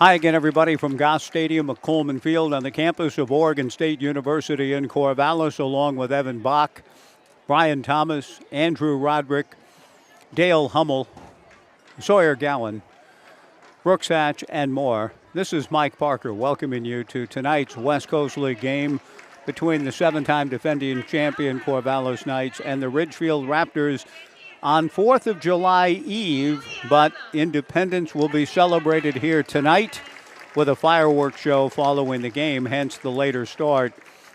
Hi again, everybody, from Goss Stadium at Coleman Field on the campus of Oregon State University in Corvallis, along with Evan Bach, Brian Thomas, Andrew Roderick, Dale Hummel, Sawyer Gowan, Brooks Hatch, and more. This is Mike Parker welcoming you to tonight's West Coast League game between the seven-time defending champion Corvallis Knights and the Ridgefield Raptors on 4th of July Eve, but Independence will be celebrated here tonight with a fireworks show following the game, hence the later start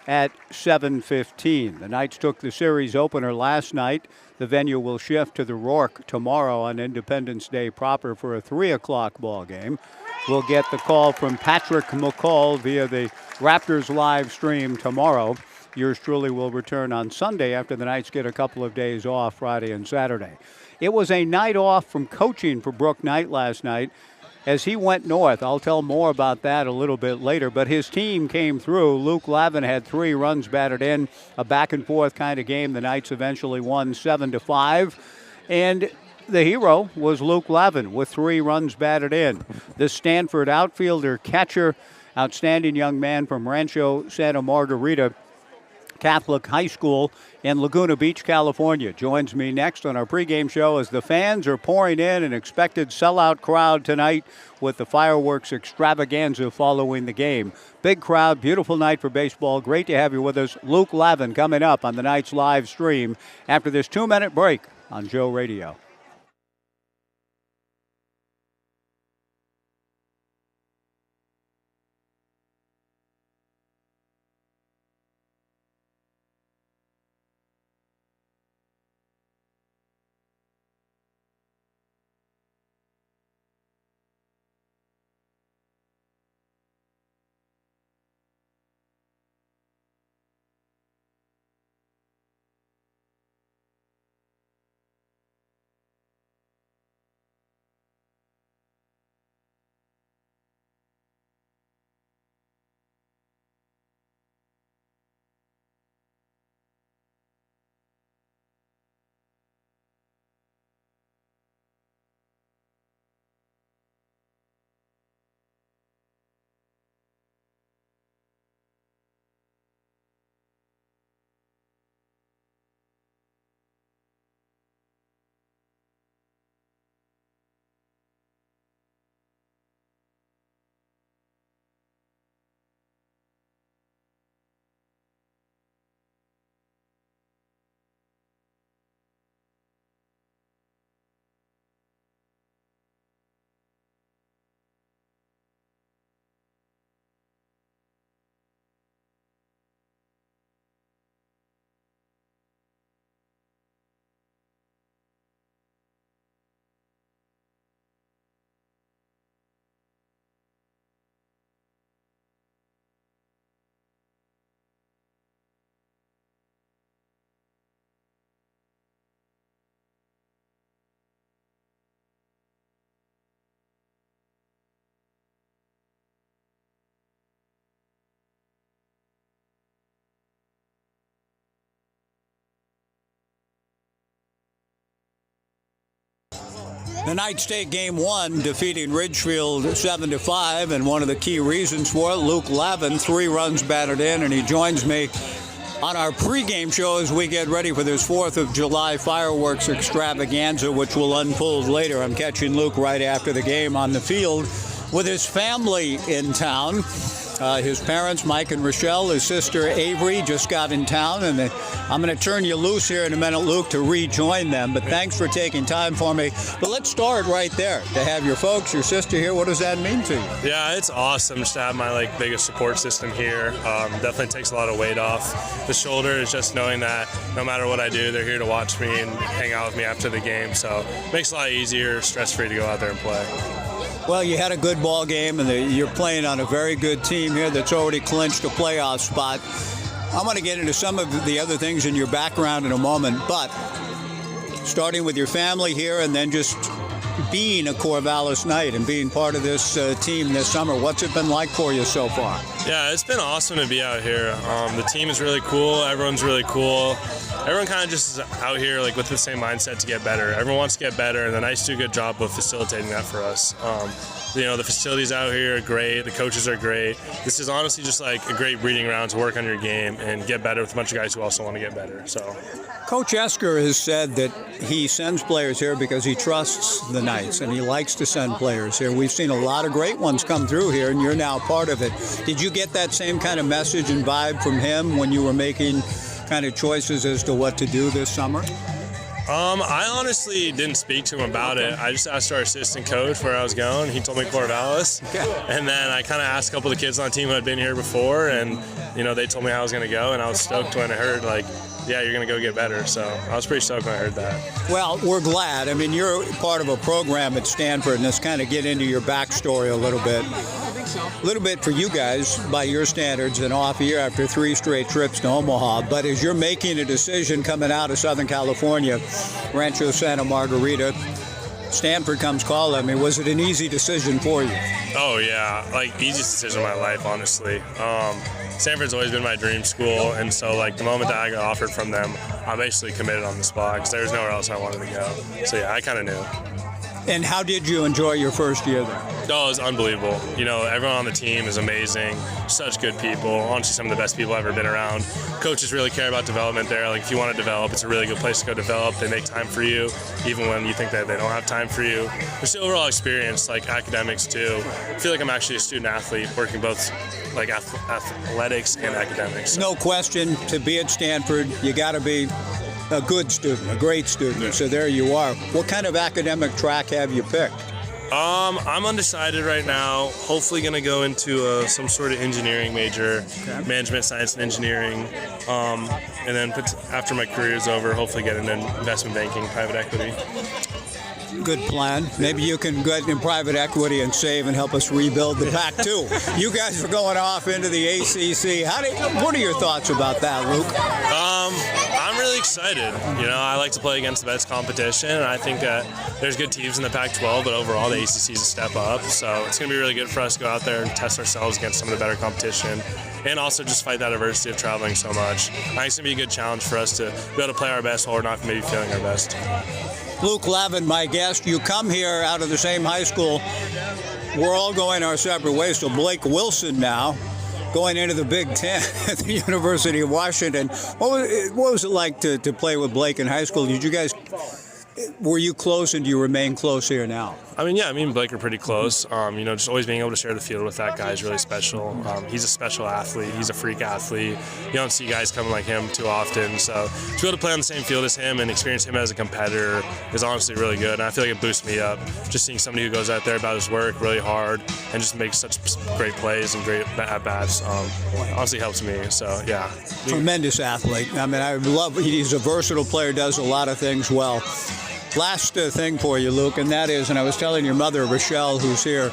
at 7:15. The Knights took the series opener last night. The venue will shift to the Rourke tomorrow on Independence Day proper for a 3 o'clock ball game. We'll get the call from Patrick McCall via the Raptors live stream tomorrow. Yours truly will return on Sunday after the Knights get a couple of days off Friday and Saturday. It was a night off from coaching for Brook Knight last night as he went north. I'll tell more about that a little bit later, but his team came through. Luke Lavin had 3 runs batted in, a back-and-forth kind of game. The Knights eventually won 7-5, and the hero was Luke Lavin with 3 runs batted in. The Stanford outfielder, catcher, outstanding young man from Rancho Santa Margarita Catholic High School in Laguna Beach, California, joins me next on our pregame show as the fans are pouring in an expected sellout crowd tonight with the fireworks extravaganza following the game. Big crowd, beautiful night for baseball. Great to have you with us. Luke Lavin coming up on the Knights live stream after this 2-minute break on Joe Radio. The Knights take game 1, defeating Ridgefield 7-5, and one of the key reasons for it, Luke Lavin, 3 runs batted in, and he joins me on our pregame show as we get ready for this 4th of July fireworks extravaganza, which will unfold later. I'm catching Luke right after the game on the field with his family in town. His parents, Mike and Rochelle, his sister Avery, just got in town, and I'm going to turn you loose here in a minute, Luke, to rejoin them. But thanks for taking time for me. But let's start right there. To have your folks, your sister here, what does that mean to you? Yeah, it's awesome just to have my biggest support system here. Definitely takes a lot of weight off the shoulders, just knowing that no matter what I do, they're here to watch me and hang out with me after the game. So it makes it a lot easier, stress-free to go out there and play. Well, you had a good ball game, and you're playing on a very good team here that's already clinched a playoff spot. I'm going to get into some of the other things in your background in a moment, but starting with your family here and then just being a Corvallis Knight and being part of this team this summer, what's it been like for you so far? Yeah, it's been awesome to be out here. The team is really cool. Everyone's really cool. everyone kind of just is out here like with the same mindset to get better. Everyone wants to get better, and the Knights do a good job of facilitating that for us. The facilities out here are great. The coaches are great. This is honestly just like a great breeding ground to work on your game and get better with a bunch of guys who also want to get better. So, Coach Esker has said that he sends players here because he trusts the Knights and he likes to send players here. We've seen a lot of great ones come through here, and you're now part of it. Did you get that same kind of message and vibe from him when you were making kind of choices as to what to do this summer? I honestly didn't speak to him about it. I just asked our assistant coach where I was going. He told me Corvallis. And then I kind of asked a couple of the kids on the team who had been here before, and, they told me how I was going to go, and I was stoked when I heard, yeah, you're going to go get better. So I was pretty stoked when I heard that. Well, we're glad. I mean, you're part of a program at Stanford, and let's kind of get into your backstory a little bit. A little bit for you guys, by your standards, an off year after 3 straight trips to Omaha. But as you're making a decision coming out of Southern California, Rancho Santa Margarita, Stanford comes calling. I mean, was it an easy decision for you? Oh, yeah. Easiest decision of my life, honestly. Stanford's always been my dream school, and so, the moment that I got offered from them, I basically committed on the spot because there was nowhere else I wanted to go. So, yeah, I kind of knew. And how did you enjoy your first year there? Oh, it was unbelievable. Everyone on the team is amazing. Such good people. Honestly, some of the best people I've ever been around. Coaches really care about development there. If you want to develop, it's a really good place to go develop. They make time for you, even when you think that they don't have time for you. Just the overall experience, academics too. I feel like I'm actually a student athlete, working both athletics and academics. So. No question, to be at Stanford, you got to be a good student, a great student. Yeah. So there you are. What kind of academic track have you picked? I'm undecided right now. Hopefully going to go into some sort of engineering major, management, science, and engineering. And then after my career is over, hopefully get into investment banking, private equity. Good plan. Maybe you can get in private equity and save and help us rebuild the Pac-2. You guys are going off into the ACC. What are your thoughts about that, Luke? I'm really excited. I like to play against the best competition, and I think that there's good teams in the Pac-12, but overall the ACC is a step up. So it's going to be really good for us to go out there and test ourselves against some of the better competition, and also just fight that adversity of traveling so much. I think it's going to be a good challenge for us to be able to play our best while we're not maybe feeling our best. Luke Lavin, my guest. You come here out of the same high school. We're all going our separate ways. So Blake Wilson now going into the Big Ten at the University of Washington. What was it like to play with Blake in high school? Were you close, and do you remain close here now? Me and Blake are pretty close. Just always being able to share the field with that guy is really special. He's a special athlete. He's a freak athlete. You don't see guys coming like him too often. So to be able to play on the same field as him and experience him as a competitor is honestly really good. And I feel like it boosts me up. Just seeing somebody who goes out there about his work really hard and just makes such great plays and great at-bats honestly helps me. So, yeah. Tremendous athlete. I love he's a versatile player, does a lot of things well. Last thing for you, Luke, and that is, and I was telling your mother, Rochelle, who's here,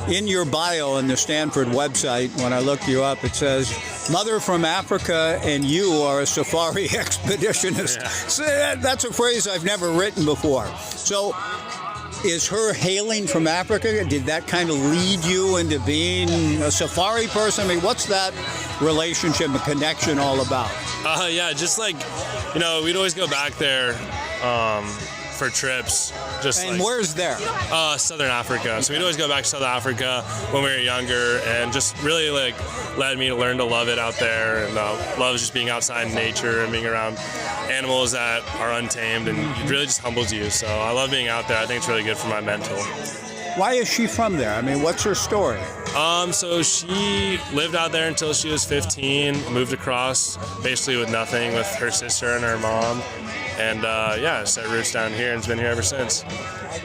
in your bio on the Stanford website, when I looked you up, it says, mother from Africa and you are a safari expeditionist. Yeah. So that's a phrase I've never written before. So is her hailing from Africa, did that kind of lead you into being a safari person? What's that relationship and connection all about? Just we'd always go back there for trips. Where's there? Southern Africa. So we'd always go back to South Africa when we were younger, and just really led me to learn to love it out there, and love just being outside in nature and being around animals that are untamed, and it really just humbles you. So I love being out there. I think it's really good for my mental. Why is she from there? What's her story? So she lived out there until she was 15, moved across basically with nothing with her sister and her mom, and set roots down here and has been here ever since.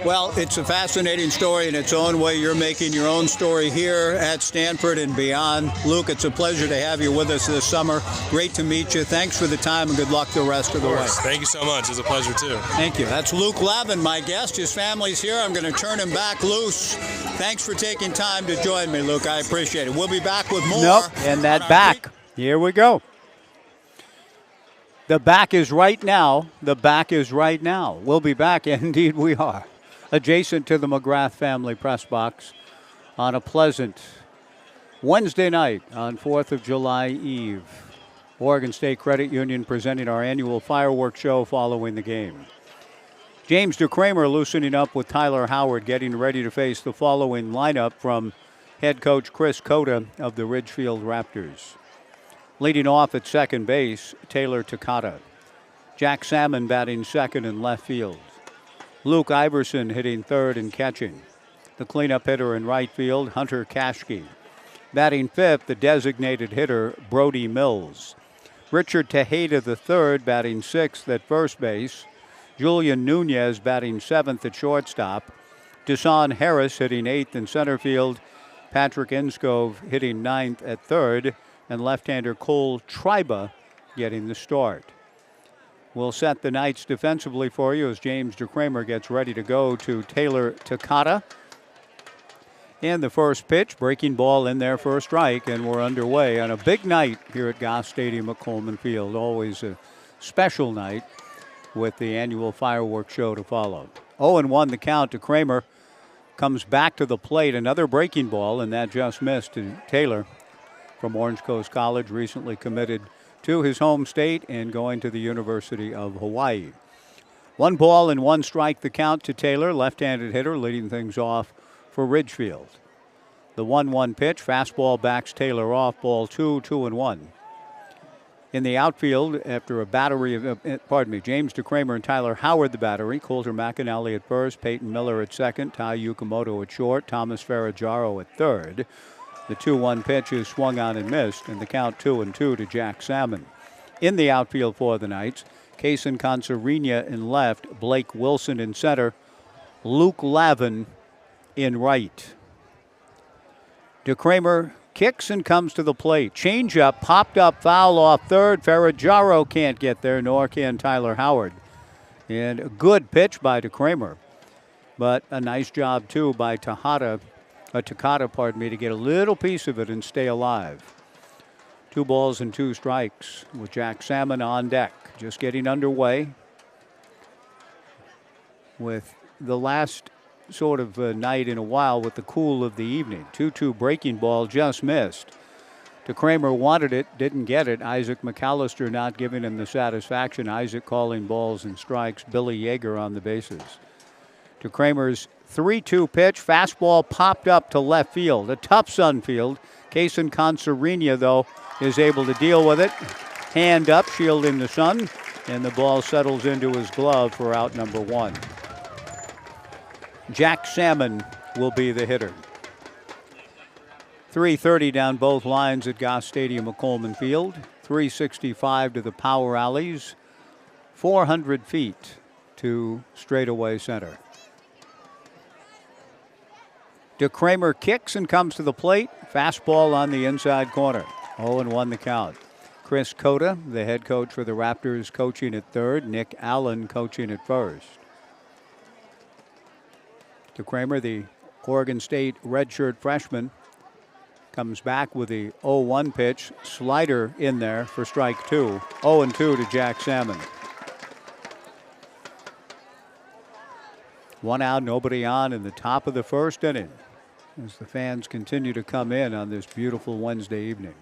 Well, it's a fascinating story in its own way. You're making your own story here at Stanford and beyond. Luke, it's a pleasure to have you with us this summer. Great to meet you. Thanks for the time, and good luck the rest of the way. Thank you so much. It was a pleasure, too. Thank you. That's Luke Lavin, my guest. His family's here. I'm going to turn him back loose. Thanks for taking time to join me, Luke. I appreciate it. We'll be back with more. And that back. Here we go. The back is right now. The back is right now. We'll be back. Indeed, we are. Adjacent to the McGrath family press box on a pleasant Wednesday night on 4th of July Eve. Oregon State Credit Union presenting our annual fireworks show following the game. James DeCramer loosening up with Tyler Howard, getting ready to face the following lineup from head coach Chris Cota of the Ridgefield Raptors. Leading off at second base, Taylor Takata. Jack Salmon batting second in left field. Luke Iverson hitting third and catching. The cleanup hitter in right field, Hunter Kashke. Batting fifth, the designated hitter, Brody Mills. Richard Tejeda III batting sixth at first base. Julian Nunez batting seventh at shortstop. Deshaun Harris hitting eighth in center field. Patrick Enskove hitting ninth at third. And left-hander Cole Triba getting the start. We'll set the Knights defensively for you as James DeCramer gets ready to go to Taylor Takata. And the first pitch, breaking ball in there for a strike, and we're underway on a big night here at Goss Stadium at Coleman Field. Always a special night with the annual fireworks show to follow. 0-1 the count to Kramer. Comes back to the plate, another breaking ball, and that just missed to Taylor from Orange Coast College, recently committed to his home state and going to the University of Hawaii. 1 ball and 1 strike the count to Taylor, left-handed hitter, leading things off for Ridgefield. The 1-1 pitch, fastball backs Taylor off, ball 2, 2-1. In the outfield, after a battery of, James DeCramer and Tyler Howard the battery, Coulter McAnally at first, Peyton Miller at second, Ty Yukamoto at short, Thomas Ferragaro at third. The 2-1 pitch is swung on and missed, and the count 2-2 to Jack Salmon. In the outfield for the Knights, Kaysen Consarina in left, Blake Wilson in center, Luke Lavin in right. DeCramer kicks and comes to the plate. Changeup, popped up, foul off third. Ferragaro can't get there, nor can Tyler Howard. And a good pitch by DeCramer, but a nice job, too, by Takata, to get a little piece of it and stay alive. 2 balls and 2 strikes with Jack Salmon on deck. Just getting underway with the last sort of night in a while with the cool of the evening. 2-2 breaking ball just missed. DeCramer wanted it, didn't get it. Isaac McAllister not giving him the satisfaction. Isaac calling balls and strikes. Billy Yeager on the bases. DeCramer's 3-2 pitch, fastball popped up to left field. A tough sun field. Kaysen Consarina, though, is able to deal with it. Hand up, shielding the sun, and the ball settles into his glove for out number 1. Jack Salmon will be the hitter. 330 down both lines at Goss Stadium at Coleman Field. 365 to the power alleys. 400 feet to straightaway center. DeCramer kicks and comes to the plate. Fastball on the inside corner. 0-1 the count. Chris Cota, the head coach for the Raptors, coaching at third. Nick Allen coaching at first. DeCramer, the Oregon State redshirt freshman, comes back with the 0-1 pitch. Slider in there for strike 2. 0-2 to Jack Salmon. 1 out, nobody on in the top of the first inning as the fans continue to come in on this beautiful Wednesday evening.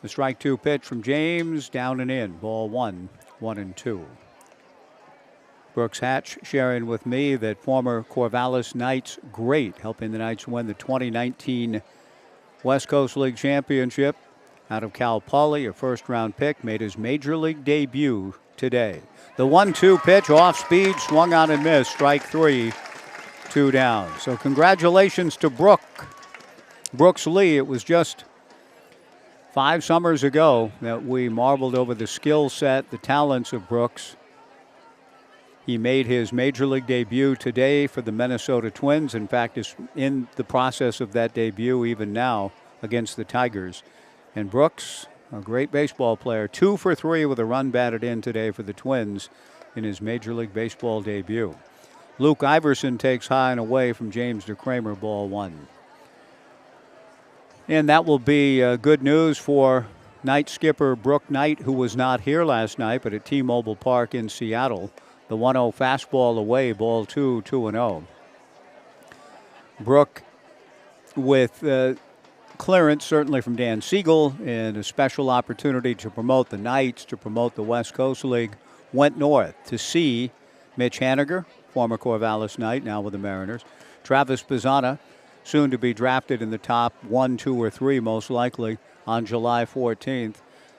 The strike 2 pitch from James, down and in. Ball 1, 1-2. Brooks Hatch sharing with me that former Corvallis Knights great, helping the Knights win the 2019 West Coast League Championship. Out of Cal Poly, a first-round pick, made his major league debut today. The 1-2 pitch, off speed, swung on and missed. Strike 3, 2 down. So congratulations to Brooks Lee. It was just 5 summers ago that we marveled over the skill set, the talents of Brooks. He made his major league debut today for the Minnesota Twins. In fact, is in the process of that debut even now against the Tigers. And Brooks, a great baseball player, 2 for 3 with a run batted in today for the Twins in his Major League Baseball debut. Luke Iverson takes high and away from James DeCramer, ball 1. And that will be good news for Knight skipper Brooke Knight, who was not here last night, but at T-Mobile Park in Seattle. The 1-0 fastball away, ball 2, 2-0. Brooke with clearance, certainly from Dan Siegel, and a special opportunity to promote the Knights, to promote the West Coast League, went north to see Mitch Haniger, former Corvallis Knight, now with the Mariners, Travis Bazzana, soon to be drafted in the top 1, 2, or 3, most likely, on July 14th,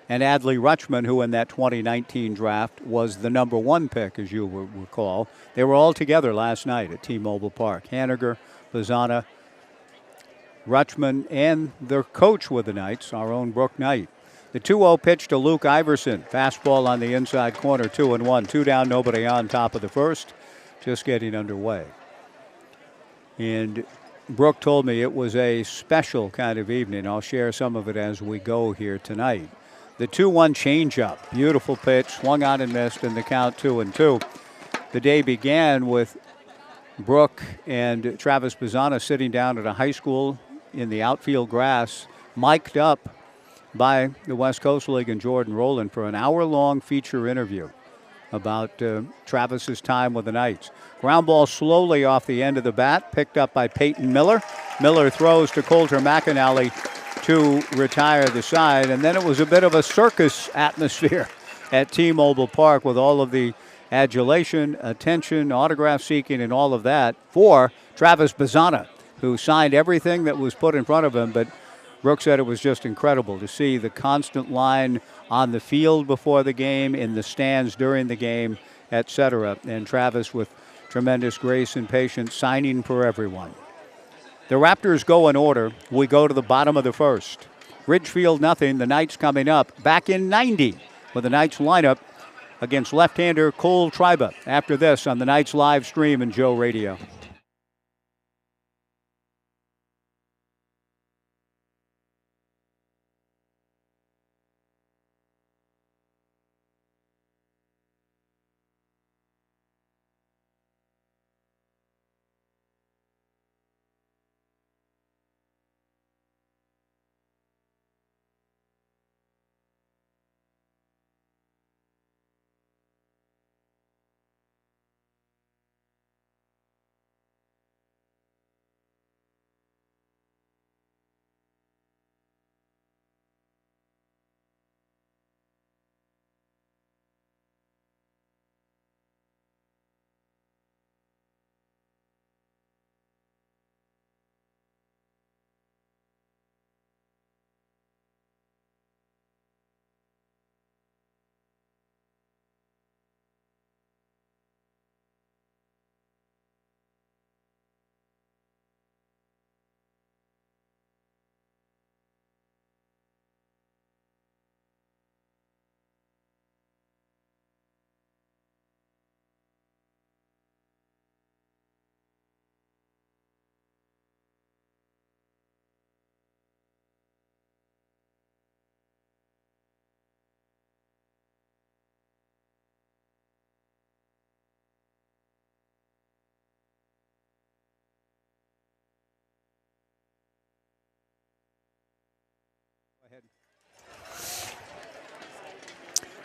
and Adley Rutschman, who in that 2019 draft was the number 1 pick, as you will recall. They were all together last night at T-Mobile Park. Haniger, Bazzana, Rutschman, and their coach with the Knights, our own Brooke Knight. The 2-0 pitch to Luke Iverson. Fastball on the inside corner, 2-1. 2 down, nobody on, top of the first. Just getting underway. And Brooke told me it was a special kind of evening. I'll share some of it as we go here tonight. The 2-1 changeup. Beautiful pitch. Swung on and missed, and the count 2-2. The day began with Brooke and Travis Bazzana sitting down at a high school in the outfield grass, mic'd up by the West Coast League and Jordan Rowland for an hour-long feature interview about Travis's time with the Knights. Ground ball slowly off the end of the bat, picked up by Peyton Miller. Miller throws to Coulter McAnally to retire the side, and then it was a bit of a circus atmosphere at T-Mobile Park with all of the adulation, attention, autograph seeking, and all of that for Travis Bazzana, who signed everything that was put in front of him. But Brooks said it was just incredible to see the constant line on the field before the game, in the stands during the game, etc. And Travis, with tremendous grace and patience, signing for everyone. The Raptors go in order. We go to the bottom of the first. Ridgefield nothing. The Knights coming up. Back in 90 with the Knights lineup against left-hander Cole Triba. After this on the Knights live stream and Joe Radio.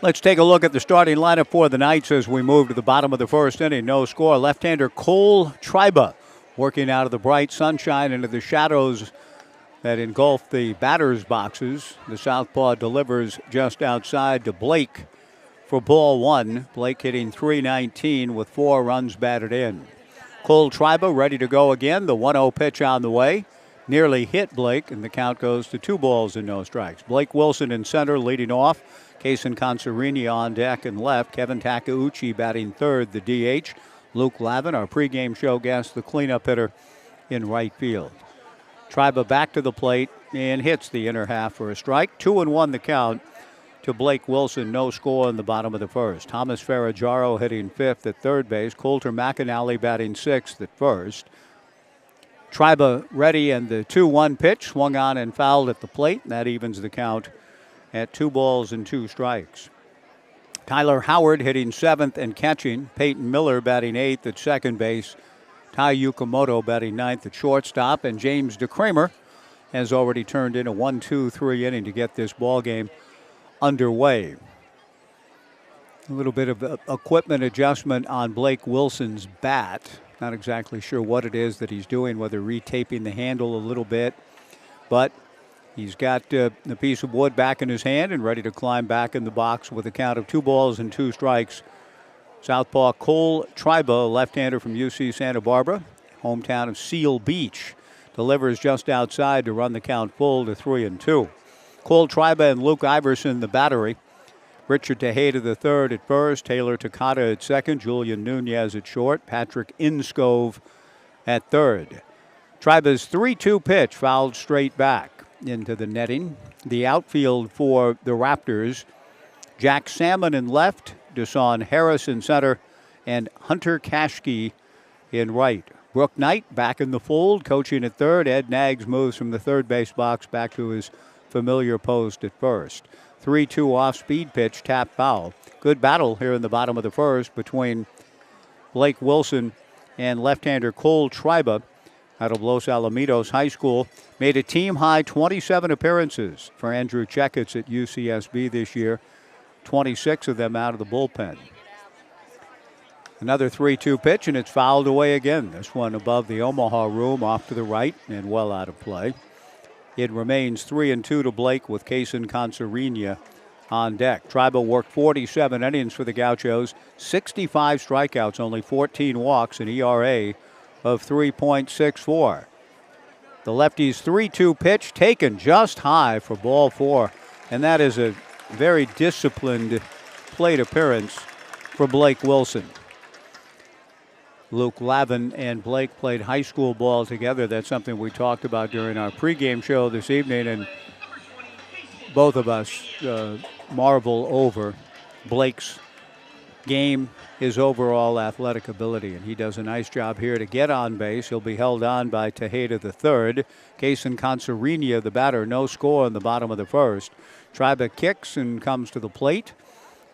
Let's take a look at the starting lineup for the Knights as we move to the bottom of the first inning. No score. Left-hander Cole Triba working out of the bright sunshine into the shadows that engulf the batter's boxes. The southpaw delivers just outside to Blake for ball 1. Blake hitting .319 with 4 runs batted in. Cole Triba ready to go again. The 1-0 pitch on the way. Nearly hit Blake, and the count goes to 2 balls and no strikes. Blake Wilson in center leading off. Kason Consarini on deck and left. Kevin Takeuchi batting third, the DH. Luke Lavin, our pregame show guest, the cleanup hitter in right field. Triba back to the plate and hits the inner half for a strike. 2-1 the count to Blake Wilson. No score in the bottom of the first. Thomas Ferraggiaro hitting 5th at third base. Coulter McAnally batting 6th at first. Triba ready, and the 2-1 pitch swung on and fouled at the plate. And that evens the count at 2 balls and 2 strikes. Tyler Howard hitting 7th and catching. Peyton Miller batting 8th at second base. Tai Yukamoto batting 9th at shortstop. And James DeCramer has already turned in a 1-2-3 inning to get this ball game underway. A little bit of equipment adjustment on Blake Wilson's bat. Not exactly sure what it is that he's doing, whether retaping the handle a little bit. But He's got the piece of wood back in his hand and ready to climb back in the box with a count of 2 balls and 2 strikes. Southpaw Cole Triba, left-hander from UC Santa Barbara, hometown of Seal Beach, delivers just outside to run the count full to 3-2. Cole Triba and Luke Iverson, the battery. Richard Tejeda the third at first, Taylor Takata at second, Julian Nunez at short, Patrick Inskove at third. Triba's 3-2 pitch fouled straight back into the netting. The outfield for the Raptors, Jack Salmon in left, Deshaun Harris in center, and Hunter Kashke in right. Brooke Knight back in the fold, coaching at third. Ed Nags moves from the third base box back to his familiar post at first. 3-2 off-speed pitch, tap foul. Good battle here in the bottom of the first between Blake Wilson and left-hander Cole Triba out of Los Alamitos High School. Made a team-high 27 appearances for Andrew Checketts at UCSB this year, 26 of them out of the bullpen. Another 3-2 pitch, and it's fouled away again. This one above the Omaha room, off to the right, and well out of play. It remains 3-2 to Blake with Kaysen Consarinha on deck. Triba worked 47 innings for the Gauchos, 65 strikeouts, only 14 walks, an ERA of 3.64. The lefty's 3-2 pitch taken just high for ball 4, and that is a very disciplined plate appearance for Blake Wilson. Luke Lavin and Blake played high school ball together. That's something we talked about during our pregame show this evening, and both of us marvel over Blake's game, his overall athletic ability, and he does a nice job here to get on base. He'll be held on by Tejeda the third. Kaysen Consarinha, the batter, no score in the bottom of the first. Triba kicks and comes to the plate,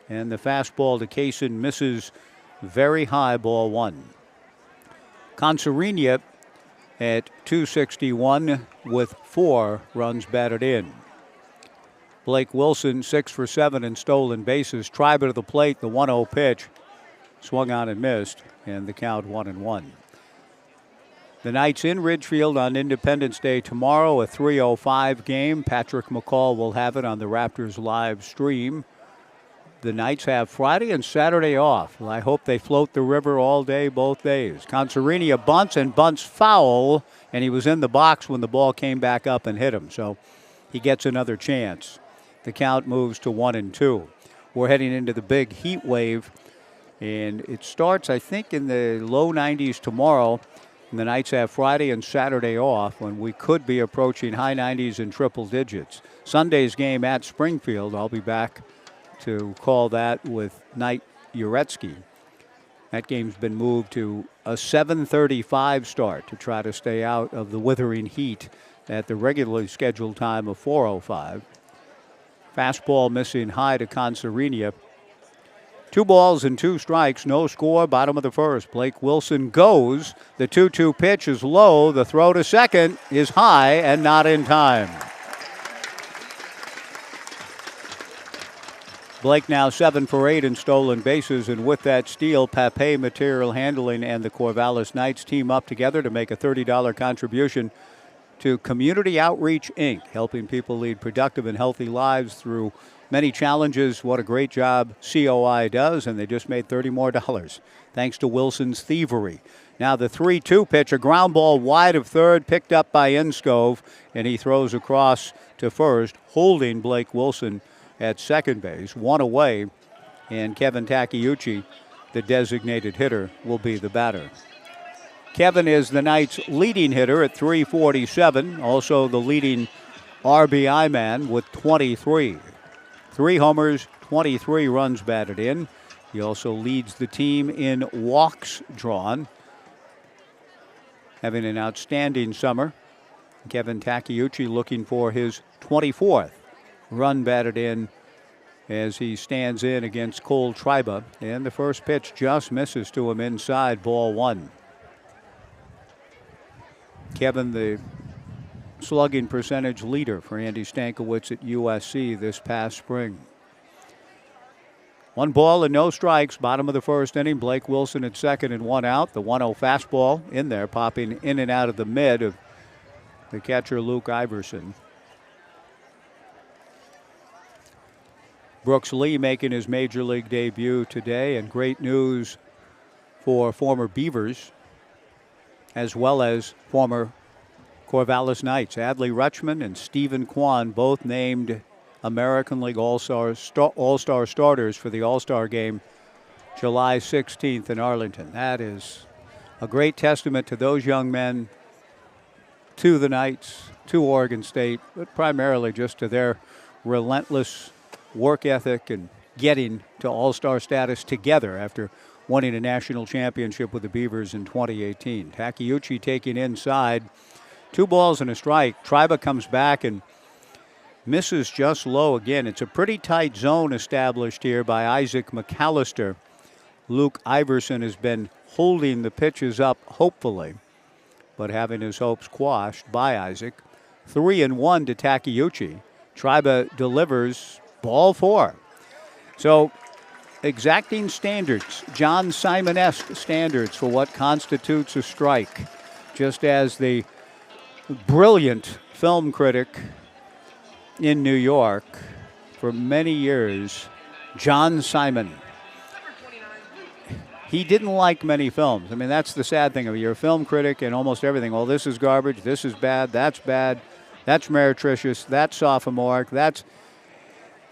and the fastball to Kaysen misses very high, ball 1. Consarinha at 261 with 4 runs batted in. Blake Wilson 6 for 7 in stolen bases. Triba to the plate, the 1-0 pitch. Swung on and missed, and the count 1-1. The Knights in Ridgefield on Independence Day tomorrow, a 3:05 game. Patrick McCall will have it on the Raptors live stream. The Knights have Friday and Saturday off. Well, I hope they float the river all day, both days. Consarinha bunts foul, and he was in the box when the ball came back up and hit him, so he gets another chance. The count moves to 1-2. We're heading into the big heat wave, and it starts, I think, in the low 90s tomorrow. And the Knights have Friday and Saturday off, when we could be approaching high 90s and triple digits. Sunday's game at Springfield, I'll be back to call that with Knight Uretsky. That game's been moved to a 7:35 start to try to stay out of the withering heat at the regularly scheduled time of 4:05. Fastball missing high to Consarinha. 2 balls and 2 strikes, no score, bottom of the first. Blake Wilson goes. The 2-2 pitch is low. The throw to second is high and not in time. Blake now 7 for 8 in stolen bases, and with that steal, Pape Material Handling and the Corvallis Knights team up together to make a $30 contribution to Community Outreach, Inc., helping people lead productive and healthy lives through many challenges. What a great job COI does, and they just made $30 more, thanks to Wilson's thievery. Now the 3-2 pitch, a ground ball wide of third, picked up by Inskove, and he throws across to first, holding Blake Wilson at second base. 1 away, and Kevin Takeuchi, the designated hitter, will be the batter. Kevin is the Knights' leading hitter at .347, also the leading RBI man with 23. 3 homers, 23 runs batted in. He also leads the team in walks drawn, having an outstanding summer. Kevin Takeuchi looking for his 24th run batted in as he stands in against Cole Triba. And the first pitch just misses to him inside, ball 1. Kevin, the slugging percentage leader for Andy Stankiewicz at USC this past spring. 1 ball and no strikes, bottom of the first inning. Blake Wilson at second and 1 out. The 1-0 fastball in there, popping in and out of the mid of the catcher Luke Iverson. Brooks Lee making his major league debut today, and great news for former Beavers as well as former Corvallis Knights. Adley Rutschman and Stephen Kwan both named American League All-Star starters for the All-Star game July 16th in Arlington. That is a great testament to those young men, to the Knights, to Oregon State, but primarily just to their relentless work ethic and getting to All-Star status together after winning a national championship with the Beavers in 2018. Takeuchi taking inside, 2 balls and a strike. Triba comes back and misses just low again. It's a pretty tight zone established here by Isaac McAllister. Luke Iverson has been holding the pitches up, hopefully, but having his hopes quashed by Isaac. 3-1 to Takeuchi. Triba delivers ball 4. So exacting standards, John Simon-esque standards for what constitutes a strike, just as the brilliant film critic in New York for many years, John Simon. He didn't like many films. I mean, that's the sad thing of it. You're a film critic and almost everything. Well, this is garbage, this is bad, that's meretricious, that's sophomoric, that's...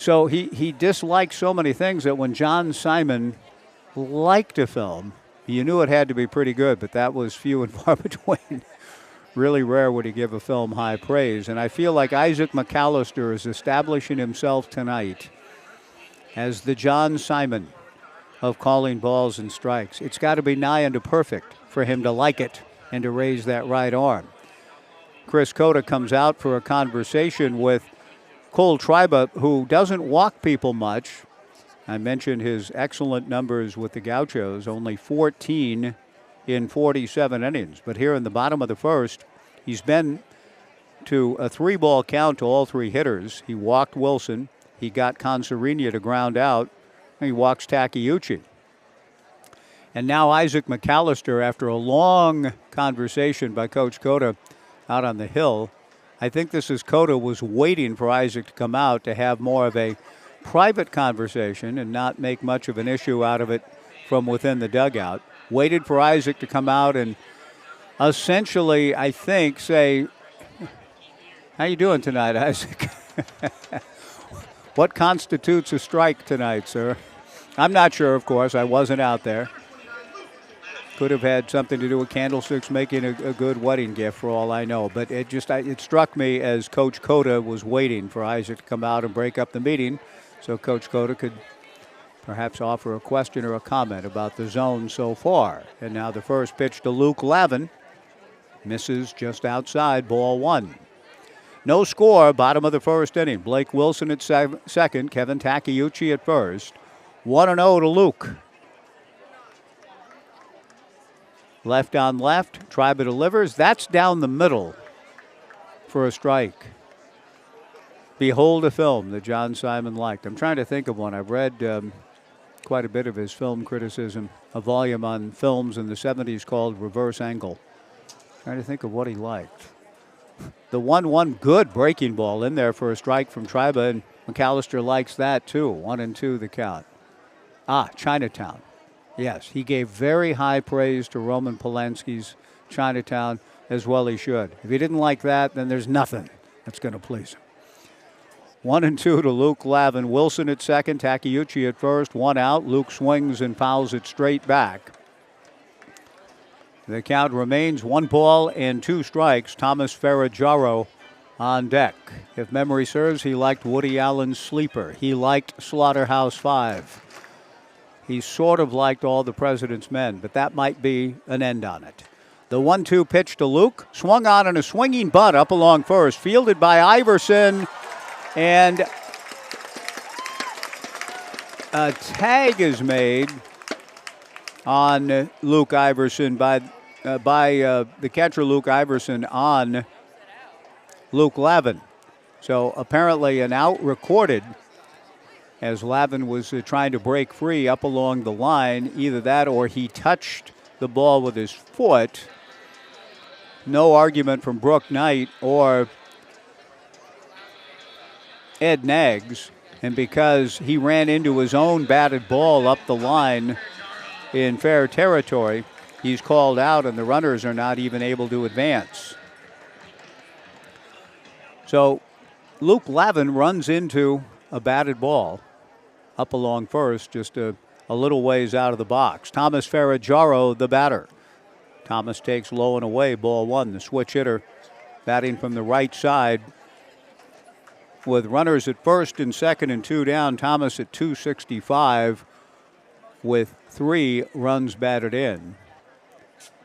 So he disliked so many things that when John Simon liked a film, you knew it had to be pretty good, but that was few and far between. Really rare would he give a film high praise. And I feel like Isaac McAllister is establishing himself tonight as the John Simon of calling balls and strikes. It's got to be nigh unto perfect for him to like it and to raise that right arm. Chris Cota comes out for a conversation with Cole Triba, who doesn't walk people much. I mentioned his excellent numbers with the Gauchos, only 14 in 47 innings. But here in the bottom of the first, he's been to a 3-ball count to all 3 hitters. He walked Wilson. He got Consarinia to ground out. And he walks Takeuchi. And now Isaac McAllister, after a long conversation by Coach Cota out on the hill, I think this is Cota was waiting for Isaac to come out to have more of a private conversation and not make much of an issue out of it from within the dugout. Waited for Isaac to come out and essentially, I think, say, how you doing tonight, Isaac? What constitutes a strike tonight, sir? I'm not sure, of course. I wasn't out there. Could have had something to do with candlesticks making a good wedding gift for all I know. But it struck me as Coach Cota was waiting for Isaac to come out and break up the meeting so Coach Cota could perhaps offer a question or a comment about the zone so far. And now the first pitch to Luke Lavin. Misses just outside, ball 1. No score, bottom of the first inning. Blake Wilson at second, Kevin Takeuchi at first. 1-0 to Luke. Left on left, Triba delivers. That's down the middle for a strike. Behold a film that John Simon liked. I'm trying to think of one. I've read quite a bit of his film criticism, a volume on films in the 70s called Reverse Angle. Trying to think of what he liked. The 1-1 good breaking ball in there for a strike from Triba, and McAllister likes that too. 1-2 the count. Chinatown. Yes, he gave very high praise to Roman Polanski's Chinatown, as well he should. If he didn't like that, then there's nothing that's going to please him. 1-2 to Luke Lavin. Wilson at second, Takeuchi at first. 1 out. Luke swings and fouls it straight back. The count remains 1 ball and 2 strikes. Thomas Ferraggiaro on deck. If memory serves, he liked Woody Allen's Sleeper. He liked Slaughterhouse-Five. He sort of liked All the President's Men, but that might be an end on it. The 1-2 pitch to Luke. Swung on a swinging butt up along first. Fielded by Iverson. And a tag is made on Luke Iverson by the catcher Luke Iverson on Luke Lavin. So apparently an out recorded as Lavin was trying to break free up along the line. Either that or he touched the ball with his foot. No argument from Brooke Knight or Ed Nags And because he ran into his own batted ball up the line in fair territory, he's called out, and the runners are not even able to advance. So Luke Lavin runs into a batted ball up along first, just a little ways out of the box. Thomas Ferraggiaro, the batter. Thomas takes low and away, ball one. The switch hitter batting from the right side. With runners at first and second and 2 down, Thomas at 265 with 3 runs batted in.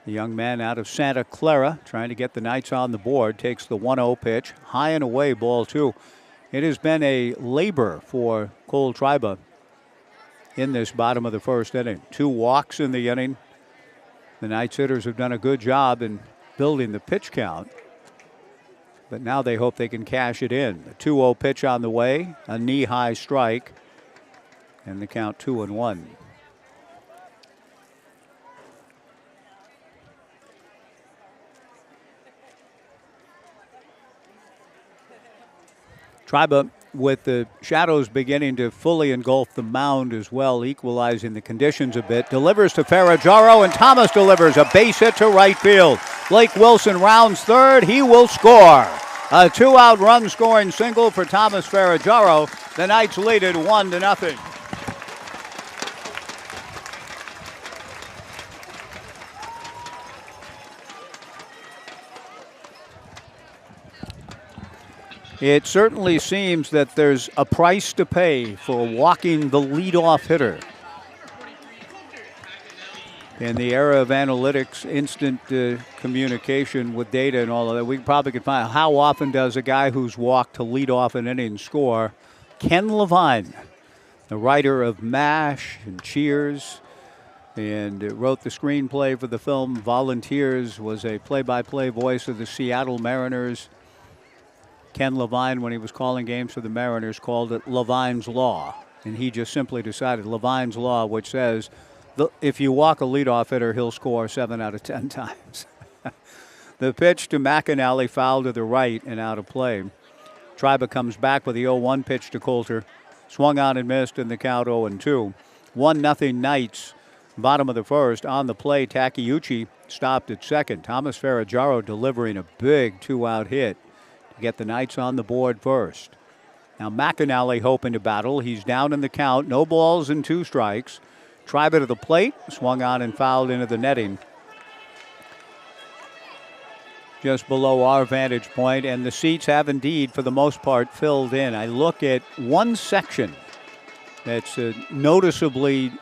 The young man out of Santa Clara trying to get the Knights on the board takes the 1-0 pitch, high and away, ball 2. It has been a labor for Cole Triba in this bottom of the first inning. 2 walks in the inning. The Knights hitters have done a good job in building the pitch count, but now they hope they can cash it in. The 2-0 pitch on the way, a knee-high strike, and the count 2-1. Triba, with the shadows beginning to fully engulf the mound as well, equalizing the conditions a bit, delivers to Ferraggiaro, and Thomas delivers a base hit to right field. Blake Wilson rounds third. He will score. A 2-out run scoring single for Thomas Ferraggiaro. The Knights lead it 1-0. It certainly seems that there's a price to pay for walking the leadoff hitter. In the era of analytics, instant communication with data and all of that, we probably could find how often does a guy who's walked to lead off an inning score. Ken Levine, the writer of MASH and Cheers, and wrote the screenplay for the film Volunteers, was a play-by-play voice of the Seattle Mariners. Ken Levine, when he was calling games for the Mariners, called it Levine's Law. And he just simply decided Levine's Law, which says if you walk a leadoff hitter, he'll score 7 out of 10 times. The pitch to McAnally, foul to the right and out of play. Triba comes back with the 0-1 pitch to Coulter. Swung on and missed in the count 0-2. 1-0 Knights. Bottom of the first. On the play, Takeuchi stopped at second. Thomas Ferraggiaro delivering a big 2-out hit to get the Knights on the board first. Now McAnally hoping to battle. He's down in the count. No balls and 2 strikes. Triba to the plate. Swung on and fouled into the netting. Just below our vantage point, and the seats have indeed, for the most part, filled in. I look at one section that's noticeably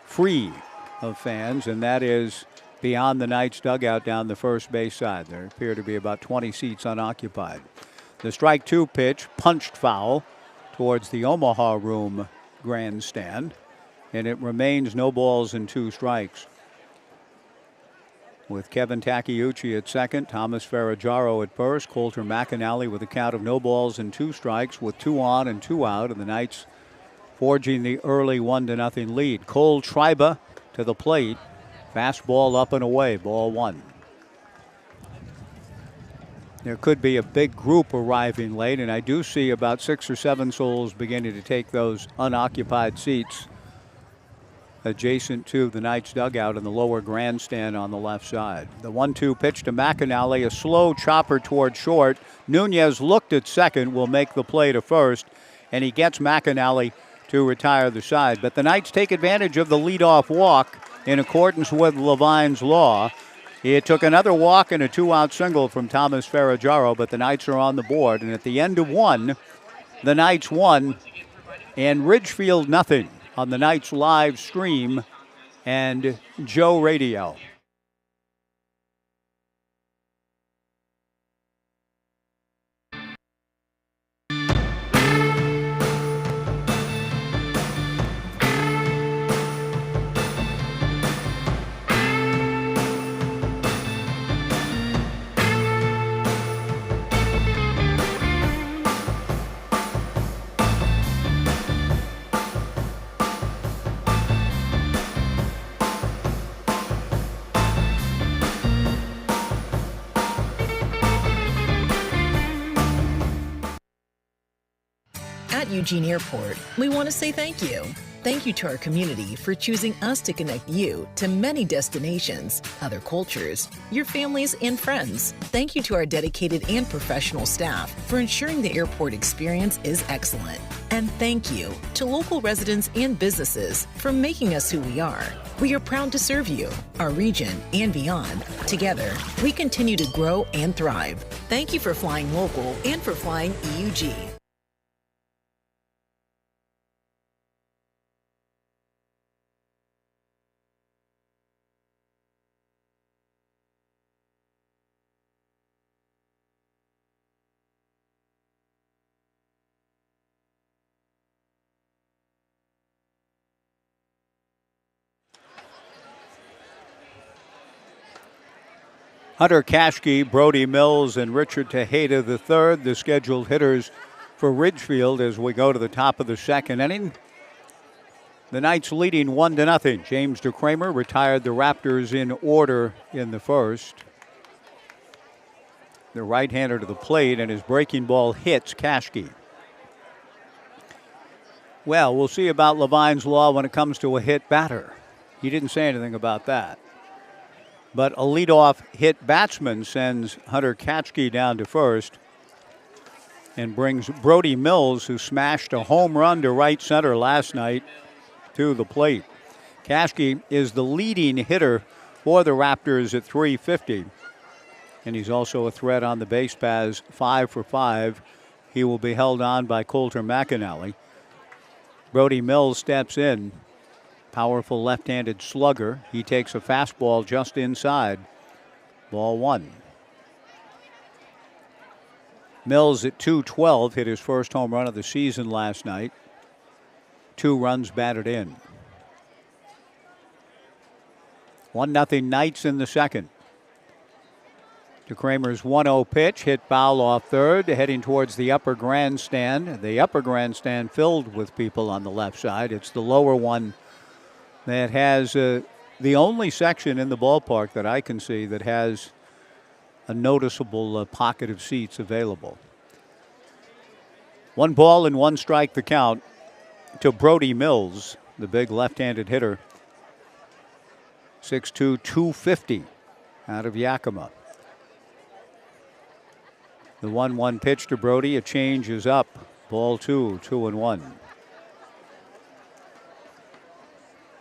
free of fans, and that is beyond the Knights dugout down the first base side. There appear to be about 20 seats unoccupied. The strike 2 pitch, punched foul towards the Omaha Room grandstand, and it remains no balls and 2 strikes. With Kevin Takeuchi at second, Thomas Ferraggiaro at first, Coulter McAnally with a count of no balls and 2 strikes with 2 on and 2 out, and the Knights forging the early 1-0 lead. Cole Triba to the plate. Fastball up and away, ball 1. There could be a big group arriving late, and I do see about 6 or 7 souls beginning to take those unoccupied seats adjacent to the Knights dugout in the lower grandstand on the left side. The 1-2 pitch to McAnally, a slow chopper toward short. Nunez looked at second, will make the play to first, and he gets McAnally to retire the side. But the Knights take advantage of the leadoff walk in accordance with Levine's Law. It took another walk and a 2-out single from Thomas Ferraggiaro, but the Knights are on the board. And at the end of 1, the Knights won, and Ridgefield nothing on the Knights live stream and Joe Radio. Eugene Airport, we want to say thank you. Thank you to our community for choosing us to connect you to many destinations, other cultures, your families, and friends. Thank you to our dedicated and professional staff for ensuring the airport experience is excellent. And thank you to local residents and businesses for making us who we are. We are proud to serve you, our region, and beyond. Together, we continue to grow and thrive. Thank you for flying local and for flying EUG. Hunter Kashke, Brody Mills, and Richard Tejeda III, the scheduled hitters for Ridgefield as we go to the top of the second inning. The Knights leading 1-0. James DeCramer retired the Raptors in order in the first. The right-hander to the plate, and his breaking ball hits Kashke. Well, we'll see about Levine's law when it comes to a hit batter. He didn't say anything about that. But a leadoff hit batsman sends Hunter Kashke down to first and brings Brody Mills, who smashed a home run to right center last night, to the plate. Kashke is the leading hitter for the Raptors at .350. And he's also a threat on the base paths, 5 for 5. He will be held on by Coulter McAnally. Brody Mills steps in. Powerful left-handed slugger. He takes a fastball just inside. Ball one. Mills at .212 hit his first home run of the season last night. 2 runs batted in. 1-0 Knights in the second. DeCramer's 1-0 pitch hit foul off third, heading towards the upper grandstand. The upper grandstand filled with people on the left side. It's the lower one that has the only section in the ballpark that I can see that has a noticeable pocket of seats available. 1 ball and 1 strike the count to Brody Mills, the big left-handed hitter. 6'2", 250 out of Yakima. The 1-1 pitch to Brody. A change is up. Ball 2, 2-1.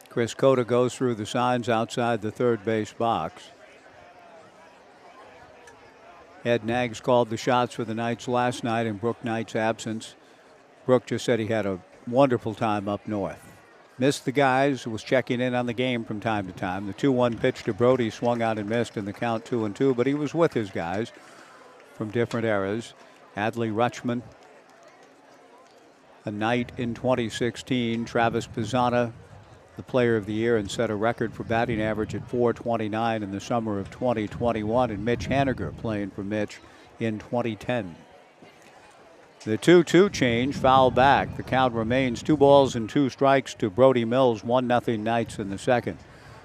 Chris Cota goes through the signs outside the third base box. Ed Nags called the shots for the Knights last night in Brooke Knight's absence. Brooke just said he had a wonderful time up north. Missed the guys, was checking in on the game from time to time. The 2-1 pitch to Brody swung out and missed in the count 2-2, but he was with his guys from different eras. Adley Rutschman, a Knight in 2016. Travis Pisana, the player of the year, and set a record for batting average at .429 in the summer of 2021. And Mitch Haniger playing for Mitch in 2010. The 2-2 change, foul back. The count remains 2 balls and 2 strikes to Brody Mills, 1-0 Knights in the second.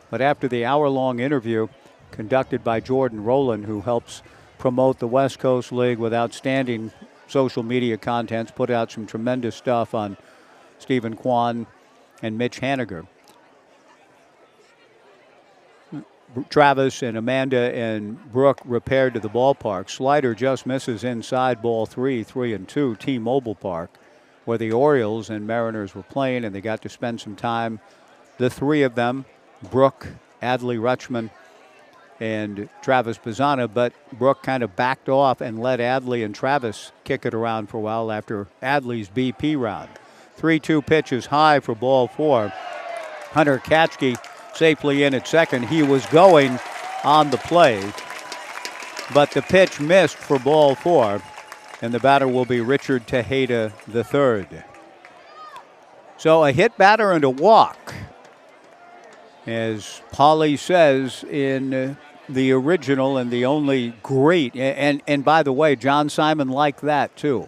But after the hour-long interview conducted by Jordan Rowland, who helps promote the West Coast League with outstanding social media contents, put out some tremendous stuff on Stephen Kwan and Mitch Haniger. Travis and Amanda and Brooke repaired to the ballpark. Slider just misses inside, ball 3, 3-2, T-Mobile Park, where the Orioles and Mariners were playing, and they got to spend some time. The 3 of them, Brooke, Adley Rutschman, and Travis Pisana, but Brooke kind of backed off and let Adley and Travis kick it around for a while after Adley's BP round. 3-2 pitch is high for ball 4. Hunter Kashke safely in at second. He was going on the play, but the pitch missed for ball 4, and the batter will be Richard Tejeda III. So a hit batter and a walk, as Paulie says in the original and the only great. And by the way, John Simon liked that too.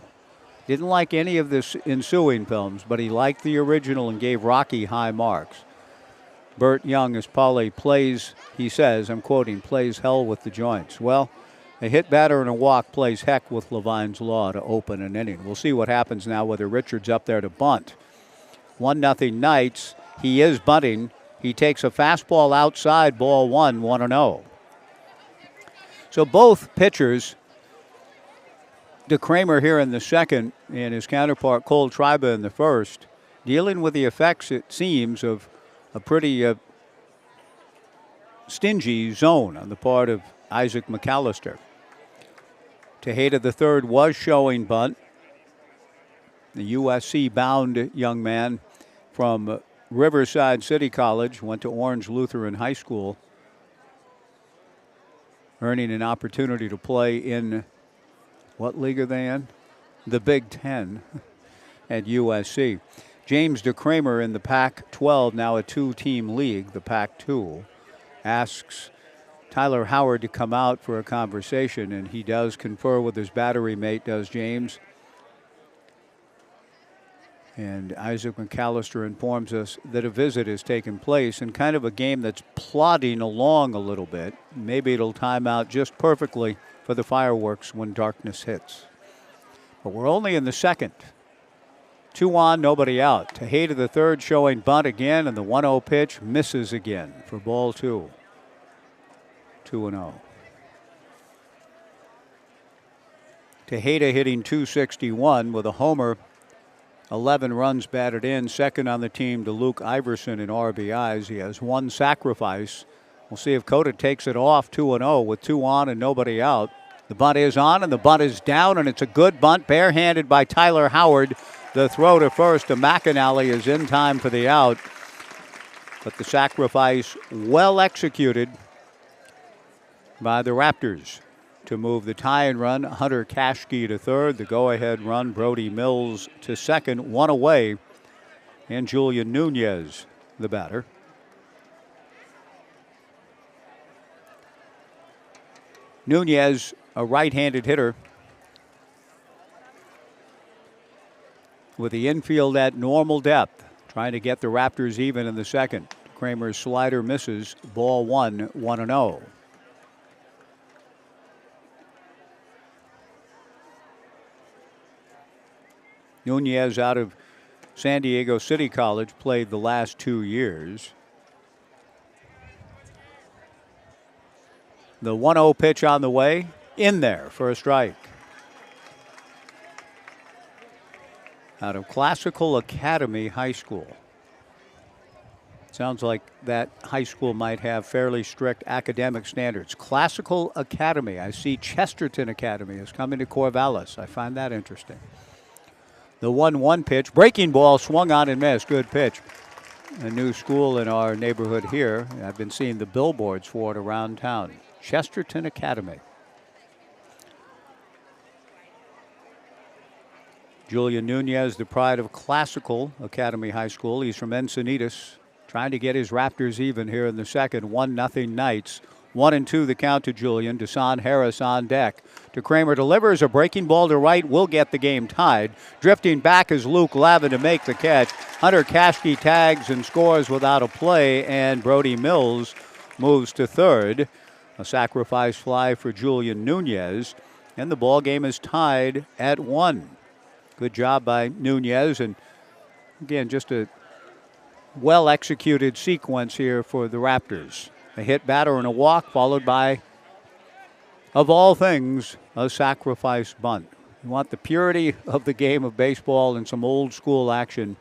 Didn't like any of the ensuing films, but he liked the original and gave Rocky high marks. Burt Young, as Paulie plays, he says, I'm quoting, plays hell with the joints. Well, A hit, batter, and a walk plays heck with Levine's Law to open an inning. We'll see what happens now whether Richards up there to bunt. 1-0 Knights. He is bunting. He takes a fastball outside, ball one, 1-0. So both pitchers, DeCramer here in the second and his counterpart Cole Triba in the first, dealing with the effects, it seems, of a pretty stingy zone on the part of Isaac McAllister. Tejeda the third was showing bunt. The USC-bound young man from Riverside City College, went to Orange Lutheran High School, earning an opportunity to play in, what league are they in? The Big Ten at USC. James DeCramer in the Pac-12, now a two-team league, the Pac-2, asks Tyler Howard to come out for a conversation, and he does confer with his battery mate, does James. And Isaac McAllister informs us that a visit has taken place in kind of a game that's plodding along a little bit. Maybe it'll time out just perfectly for the fireworks when darkness hits. But we're only in the second. 2 on, nobody out. Tejeda the third showing bunt again, and the 1-0 pitch misses again for ball two. 2-0. Tejeda hitting .261 with a homer. 11 runs batted in, second on the team to Luke Iverson in RBIs. He has one sacrifice. We'll see if Cota takes it off 2-0 with 2 on and nobody out. The bunt is on and the bunt is down, and it's a good bunt, barehanded by Tyler Howard. The throw to first to McAnally is in time for the out. But the sacrifice well executed by the Raptors to move the tie-in run. Hunter Kashke to third. The go-ahead run, Brody Mills to second. One away. And Julian Nunez, the batter. Nunez, a right-handed hitter, with the infield at normal depth, trying to get the Raptors even in the second. Kramer's slider misses. Ball one, 1-0. Nunez out of San Diego City College, played the last 2 years. The 1-0 pitch on the way, in there for a strike. Out of Classical Academy High School. Sounds like that high school might have fairly strict academic standards. Classical Academy. I see Chesterton Academy is coming to Corvallis. I find that interesting. The 1-1 pitch, breaking ball, swung on and missed. Good pitch. A new school in our neighborhood here. I've been seeing the billboards for it around town. Chesterton Academy. Julian Nunez, the pride of Classical Academy High School. He's from Encinitas, trying to get his Raptors even here in the second. 1-0 Knights. 1-2 the count to Julian. Desan Harris on deck. DeCramer delivers a breaking ball to right. Will get the game tied. Drifting back is Luke Lavin to make the catch. Hunter Kashke tags and scores without a play, and Brody Mills moves to third. A sacrifice fly for Julian Nunez, and the ball game is tied at 1. Good job by Nunez, and again, just a well-executed sequence here for the Raptors. A hit, batter, and a walk, followed by, of all things, a sacrifice bunt. You want the purity of the game of baseball and some old-school action.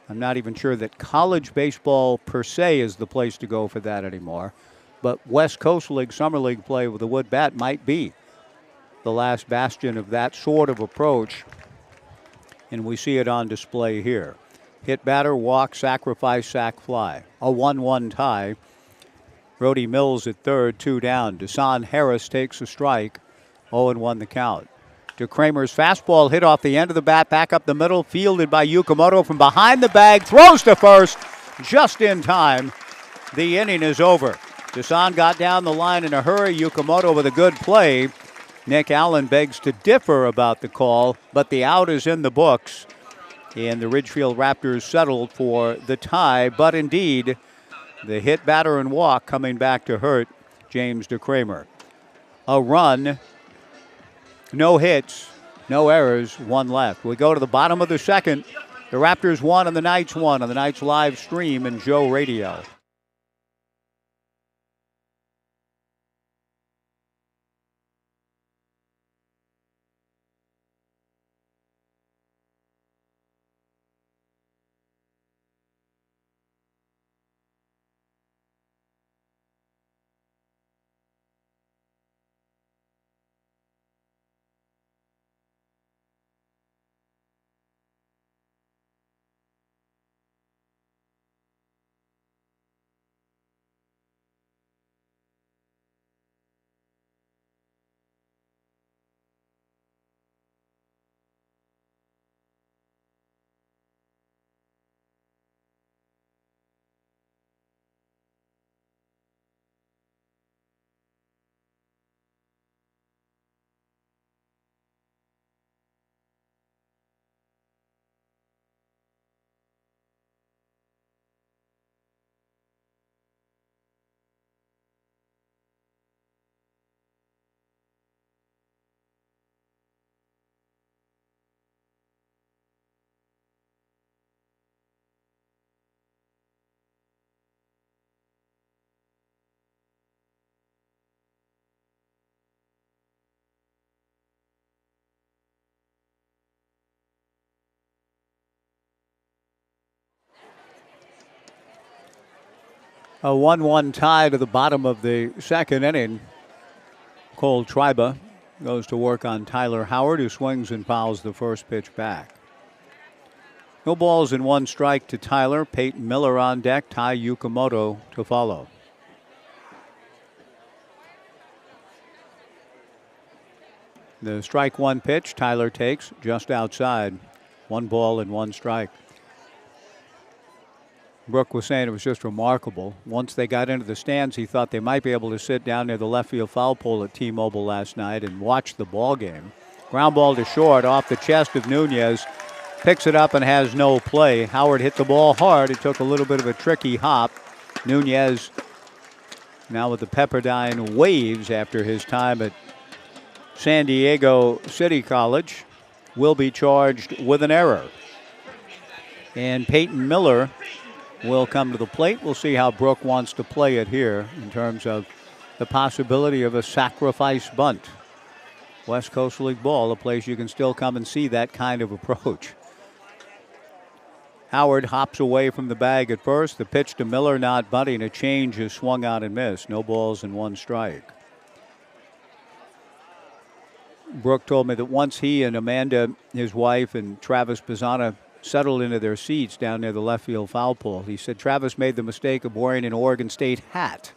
I'm not even sure that college baseball per se is the place to go for that anymore. But West Coast League, Summer League play with a wood bat might be the last bastion of that sort of approach. And we see it on display here. Hit, batter, walk, sacrifice, sac, fly. A 1-1 tie. Brody Mills at third, 2 down. Desan Harris takes a strike. 0-1 the count. DeCramer's fastball hit off the end of the bat, back up the middle, fielded by Yukamoto from behind the bag, throws to first, just in time. The inning is over. Desan got down the line in a hurry. Yukamoto with a good play. Nick Allen begs to differ about the call, but the out is in the books. And the Ridgefield Raptors settled for the tie, but indeed, the hit, batter, and walk coming back to hurt James DeCramer. a run, no hits, no errors, one left. We go to the bottom of the second. The Raptors won and the Knights won on the Knights live stream and Joe Radio. A 1-1 tie to the bottom of the second inning. Cole Triba goes to work on Tyler Howard, who swings and fouls the first pitch back. No balls and one strike to Tyler. Peyton Miller on deck. Tai Yukamoto to follow. The strike one pitch Tyler takes just outside. 1 ball and 1 strike. Brooke was saying it was just remarkable. Once they got into the stands, he thought they might be able to sit down near the left field foul pole at T-Mobile last night and watch the ball game. Ground ball to short off the chest of Nunez. Picks it up and has no play. Howard hit the ball hard. It took a little bit of a tricky hop. Nunez now with the Pepperdine Waves after his time at San Diego City College will be charged with an error. And Peyton Miller will come to the plate. We'll see how Brooke wants to play it here in terms of the possibility of a sacrifice bunt. West Coast League ball, a place you can still come and see that kind of approach. Howard hops away from the bag at first. The pitch to Miller not bunting. A change is swung out and missed. No balls and 1 strike. Brooke told me that once he and Amanda, his wife, and Travis Pizzana settled into their seats down near the left field foul pole, he said Travis made the mistake of wearing an Oregon State hat.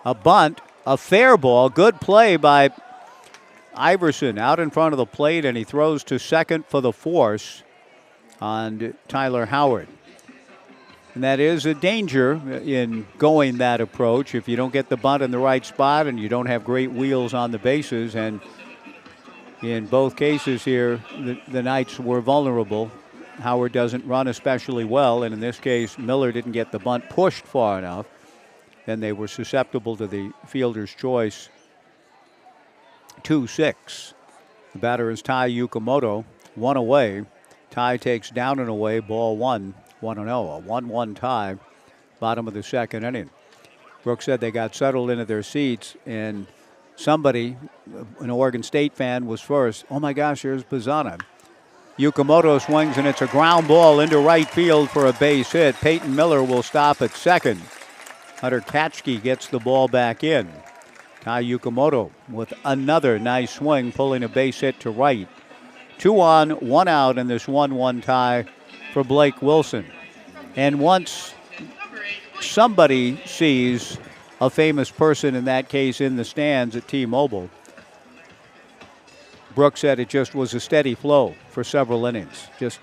A bunt, a fair ball, good play by Iverson out in front of the plate, and he throws to second for the force on Tyler Howard. And that is a danger in going that approach if you don't get the bunt in the right spot and you don't have great wheels on the bases. And in both cases here, the Knights were vulnerable. Howard doesn't run especially well, and in this case, Miller didn't get the bunt pushed far enough. Then they were susceptible to the fielder's choice. 2-6. The batter is Tai Yukamoto. 1 away. Tai takes down and away. Ball 1. 1-0. A 1-1 tie. Bottom of the second inning. Brooks said they got settled into their seats, and somebody, an Oregon State fan, was first. Oh my gosh, here's Pizzana. Yukamoto swings, and it's a ground ball into right field for a base hit. Peyton Miller will stop at second. Hunter Katchke gets the ball back in. Tai Yukamoto with another nice swing, pulling a base hit to right. 2 on, 1 out in this 1-1 tie for Blake Wilson. And once somebody sees a famous person, in that case in the stands at T-Mobile, Brooks said it just was a steady flow for several innings. Just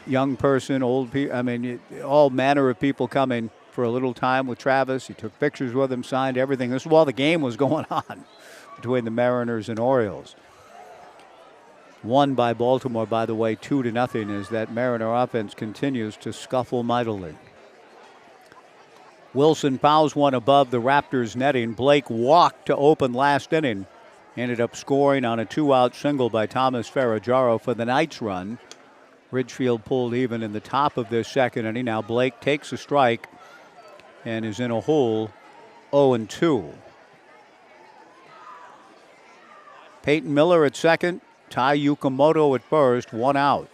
young person, old people, I mean, all manner of people coming for a little time with Travis. He took pictures with him, signed everything. This is while the game was going on between the Mariners and Orioles. Won by Baltimore, by the way, 2-0, as that Mariner offense continues to scuffle mightily. Wilson fouls one above the Raptors netting. Blake walked to open last inning. Ended up scoring on a 2-out single by Thomas Ferragamo for the Knights run. Ridgefield pulled even in the top of this second inning. Now Blake takes a strike and is in a hole 0-2. Peyton Miller at second. Tai Yukamoto at first. 1 out.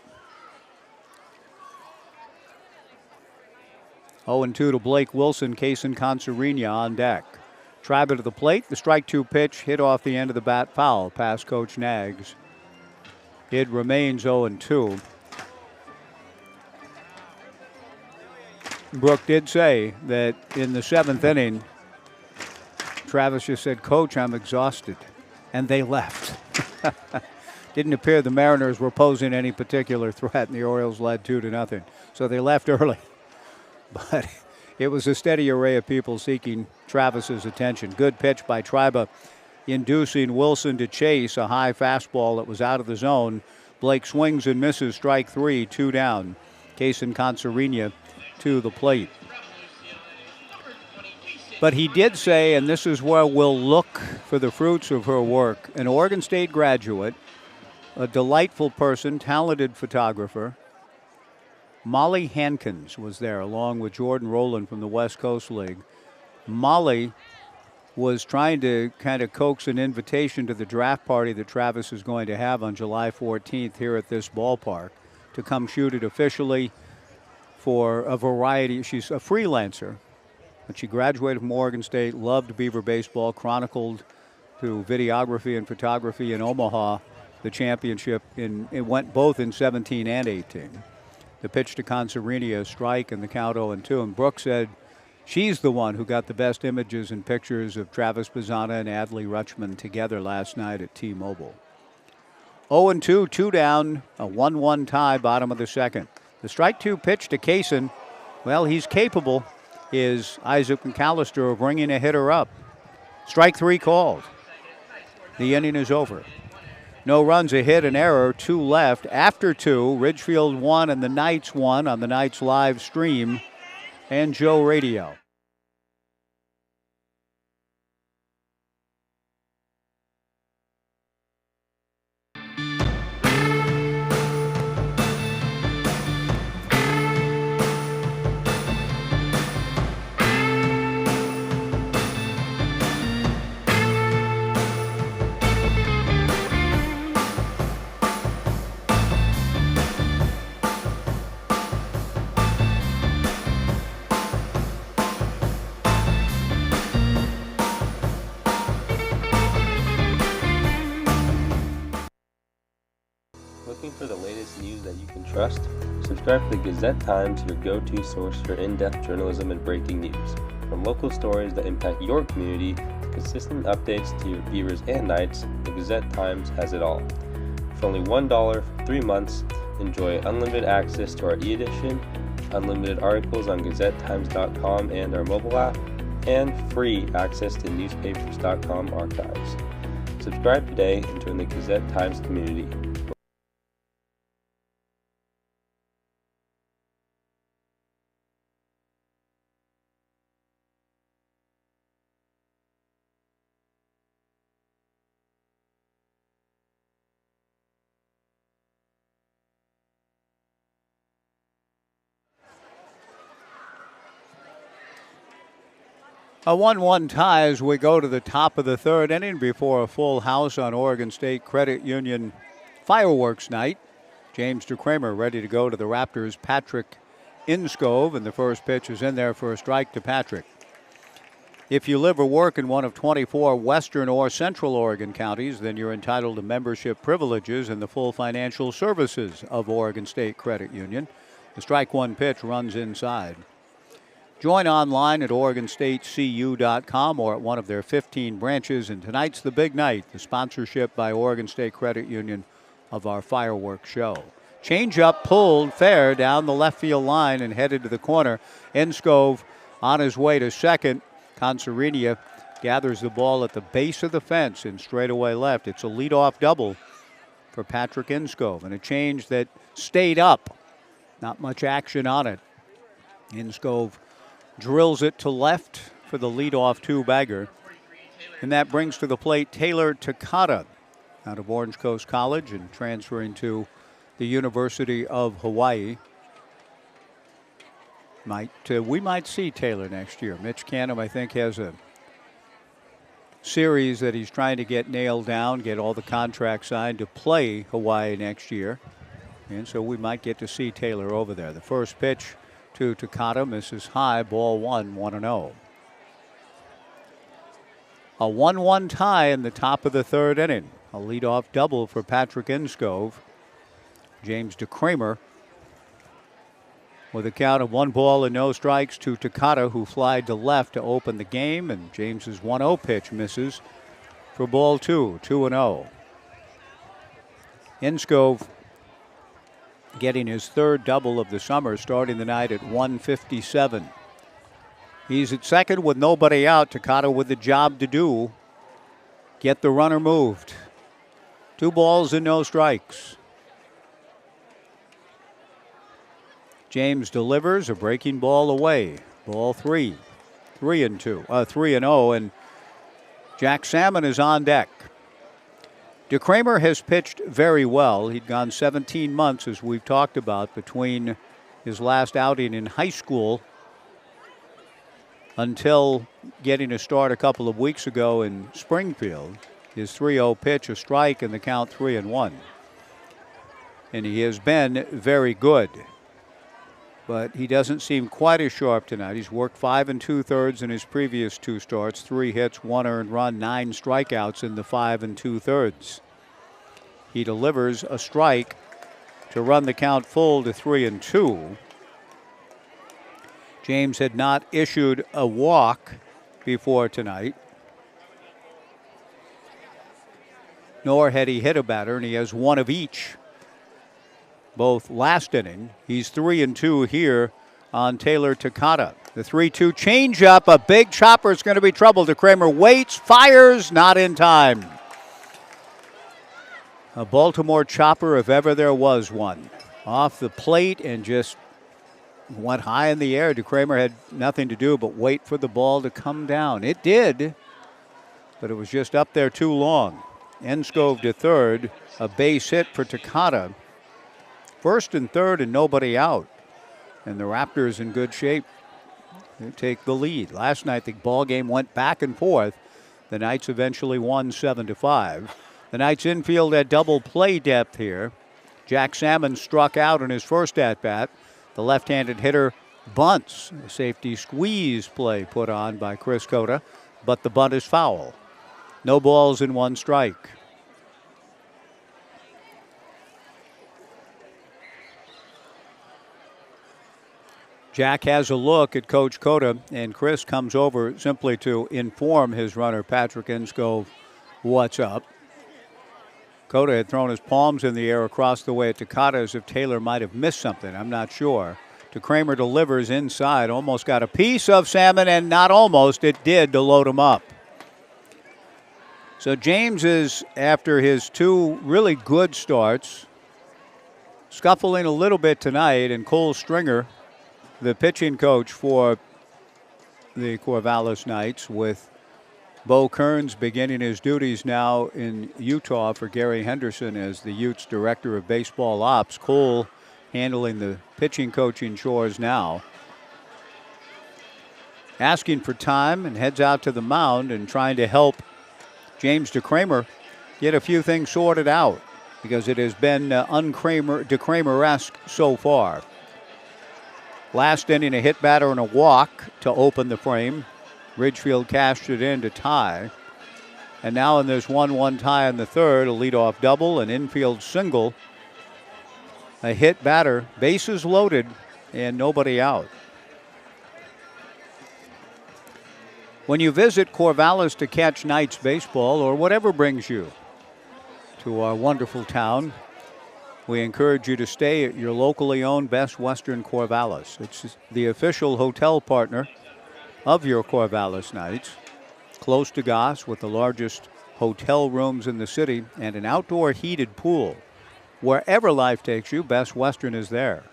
0-2 to Blake Wilson. Kaysen Concerina on deck. Tribe to the plate. The strike 2 pitch hit off the end of the bat, foul past Coach Nags. It remains 0-2. Brooke did say that in the 7th inning, Travis just said, "Coach, I'm exhausted." And they left. Didn't appear the Mariners were posing any particular threat, and the Orioles led 2-0. So they left early. But it was a steady array of people seeking Travis's attention. Good pitch by Tribe, inducing Wilson to chase a high fastball that was out of the zone. Blake swings and misses, strike 3, 2 down. Kaysen Concerina to the plate. But he did say, and this is where we'll look for the fruits of her work, an Oregon State graduate, a delightful person, talented photographer. Molly Hankins was there along with Jordan Rowland from the West Coast League. Molly was trying to kind of coax an invitation to the draft party that Travis is going to have on July 14th here at this ballpark to come shoot it officially for a variety. She's a freelancer, but she graduated from Oregon State, loved Beaver baseball, chronicled through videography and photography in Omaha the championship. It went both in 17 and 18. The pitch to Concerina, a strike, and the count 0-2. And Brooks said she's the one who got the best images and pictures of Travis Bazzana and Adley Rutschman together last night at T-Mobile. 0-2, 2 down, a 1-1 tie, bottom of the second. The strike 2 pitch to Kaysen, well, he's capable, is Isaac McAllister of bringing a hitter up. Strike 3 called. The inning is over. No runs, a hit, an error, 2 left. After 2, Ridgefield won and the Knights won on the Knights live stream and Joe Radio. Looking for the latest news that you can trust? Subscribe to the Gazette-Times, your go-to source for in-depth journalism and breaking news. From local stories that impact your community to consistent updates to your Beavers and Knights, the Gazette-Times has it all. For only $1 for 3 months, enjoy unlimited access to our e-edition, unlimited articles on GazetteTimes.com and our mobile app, and free access to newspapers.com archives. Subscribe today and join the Gazette-Times community. A 1-1 tie as we go to the top of the third inning before a full house on Oregon State Credit Union fireworks night. James DeCramer ready to go to the Raptors' Patrick Inscove, and the first pitch is in there for a strike to Patrick. If you live or work in one of 24 Western or Central Oregon counties, then you're entitled to membership privileges and the full financial services of Oregon State Credit Union. The strike 1 pitch runs inside. Join online at OregonStateCU.com or at one of their 15 branches. And tonight's the big night, the sponsorship by Oregon State Credit Union of our fireworks show. Changeup pulled fair down the left field line and headed to the corner. Inscove on his way to second. Concerina gathers the ball at the base of the fence in straightaway left. It's a leadoff double for Patrick Inscove, and a change that stayed up. Not much action on it. Inscove drills it to left for the leadoff two-bagger. And that brings to the plate Taylor Takata out of Orange Coast College and transferring to the University of Hawaii. We might see Taylor next year. Mitch Canham, I think, has a series that he's trying to get nailed down, get all the contracts signed to play Hawaii next year. And so we might get to see Taylor over there. The first pitch to Takata misses high, ball 1-0. A 1-1 tie in the top of the third inning. A leadoff double for Patrick Inskov. James DeCramer with a count of 1 ball and no strikes to Takata, who flied to left to open the game. And James's 1-0 pitch misses for ball 2-0. Inskov getting his third double of the summer, starting the night at 157. He's at second with nobody out. Takata with the job to do. Get the runner moved. 2 balls and no strikes. James delivers a breaking ball away. Ball 3. 3-0, and Jack Salmon is on deck. DeCramer has pitched very well. He'd gone 17 months, as we've talked about, between his last outing in high school until getting a start a couple of weeks ago in Springfield. His 3-0 pitch, a strike, and the count 3-1. And he has been very good. But he doesn't seem quite as sharp tonight. He's worked 5 2/3 in his previous 2 starts, 3 hits, 1 earned run, 9 strikeouts in the 5 2/3. He delivers a strike to run the count full to 3-2. James had not issued a walk before tonight, nor had he hit a batter, and he has 1 of each. Both last inning. He's 3-2 here on Taylor Takata. The 3-2 changeup, a big chopper is going to be trouble. DeCramer waits, fires, not in time. A Baltimore chopper, if ever there was one. Off the plate and just went high in the air. DeCramer had nothing to do but wait for the ball to come down. It did, but it was just up there too long. Inskov to third, a base hit for Takata. First and third and nobody out. And the Raptors in good shape. They take the lead. Last night the ball game went back and forth. The Knights eventually won 7-5. The Knights infield had double play depth here. Jack Salmon struck out in his first at-bat. The left-handed hitter bunts. A safety squeeze play put on by Chris Cota, but the bunt is foul. No balls and 1 strike. Jack has a look at Coach Cota, and Chris comes over simply to inform his runner, Patrick Inskov, what's up. Cota had thrown his palms in the air across the way at Takata as if Taylor might have missed something. I'm not sure. DeCramer delivers inside, almost got a piece of Salmon, and not almost, it did to load him up. So James is, after his 2 really good starts, scuffling a little bit tonight, and Cole Stringer, the pitching coach for the Corvallis Knights, with Bo Kearns beginning his duties now in Utah for Gary Henderson as the Utes Director of Baseball Ops. Cole handling the pitching coaching chores now. Asking for time and heads out to the mound and trying to help James DeCramer get a few things sorted out, because it has been DeCramer-esque so far. Last inning, a hit batter and a walk to open the frame. Ridgefield cashed it in to tie. And now in this 1-1 tie in the third, a leadoff double, an infield single, a hit batter, bases loaded, and nobody out. When you visit Corvallis to catch Knights baseball, or whatever brings you to our wonderful town, we encourage you to stay at your locally owned Best Western Corvallis. It's the official hotel partner of your Corvallis Knights. Close to Goss, with the largest hotel rooms in the city and an outdoor heated pool. Wherever life takes you, Best Western is there.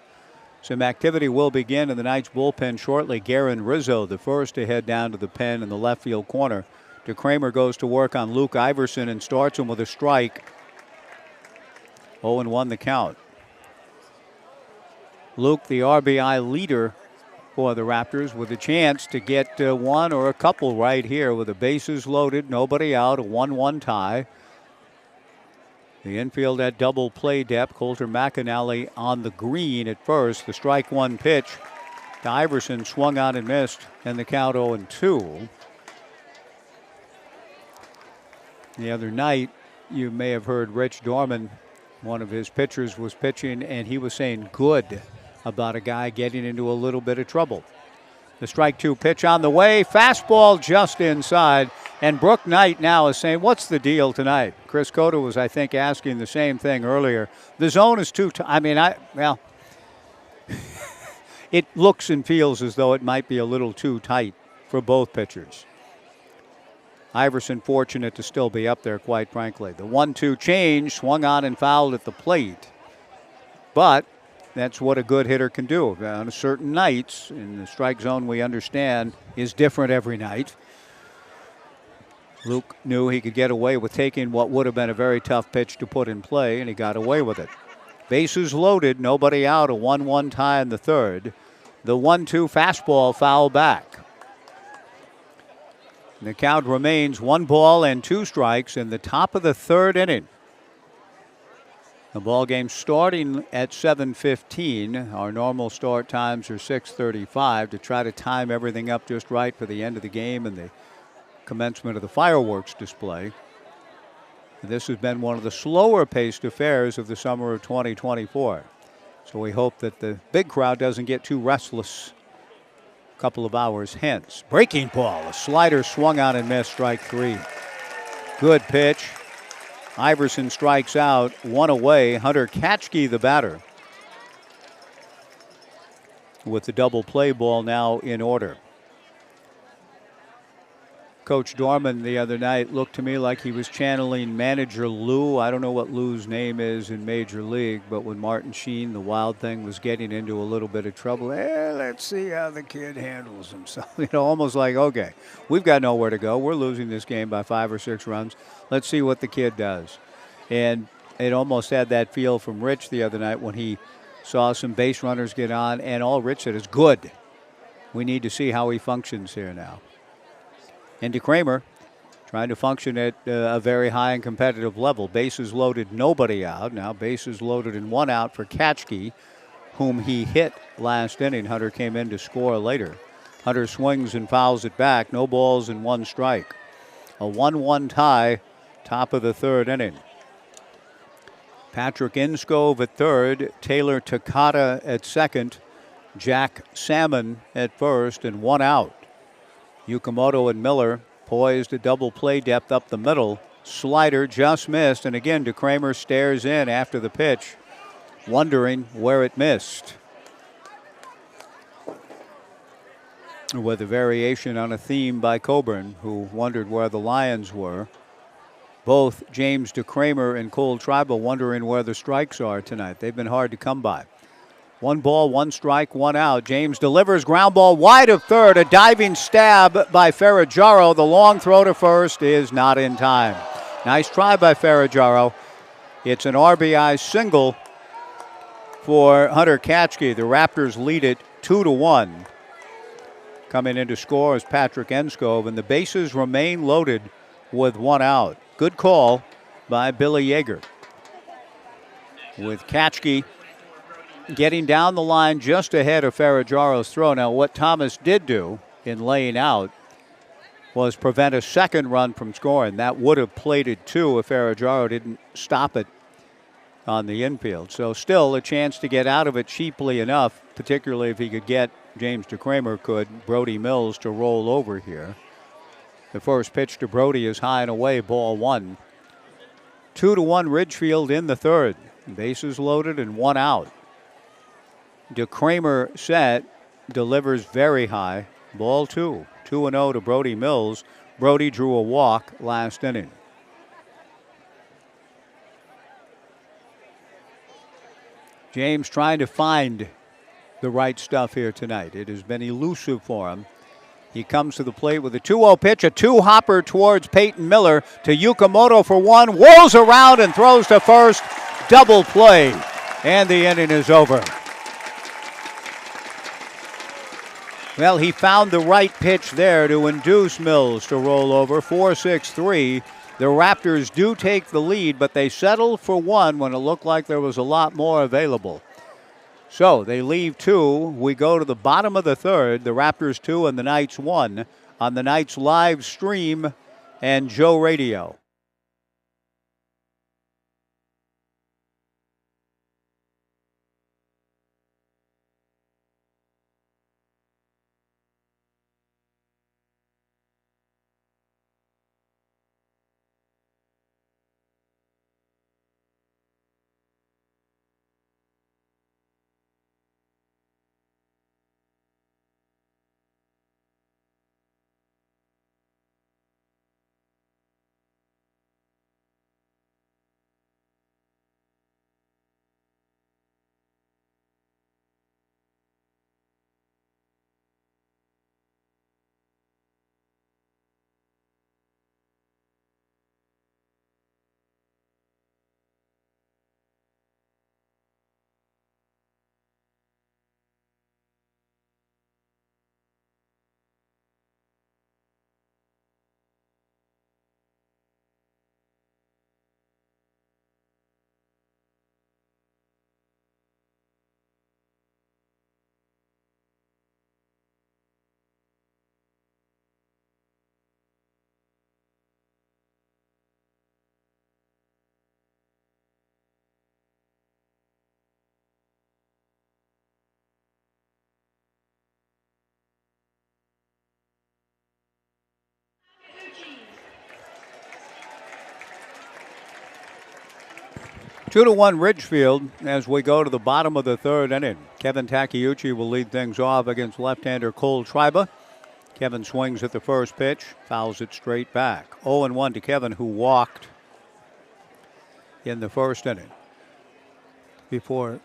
Some activity will begin in the Knights bullpen shortly. Guerin Rizzo, the first to head down to the pen in the left field corner. DeCramer goes to work on Luke Iverson and starts him with a strike. 0-1 the count. Luke, the RBI leader for the Raptors, with a chance to get one or a couple right here with the bases loaded, nobody out, a 1-1 tie. The infield at double play depth. Coulter McAnally on the green at first. The strike one pitch to Iverson, swung on and missed, and the count 0-2. The other night, you may have heard Rich Dorman, one of his pitchers, was pitching, and he was saying good about a guy getting into a little bit of trouble. The strike two pitch on the way. Fastball just inside. And Brooke Knight now is saying, what's the deal tonight? Chris Cota was, I think, asking the same thing earlier. The zone is too it looks and feels as though it might be a little too tight for both pitchers. Iverson fortunate to still be up there, quite frankly. The 1-2 change, swung on and fouled at the plate. But that's what a good hitter can do. On certain nights, in the strike zone, we understand, is different every night. Luke knew he could get away with taking what would have been a very tough pitch to put in play, and he got away with it. Bases loaded, nobody out, a 1-1 tie in the third. The 1-2 fastball foul back. And the count remains 1 ball and 2 strikes in the top of the third inning. The ball game starting at 7:15. Our normal start times are 6:35 to try to time everything up just right for the end of the game and the commencement of the fireworks display. This has been one of the slower paced affairs of the summer of 2024. So we hope that the big crowd doesn't get too restless a couple of hours hence. Breaking ball, a slider swung on and missed, strike 3. Good pitch. Iverson strikes out, 1 away. Hunter Katchke, the batter, with the double play ball now in order. Coach Dorman the other night looked to me like he was channeling manager Lou. I don't know what Lou's name is in Major League, but when Martin Sheen, the Wild thing, was getting into a little bit of trouble, let's see how the kid handles himself. Almost like, okay, we've got nowhere to go. We're losing this game by 5 or 6 runs. Let's see what the kid does. And it almost had that feel from Rich the other night when he saw some base runners get on, and all Rich said is, good. We need to see how he functions here now. And DeCramer trying to function at a very high and competitive level. Bases loaded, nobody out. Now bases loaded and 1 out for Katchke, whom he hit last inning. Hunter came in to score later. Hunter swings and fouls it back. No balls and 1 strike. A 1-1 tie, top of the third inning. Patrick Inskove at third. Taylor Takata at second. Jack Salmon at first, and 1 out. Yukamoto and Miller poised a double play depth up the middle. Slider just missed, and again DeCramer stares in after the pitch, wondering where it missed. With a variation on a theme by Coburn, who wondered where the Lions were. Both James DeCramer and Cole Tribal wondering where the strikes are tonight. They've been hard to come by. 1 ball, 1 strike, 1 out. James delivers, ground ball wide of third. A diving stab by Ferraggiaro. The long throw to first is not in time. Nice try by Ferraggiaro. It's an RBI single for Hunter Katchke. The Raptors lead it 2-1. Coming in to score is Patrick Inskove, and the bases remain loaded with 1 out. Good call by Billy Yeager. With Katchke getting down the line just ahead of Ferraggiaro's throw. Now, what Thomas did do in laying out was prevent a second run from scoring. That would have plated 2 if Ferraggiaro didn't stop it on the infield. So still a chance to get out of it cheaply enough, particularly if he could get, James DeCramer could, Brody Mills to roll over here. The first pitch to Brody is high and away, ball 1. 2-1 Ridgefield in the third. Bases loaded and 1 out. DeCramer set, delivers very high, ball 2. 2-0 to Brody Mills. Brody drew a walk last inning. James trying to find the right stuff here tonight. It has been elusive for him. He comes to the plate with a 2-0 pitch, a two-hopper towards Peyton Miller to Yukamoto for one, whirls around and throws to first. Double play, and the inning is over. Well, he found the right pitch there to induce Mills to roll over. 4-6-3. The Raptors do take the lead, but they settled for one when it looked like there was a lot more available. So they leave two. We go to the bottom of the third. The Raptors 2 and the Knights 1 on the Knights live stream and Joe Radio. Two to one Ridgefield as we go to the bottom of the third inning. Kevin Takeuchi will lead things off against left-hander Cole Triba. Kevin swings at the first pitch, fouls it straight back. 0-1 to Kevin, who walked in the first inning before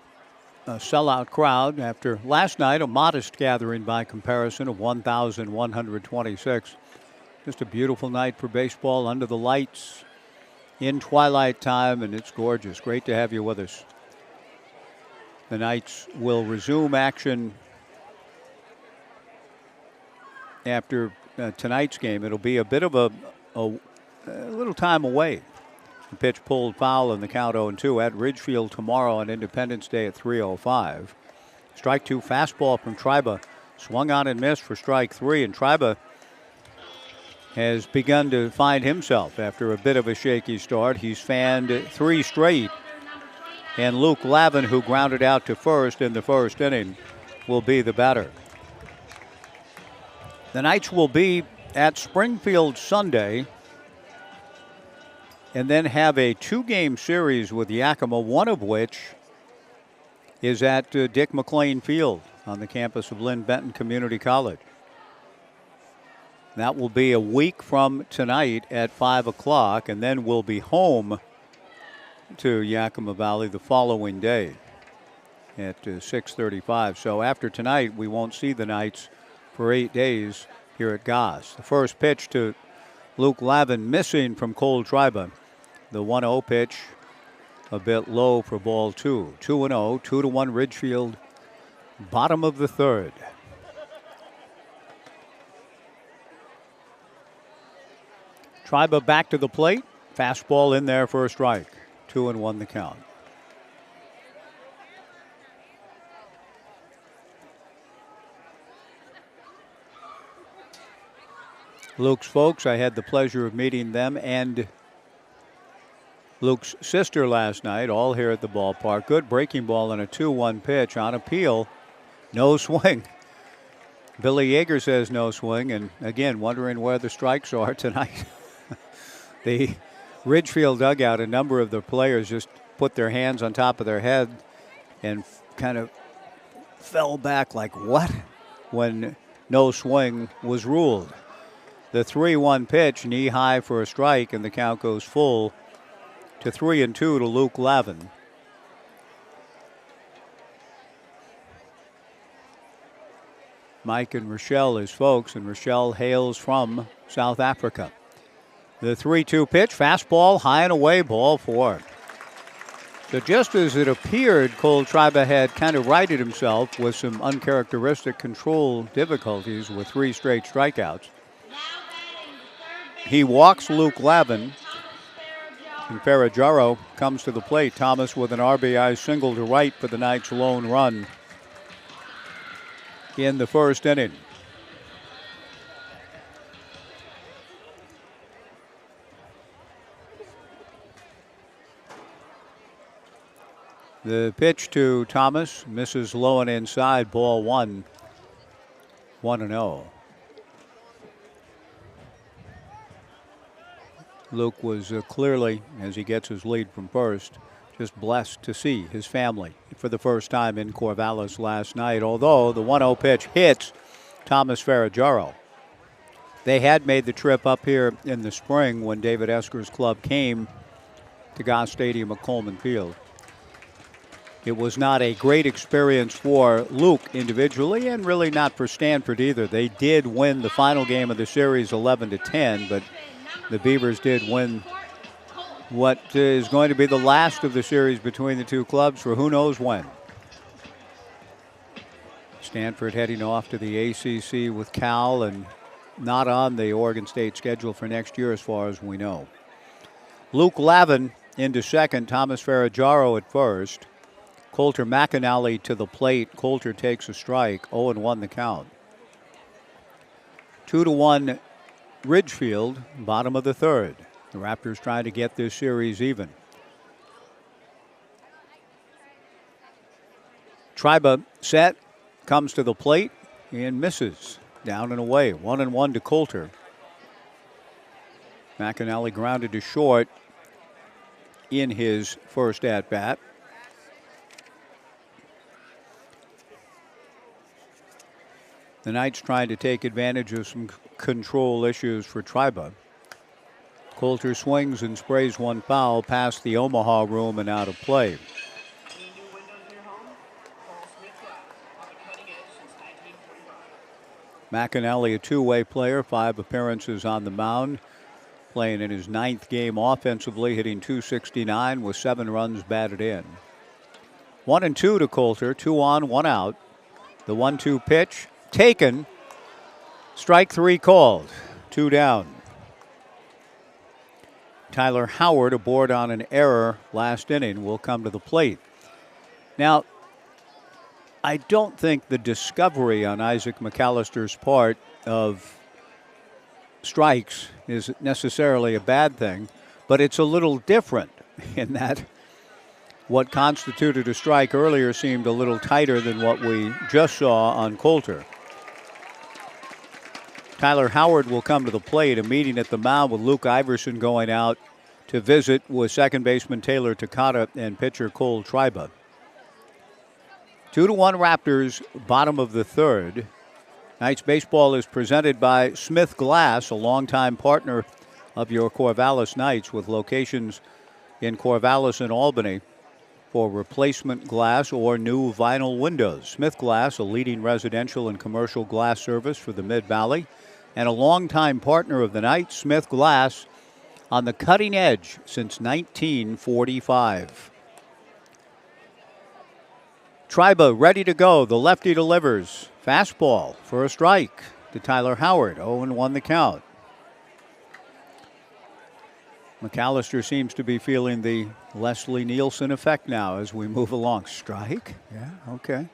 a sellout crowd after last night, a modest gathering by comparison of 1,126. Just a beautiful night for baseball under the lights in twilight time, and it's gorgeous. Great to have you with us. The Knights will resume action after tonight's game. It'll be a bit of a little time away. The pitch pulled foul in the count 0-2 at Ridgefield tomorrow on Independence Day at 3:05. Strike two fastball from Triba. Swung on and missed for strike three, and Triba has begun to find himself after a bit of a shaky start. He's fanned three straight. And Luke Lavin, who grounded out to first in the first inning, will be the batter. The Knights will be at Springfield Sunday and then have a two-game series with Yakima, one of which is at Dick McLean Field on the campus of Lynn Benton Community College. That will be a week from tonight at 5 o'clock, and then we'll be home to Yakima Valley the following day at 6:35. So after tonight, we won't see the Knights for 8 days here at Goss. The first pitch to Luke Lavin missing from Cole Triba. The 1-0 pitch a bit low for ball two. 2-0, 2-1 Ridgefield, bottom of the third. Triba back to the plate. Fastball in there for a strike. 2-1 the count. Luke's folks, I had the pleasure of meeting them and Luke's sister last night, all here at the ballpark. Good breaking ball and a 2-1 pitch on appeal. No swing. Billy Yeager says no swing, and again, wondering where the strikes are tonight. The Ridgefield dugout, a number of the players just put their hands on top of their head and kind of fell back like, what? When no swing was ruled. The 3-1 pitch, knee high for a strike, and the count goes full to 3-2 to Luke Lavin. Mike and Rochelle as folks, and Rochelle hails from South Africa. The 3-2 pitch, fastball, high and away, ball 4. So just as it appeared, Cole Triba had kind of righted himself with some uncharacteristic control difficulties with 3 straight strikeouts. He walks Luke Lavin, and Ferragero comes to the plate. Thomas with an RBI single to right for the Knights' lone run in the first inning. The pitch to Thomas misses low and inside, ball 1. 1-0. Luke was clearly, as he gets his lead from first, just blessed to see his family for the first time in Corvallis last night, although the 1-0 pitch hits Thomas Ferragero. They had made the trip up here in the spring when David Esker's club came to Goss Stadium at Coleman Field. It was not a great experience for Luke individually, and really not for Stanford either. They did win the final game of the series 11-10, but the Beavers did win what is going to be the last of the series between the two clubs for who knows when. Stanford heading off to the ACC with Cal and not on the Oregon State schedule for next year as far as we know. Luke Lavin into second, Thomas Ferragero at first. Coulter McAnally to the plate. Coulter takes a strike, 0-1 the count. 2-1 Ridgefield, bottom of the third. The Raptors trying to get this series even. Triba set, comes to the plate and misses. Down and away, 1-1 to Coulter. McAnally grounded to short in his first at-bat. The Knights trying to take advantage of some control issues for Triba. Coulter swings and sprays one foul past the Omaha room and out of play. McAnally, a two-way player, 5 appearances on the mound, playing in his 9th game offensively, hitting .269 with 7 runs batted in. 1-2 to Coulter, 2 on, 1 out. The 1-2 pitch taken. Strike 3 called. 2 down. Tyler Howard aboard on an error last inning will come to the plate. Now, I don't think the discovery on Isaac McAllister's part of strikes is necessarily a bad thing, but it's a little different in that what constituted a strike earlier seemed a little tighter than what we just saw on Coulter. Tyler Howard will come to the plate, a meeting at the mound with Luke Iverson going out to visit with second baseman Taylor Takata and pitcher Cole Triba. 2-1 Raptors, bottom of the third. Knights baseball is presented by Smith Glass, a longtime partner of your Corvallis Knights with locations in Corvallis and Albany for replacement glass or new vinyl windows. Smith Glass, a leading residential and commercial glass service for the Mid-Valley, and a longtime partner of the Knights. Smith Glass on the cutting edge since 1945. Triba ready to go. The lefty delivers. Fastball for a strike to Tyler Howard. 0-1 the count. McAllister seems to be feeling the Leslie Nielsen effect now as we move along. Strike? Yeah, okay.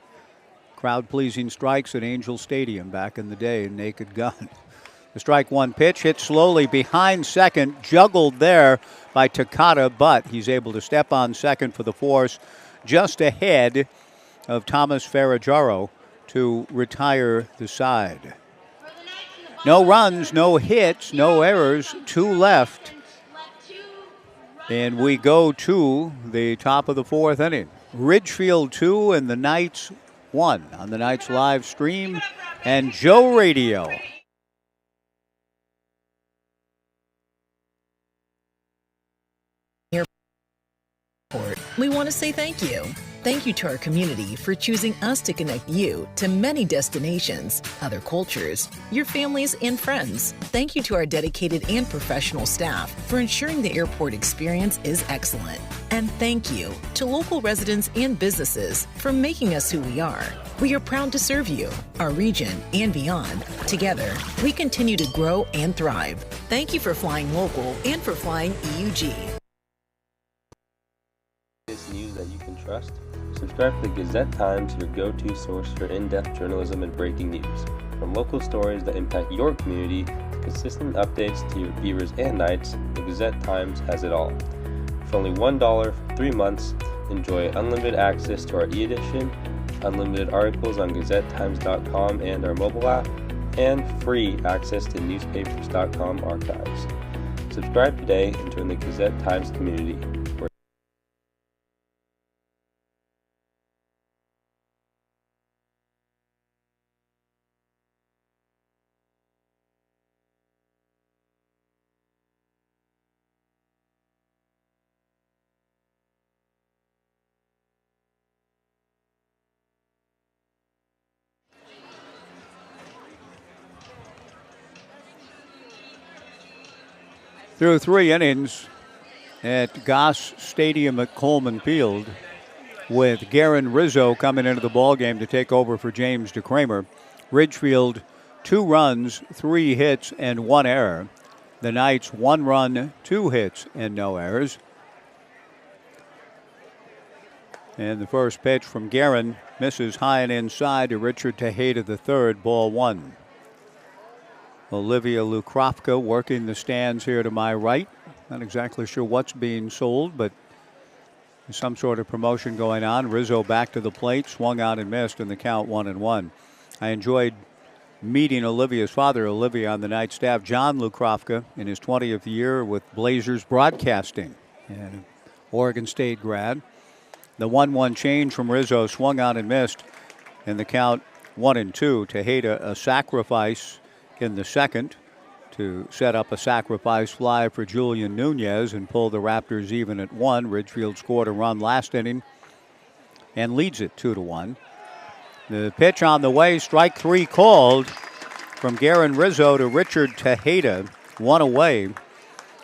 Crowd-pleasing strikes at Angel Stadium back in the day, naked gun. The strike 1 pitch hit slowly behind second, juggled there by Takata, but he's able to step on second for the force just ahead of Thomas Ferragero to retire the side. No runs, no hits, no errors, 2 left. And we go to the top of the 4th inning. Ridgefield 2 and the Knights 1 on the Knights live stream and Joe Radio. We want to say thank you. Thank you to our community for choosing us to connect you to many destinations, other cultures, your families, and friends. Thank you to our dedicated and professional staff for ensuring the airport experience is excellent. And thank you to local residents and businesses for making us who we are. We are proud to serve you, our region, and beyond. Together, we continue to grow and thrive. Thank you for flying local and for flying EUG. News that you can trust. Subscribe to the Gazette Times, your go-to source for in-depth journalism and breaking news. From local stories that impact your community to consistent updates to your viewers and nights, the Gazette Times has it all. For only $1 for 3 months, enjoy unlimited access to our e-edition, unlimited articles on GazetteTimes.com and our mobile app, and free access to newspapers.com archives. Subscribe today and join the Gazette Times community. Through 3 innings at Goss Stadium at Coleman Field, with Garen Rizzo coming into the ballgame to take over for James DeCramer. Ridgefield, 2 runs, 3 hits, and 1 error. The Knights, 1 run, 2 hits, and no errors. And the first pitch from Garen misses high and inside to Richard Tejeda III, ball 1. Olivia Lukrovka working the stands here to my right. Not exactly sure what's being sold, but there's some sort of promotion going on. Rizzo back to the plate, swung out and missed, and the count 1-1. I enjoyed meeting Olivia's father, Olivia, on the night staff. John Lukrovka, in his 20th year with Blazers Broadcasting, and Oregon State grad. The 1-1 change from Rizzo, swung out and missed, and the count 1-2. Tejeda, a sacrifice in the second to set up a sacrifice fly for Julian Nunez and pull the Raptors even at 1. Ridgefield scored a run last inning and leads it 2-1. The pitch on the way, strike 3 called from Garen Rizzo to Richard Tejeda, 1 away.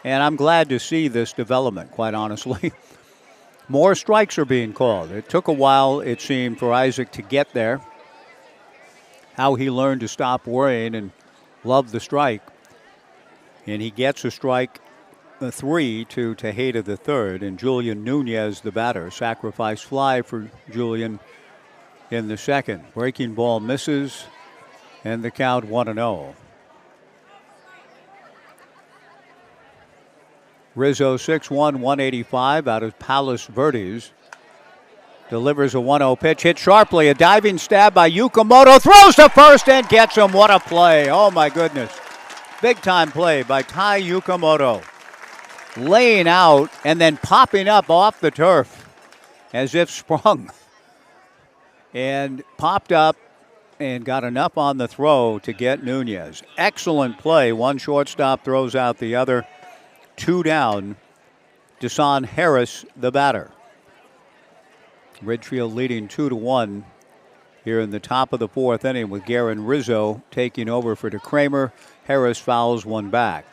And I'm glad to see this development, quite honestly. More strikes are being called. It took a while, it seemed, for Isaac to get there. How he learned to stop worrying and love the strike. And he gets a strike 3 to Tejeda III, and Julian Nunez, the batter. Sacrifice fly for Julian in the second. Breaking ball misses, and the count 1-0. Rizzo 6'1", 185 out of Palos Verdes. Delivers a 1-0 pitch, hit sharply. A diving stab by Yukamoto. Throws to first and gets him. What a play. Oh, my goodness. Big-time play by Tai Yukamoto. Laying out and then popping up off the turf as if sprung. And popped up and got enough on the throw to get Nunez. Excellent play. One shortstop throws out the other. 2 down. Desan Harris, the batter. Ridgefield leading 2-1 here in the top of the 4th inning with Garen Rizzo taking over for DeCramer. Harris fouls one back.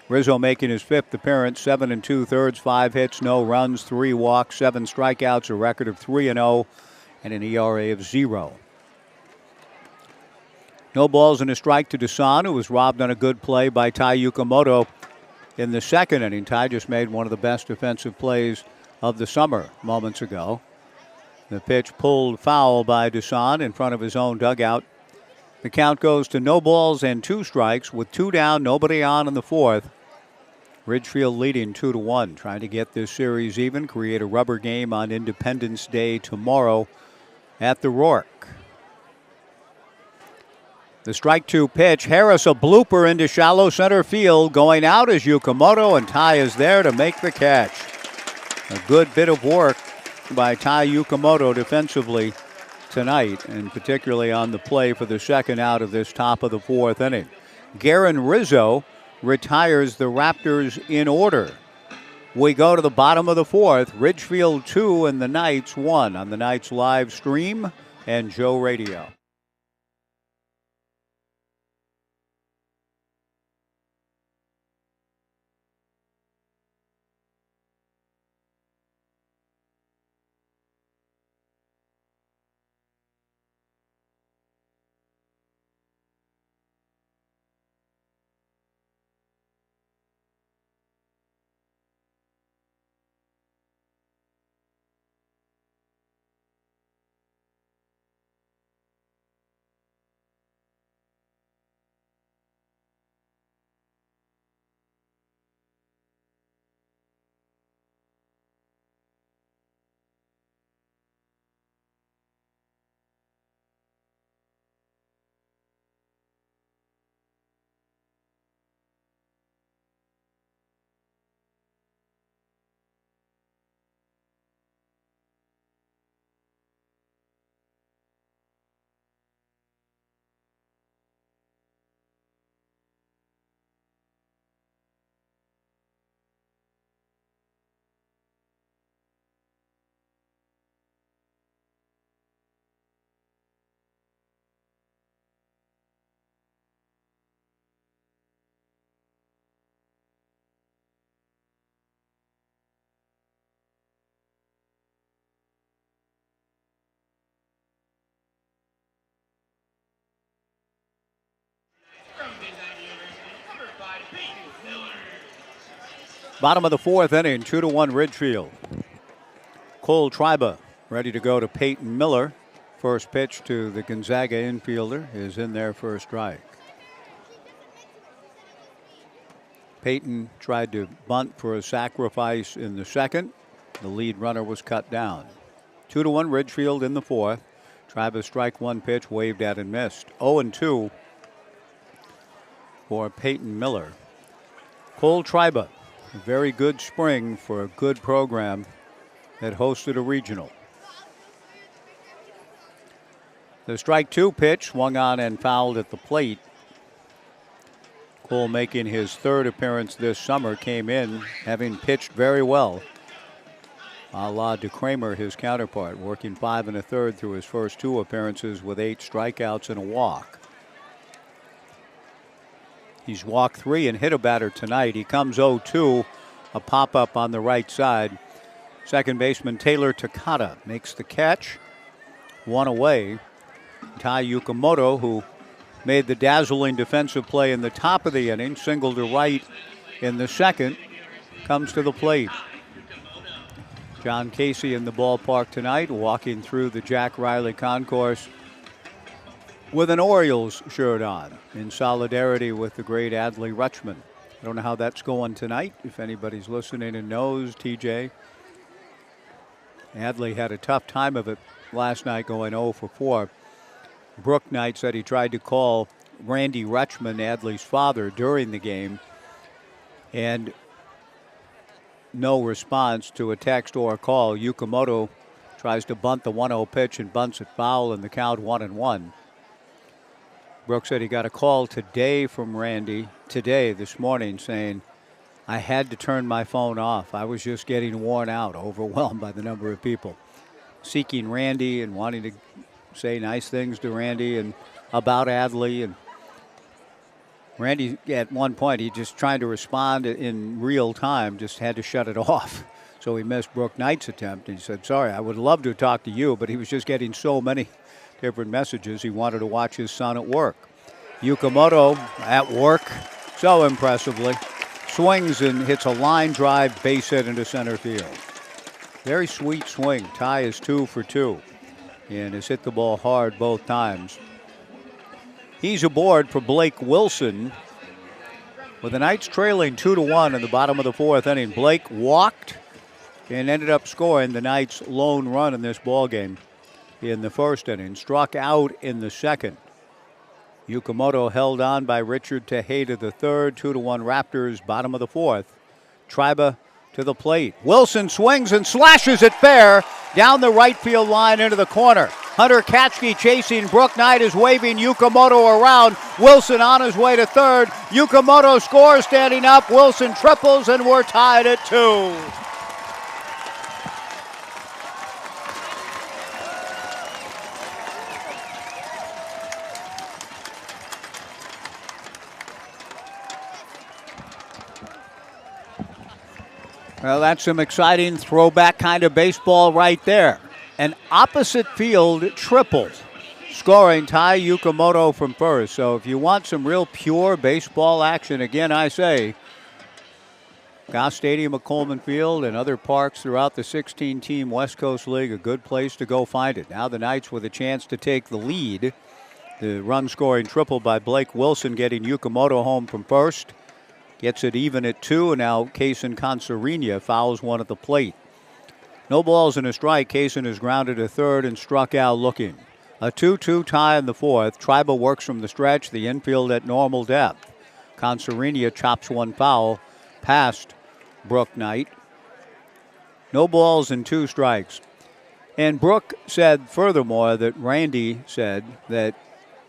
Rizzo making his 5th appearance, 7 2/3, 5 hits, no runs, 3 walks, 7 strikeouts, a record of 3-0, and an ERA of 0. No balls and a strike to Desan, who was robbed on a good play by Tai Yukamoto in the 2nd inning. Tai just made one of the best defensive plays of the summer moments ago. The pitch pulled foul by Desan in front of his own dugout. The count goes to no balls and 2 strikes with 2 down, nobody on in the 4th. Ridgefield leading 2-1, trying to get this series even, create a rubber game on Independence Day tomorrow at the Rourke. The strike 2 pitch. Harris, a blooper into shallow center field. Going out is Yukamoto, and Tai is there to make the catch. A good bit of work by Tai Yukamoto defensively tonight, and particularly on the play for the second out of this top of the 4th inning. Garen Rizzo retires the Raptors in order We go to the bottom of the fourth. Ridgefield 2 and the Knights 1 on the Knights live stream and Joe Radio. Bottom of the fourth inning, 2-1 Ridgefield. Cole Triba ready to go to Peyton Miller. First pitch to the Gonzaga infielder is in there for a strike. Peyton tried to bunt for a sacrifice in the second. The lead runner was cut down. 2-1 Ridgefield in the fourth. Triba strike one pitch, waved at and missed. 0-2 for Peyton Miller. Cole Triba. A very good spring for a good program that hosted a regional. The strike two pitch swung on and fouled at the plate. Cole, making his third appearance this summer, came in having pitched very well. A la DeCramer, his counterpart, working 5 1/3 through his first two appearances with 8 strikeouts and a walk. He's walked 3 and hit a batter tonight. He comes 0-2, a pop-up on the right side. Second baseman Taylor Takata makes the catch. 1 away. Tai Yukamoto, who made the dazzling defensive play in the top of the inning, singled to right in the second, comes to the plate. John Casey in the ballpark tonight, walking through the Jack Riley concourse with an Orioles shirt on in solidarity with the great Adley Rutschman. I don't know how that's going tonight. If anybody's listening and knows, TJ. Adley had a tough time of it last night, going 0 for 4. Brook Knight said he tried to call Randy Rutschman, Adley's father, during the game, and no response to a text or a call. Yukamoto tries to bunt the 1-0 pitch and bunts it foul, and the count 1-1. Brooks said he got a call today from Randy, this morning, saying, I had to turn my phone off. I was just getting worn out, overwhelmed by the number of people seeking Randy and wanting to say nice things to Randy and about Adley. And Randy, at one point, he just tried to respond in real time, just had to shut it off. So he missed Brook Knight's attempt. And he said, sorry, I would love to talk to you, but he was just getting so many different messages. He wanted to watch his son at work. Yukamoto at work so impressively. Swings and hits a line drive base hit into center field. Very sweet swing. Ty is 2 for 2 and has hit the ball hard both times. He's aboard for Blake Wilson with the Knights trailing 2-1 in the bottom of the fourth inning. Blake walked and ended up scoring the Knights' lone run in this ball game in the first inning. Struck out in the second. Yukamoto held on by Richard Tejeda III. 2-1 Raptors, bottom of the fourth. Triba to the plate. Wilson swings and slashes it fair down the right field line into the corner. Hunter Katschke chasing Brook Knight is waving Yukamoto around. Wilson on his way to third. Yukamoto scores standing up. Wilson triples, and we're tied at 2. Well, that's some exciting throwback kind of baseball right there. An opposite field triple. Scoring Ty Yukamoto from first. So if you want some real pure baseball action, again, I say, Goss Stadium at Coleman Field and other parks throughout the 16-team West Coast League, a good place to go find it. Now the Knights with a chance to take the lead. The run-scoring triple by Blake Wilson getting Yukamoto home from first. Gets it even at 2, and now Kaysen Consarinia fouls one at the plate. No balls and a strike. Kaysen is grounded to third and struck out looking. A 2-2 tie in the fourth. Triba works from the stretch, the infield at normal depth. Consarinia chops one foul past Brook Knight. No balls and 2 strikes. And Brook said furthermore that Randy said that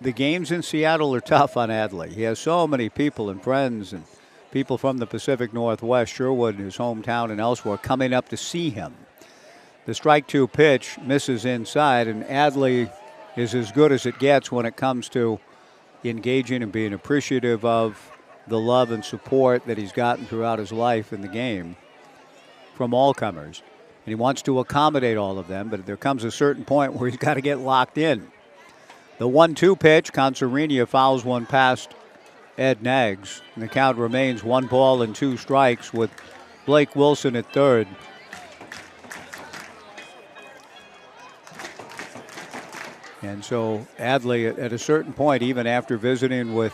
the games in Seattle are tough on Adley. He has so many people and friends and people from the Pacific Northwest, Sherwood, his hometown, and elsewhere coming up to see him. The strike 2 pitch misses inside, and Adley is as good as it gets when it comes to engaging and being appreciative of the love and support that he's gotten throughout his life in the game from all comers. And he wants to accommodate all of them, but there comes a certain point where he's got to get locked in. The 1-2 pitch, Consarinia fouls one past Ed Nags, and the count remains 1 ball and 2 strikes with Blake Wilson at third. And so Adley, at a certain point, even after visiting with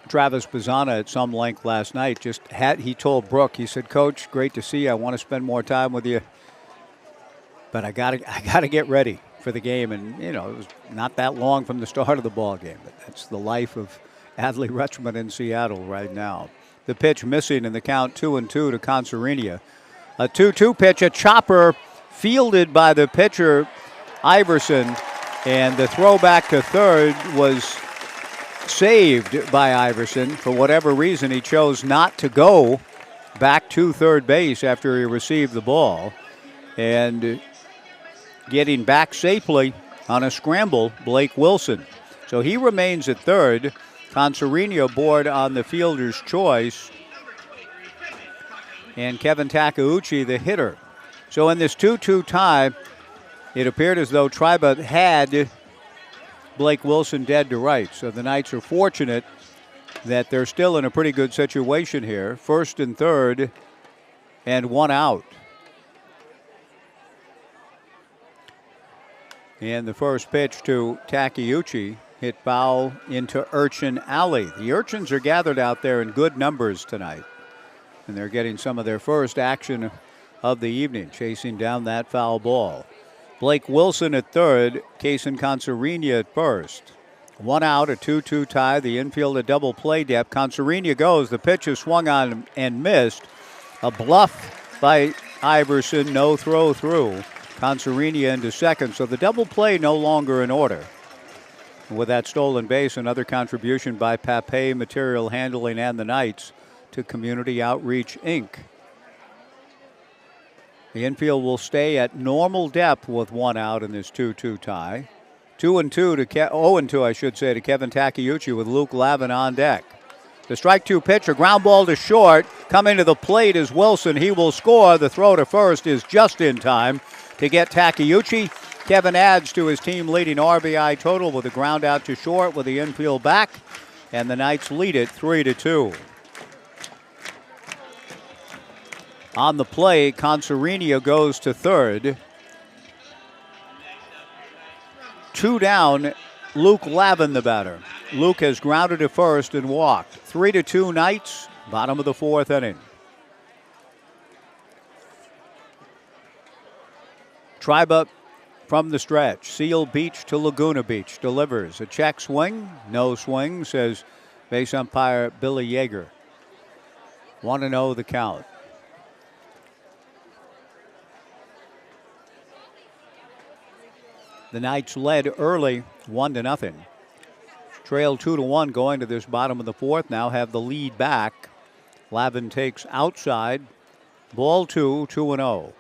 Travis Pizzana at some length last night, he told Brook, he said, "Coach, great to see you. I want to spend more time with you, but I gotta get ready for the game." And it was not that long from the start of the ball game, but that's the life of Adley Rutschman in Seattle right now. The pitch missing in the count, 2-2 to Consarinia. A 2-2 pitch, a chopper fielded by the pitcher Iverson, and the throw back to third was saved by Iverson. For whatever reason, he chose not to go back to third base after he received the ball. And getting back safely on a scramble, Blake Wilson. So he remains at third. Consarinia aboard on the fielder's choice. And Kevin Takeuchi, the hitter. So in this 2-2 tie, it appeared as though Triba had Blake Wilson dead to rights. So the Knights are fortunate that they're still in a pretty good situation here. First and third, and 1 out. And the first pitch to Takeuchi hit foul into Urchin Alley. The Urchins are gathered out there in good numbers tonight, and they're getting some of their first action of the evening, chasing down that foul ball. Blake Wilson at third, Kaysen Consarinia at first. 1 out, a 2-2 tie. The infield a double play depth. Consarinia goes. The pitch is swung on and missed. A bluff by Iverson, no throw through. Consarinia into second, so the double play no longer in order. With that stolen base, another contribution by Pape Material Handling and the Knights to Community Outreach, Inc. The infield will stay at normal depth with 1 out in this 2-2 tie. 0-2 to Kevin Takeuchi with Luke Lavin on deck. The strike 2 pitch, a ground ball to short. Coming to the plate is Wilson. He will score. The throw to first is just in time to get Takeuchi. Kevin adds to his team leading RBI total with a ground out to short with the infield back. And the Knights lead it 3-2. On the play, Consarinia goes to third. 2 down, Luke Lavin the batter. Luke has grounded to first and walked. 3-2 Knights, bottom of the 4th inning. Tribe from the stretch. Seal Beach to Laguna Beach. Delivers. A check swing. No swing, says base umpire Billy Yeager. 1-0 the count. The Knights led early 1-0. Trail 2-1 going to this bottom of the fourth. Now have the lead back. Lavin takes outside. Ball 2-0.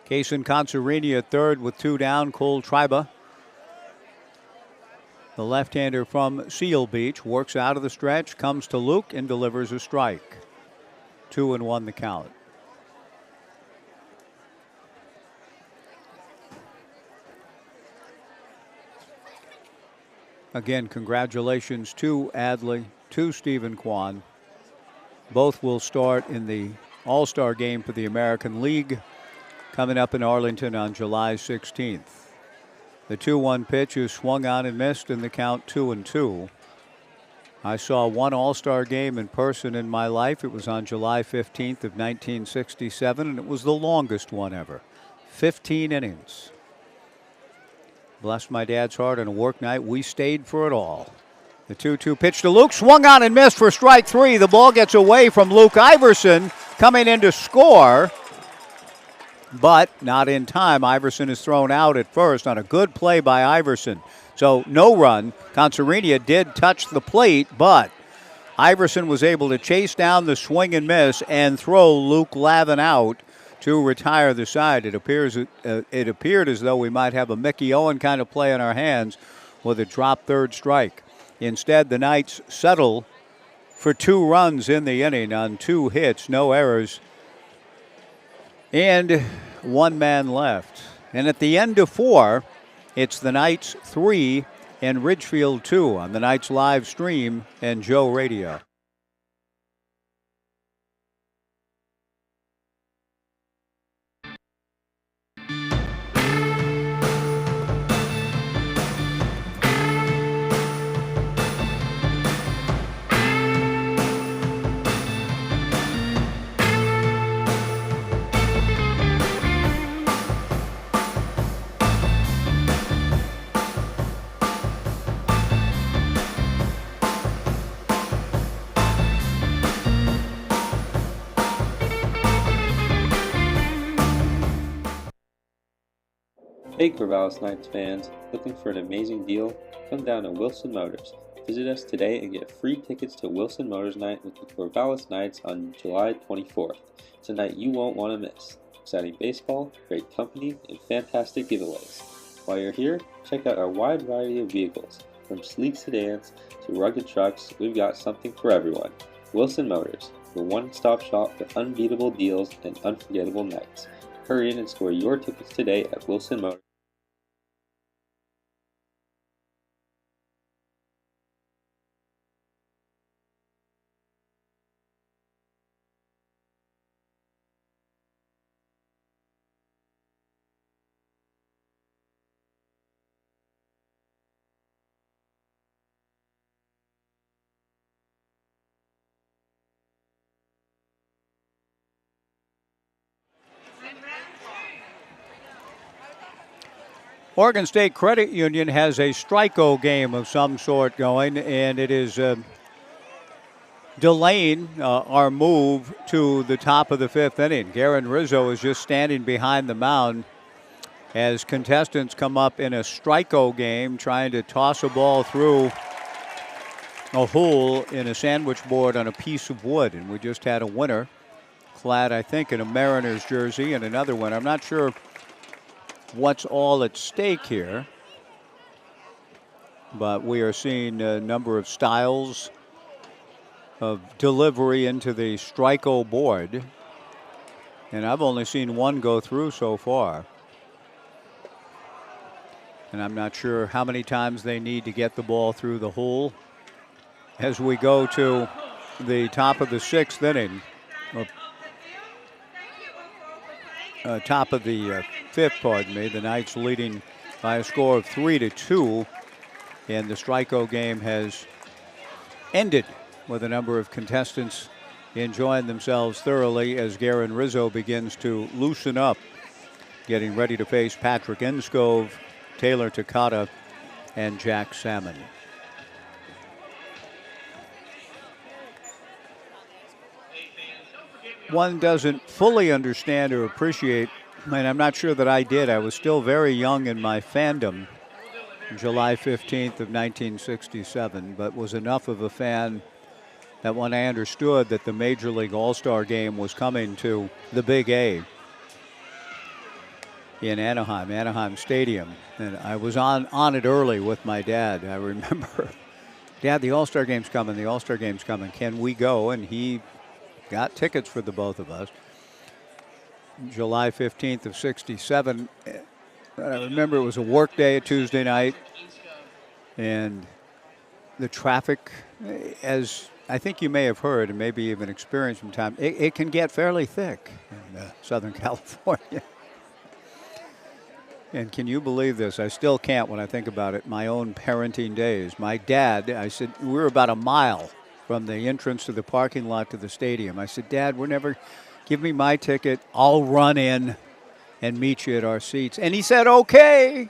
Kaysen Consarini at third with 2 down. Cole Triba, the left-hander from Seal Beach, works out of the stretch, comes to Luke and delivers a strike. 2-1 the count. Again, congratulations to Adley, to Stephen Kwan. Both will start in the All-Star game for the American League coming up in Arlington on July 16th. The 2-1 pitch is swung on and missed in the count 2-2. I saw one All-Star game in person in my life. It was on July 15th of 1967, and it was the longest one ever. 15 innings. Bless my dad's heart, on a work night, we stayed for it all. The 2-2 pitch to Luke, swung on and missed for strike 3. The ball gets away from Luke Iverson, coming in to score, but not in time. Iverson is thrown out at first on a good play by Iverson. So no run. Consarini did touch the plate, but Iverson was able to chase down the swing and miss and throw Luke Lavin out to retire the side. It appeared as though we might have a Mickey Owen kind of play in our hands with a drop third strike. Instead, the Knights settle for 2 runs in the inning on 2 hits, no errors, and 1 man left. And at the end of 4, it's the Knights 3 and Ridgefield 2 on the Knights live stream and Joe Radio. Hey Corvallis Knights fans, looking for an amazing deal? Come down to Wilson Motors. Visit us today and get free tickets to Wilson Motors Night with the Corvallis Knights on July 24th. It's a night you won't want to miss. Exciting baseball, great company, and fantastic giveaways. While you're here, check out our wide variety of vehicles. From sleek sedans to rugged trucks, we've got something for everyone. Wilson Motors, the one-stop shop for unbeatable deals and unforgettable nights. Hurry in and score your tickets today at Wilson Motors. Oregon State Credit Union has a strike-o game of some sort going, and it is delaying our move to the top of the 5th inning. Garen Rizzo is just standing behind the mound as contestants come up in a strike-o game trying to toss a ball through a hole in a sandwich board on a piece of wood. And we just had a winner clad, I think, in a Mariners jersey, and another winner. I'm not sure what's all at stake here, but we are seeing a number of styles of delivery into the strike-o board, and I've only seen one go through so far, and I'm not sure how many times they need to get the ball through the hole as we go to the top of the 6th inning, top of the 5th, pardon me. The Knights leading by a score of 3-2, and the strike-o game has ended with a number of contestants enjoying themselves thoroughly as Garen Rizzo begins to loosen up, getting ready to face Patrick Enskove, Taylor Takata, and Jack Salmon. one doesn't fully understand or appreciate, and I'm not sure that I did. I was still very young in my fandom, July 15th of 1967, but was enough of a fan that when I understood that the Major League All-Star Game was coming to the Big A in Anaheim Stadium, and I was on it early with my dad. I remember, Dad, the All-Star Game's coming, the All-Star Game's coming. Can we go? And he got tickets for the both of us. July 15th of 67. I remember it was a work day, a Tuesday night, and the traffic, as I think you may have heard and maybe even experienced from time, it can get fairly thick in Southern California. And can you believe this? I still can't when I think about it. My own parenting days. My dad, I said, we were about a mile from the entrance to the parking lot to the stadium. I said, Dad, give me my ticket. I'll run in and meet you at our seats. And he said, okay.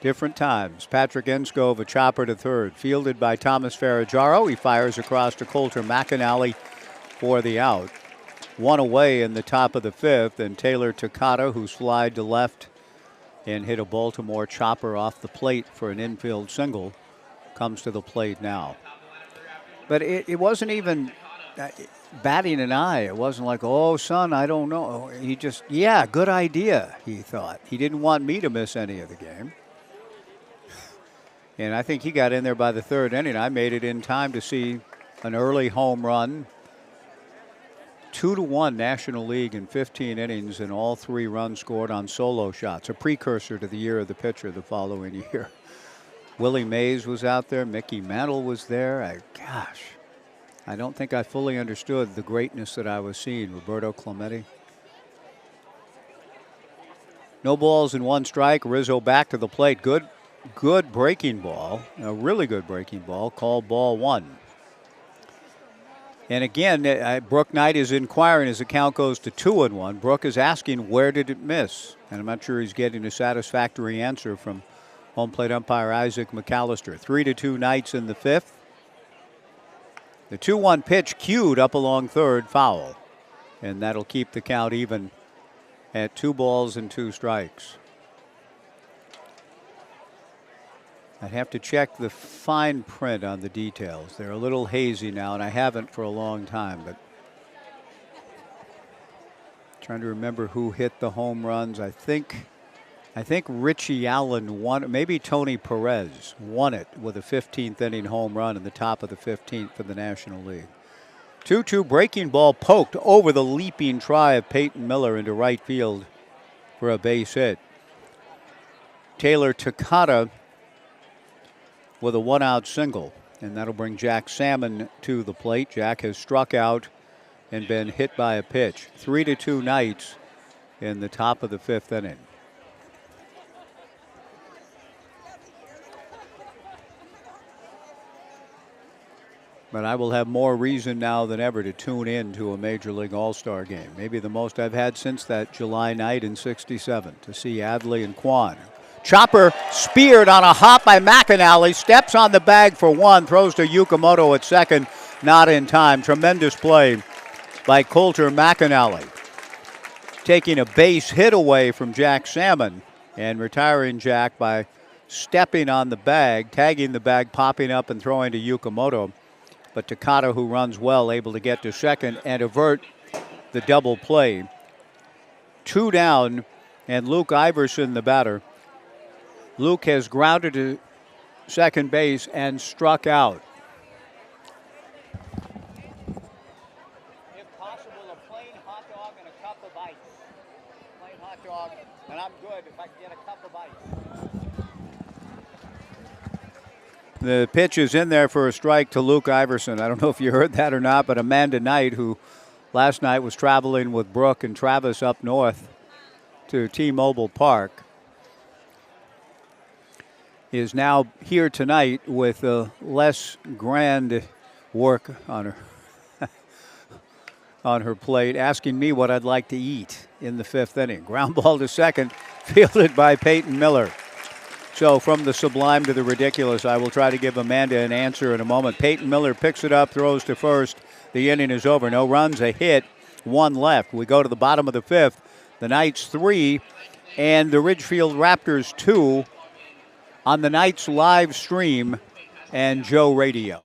Different times. Patrick Enskov, a chopper to third, fielded by Thomas Ferraggiaro. He fires across to Coulter McAnally for the out. One away in the top of the fifth, and Taylor Takata, who's flied to left and hit a Baltimore chopper off the plate for an infield single, comes to the plate now. But it wasn't even batting an eye. It wasn't like, oh, son, I don't know. He just, yeah, good idea, he thought. He didn't want me to miss any of the game. And I think he got in there by the third inning. I made it in time to see an early home run. 2-1 National League in 15 innings, and all 3 runs scored on solo shots, a precursor to the year of the pitcher the following year. Willie Mays was out there. Mickey Mantle was there. I don't think I fully understood the greatness that I was seeing. Roberto Clemente. No balls and 1 strike. Rizzo back to the plate. Good breaking ball. A really good breaking ball. Called ball 1. And again, Brooke Knight is inquiring as the count goes to 2-1. Brooke is asking, where did it miss? And I'm not sure he's getting a satisfactory answer from home plate umpire Isaac McAllister. 3-2 Knights in the fifth. The 2-1 pitch cued up along third, foul. And that'll keep the count even at 2 balls and 2 strikes. I'd have to check the fine print on the details. They're a little hazy now, and I haven't for a long time, but trying to remember who hit the home runs. I think Richie Allen won, maybe Tony Perez won it with a 15th inning home run in the top of the 15th for the National League. 2-2 breaking ball poked over the leaping try of Peyton Miller into right field for a base hit. Taylor Takata with a 1-out single, and that'll bring Jack Salmon to the plate. Jack has struck out and been hit by a pitch. 3-2 Knights in the top of the 5th inning. But I will have more reason now than ever to tune in to a Major League All-Star game. Maybe the most I've had since that July night in '67 to see Adley and Kwan. Chopper speared on a hop by McAnally, steps on the bag for 1, throws to Yukamoto at second, not in time. Tremendous play by Coulter McAnally, taking a base hit away from Jack Salmon and retiring Jack by stepping on the bag, tagging the bag, popping up and throwing to Yukamoto. But Takata, who runs well, able to get to second and avert the double play. 2 down, and Luke Iverson, the batter. Luke has grounded to second base and struck out. If possible, a plain hot dog and a cup of ice. Plain hot dog, and I'm good if I can get a cup of ice. The pitch is in there for a strike to Luke Iverson. I don't know if you heard that or not, but Amanda Knight, who last night was traveling with Brooke and Travis up north to T-Mobile Park, is now here tonight with less grand work on her plate, asking me what I'd like to eat in the 5th inning. Ground ball to second, fielded by Peyton Miller. So from the sublime to the ridiculous, I will try to give Amanda an answer in a moment. Peyton Miller picks it up, throws to first. The inning is over. No runs, a hit, 1 left. We go to the bottom of the 5th. The Knights 3 and the Ridgefield Raptors 2 on the Knights live stream and Joe Radio.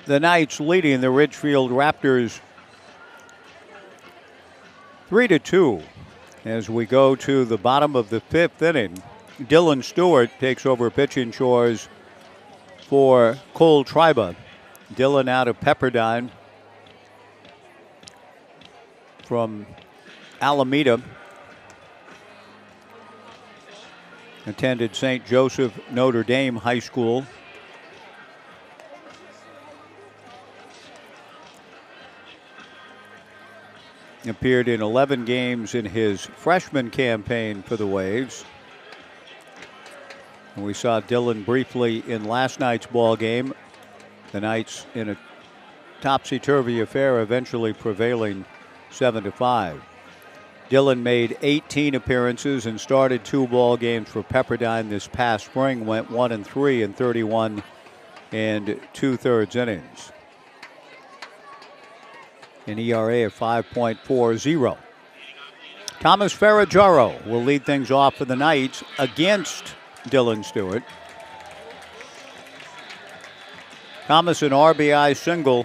The Knights leading the Ridgefield Raptors 3-2 as we go to the bottom of the 5th inning. Dylan Stewart takes over pitching chores for Cole Triba. Dylan out of Pepperdine from Alameda. Attended St. Joseph Notre Dame High School. Appeared in 11 games in his freshman campaign for the Waves. And we saw Dylan briefly in last night's ball game. The Knights in a topsy-turvy affair, eventually prevailing 7-5. Dylan made 18 appearances and started 2 ball games for Pepperdine this past spring. Went 1-3 in 31 2/3 innings. An ERA of 5.40. Thomas Ferraggiaro will lead things off for the Knights against Dylan Stewart. Thomas an RBI single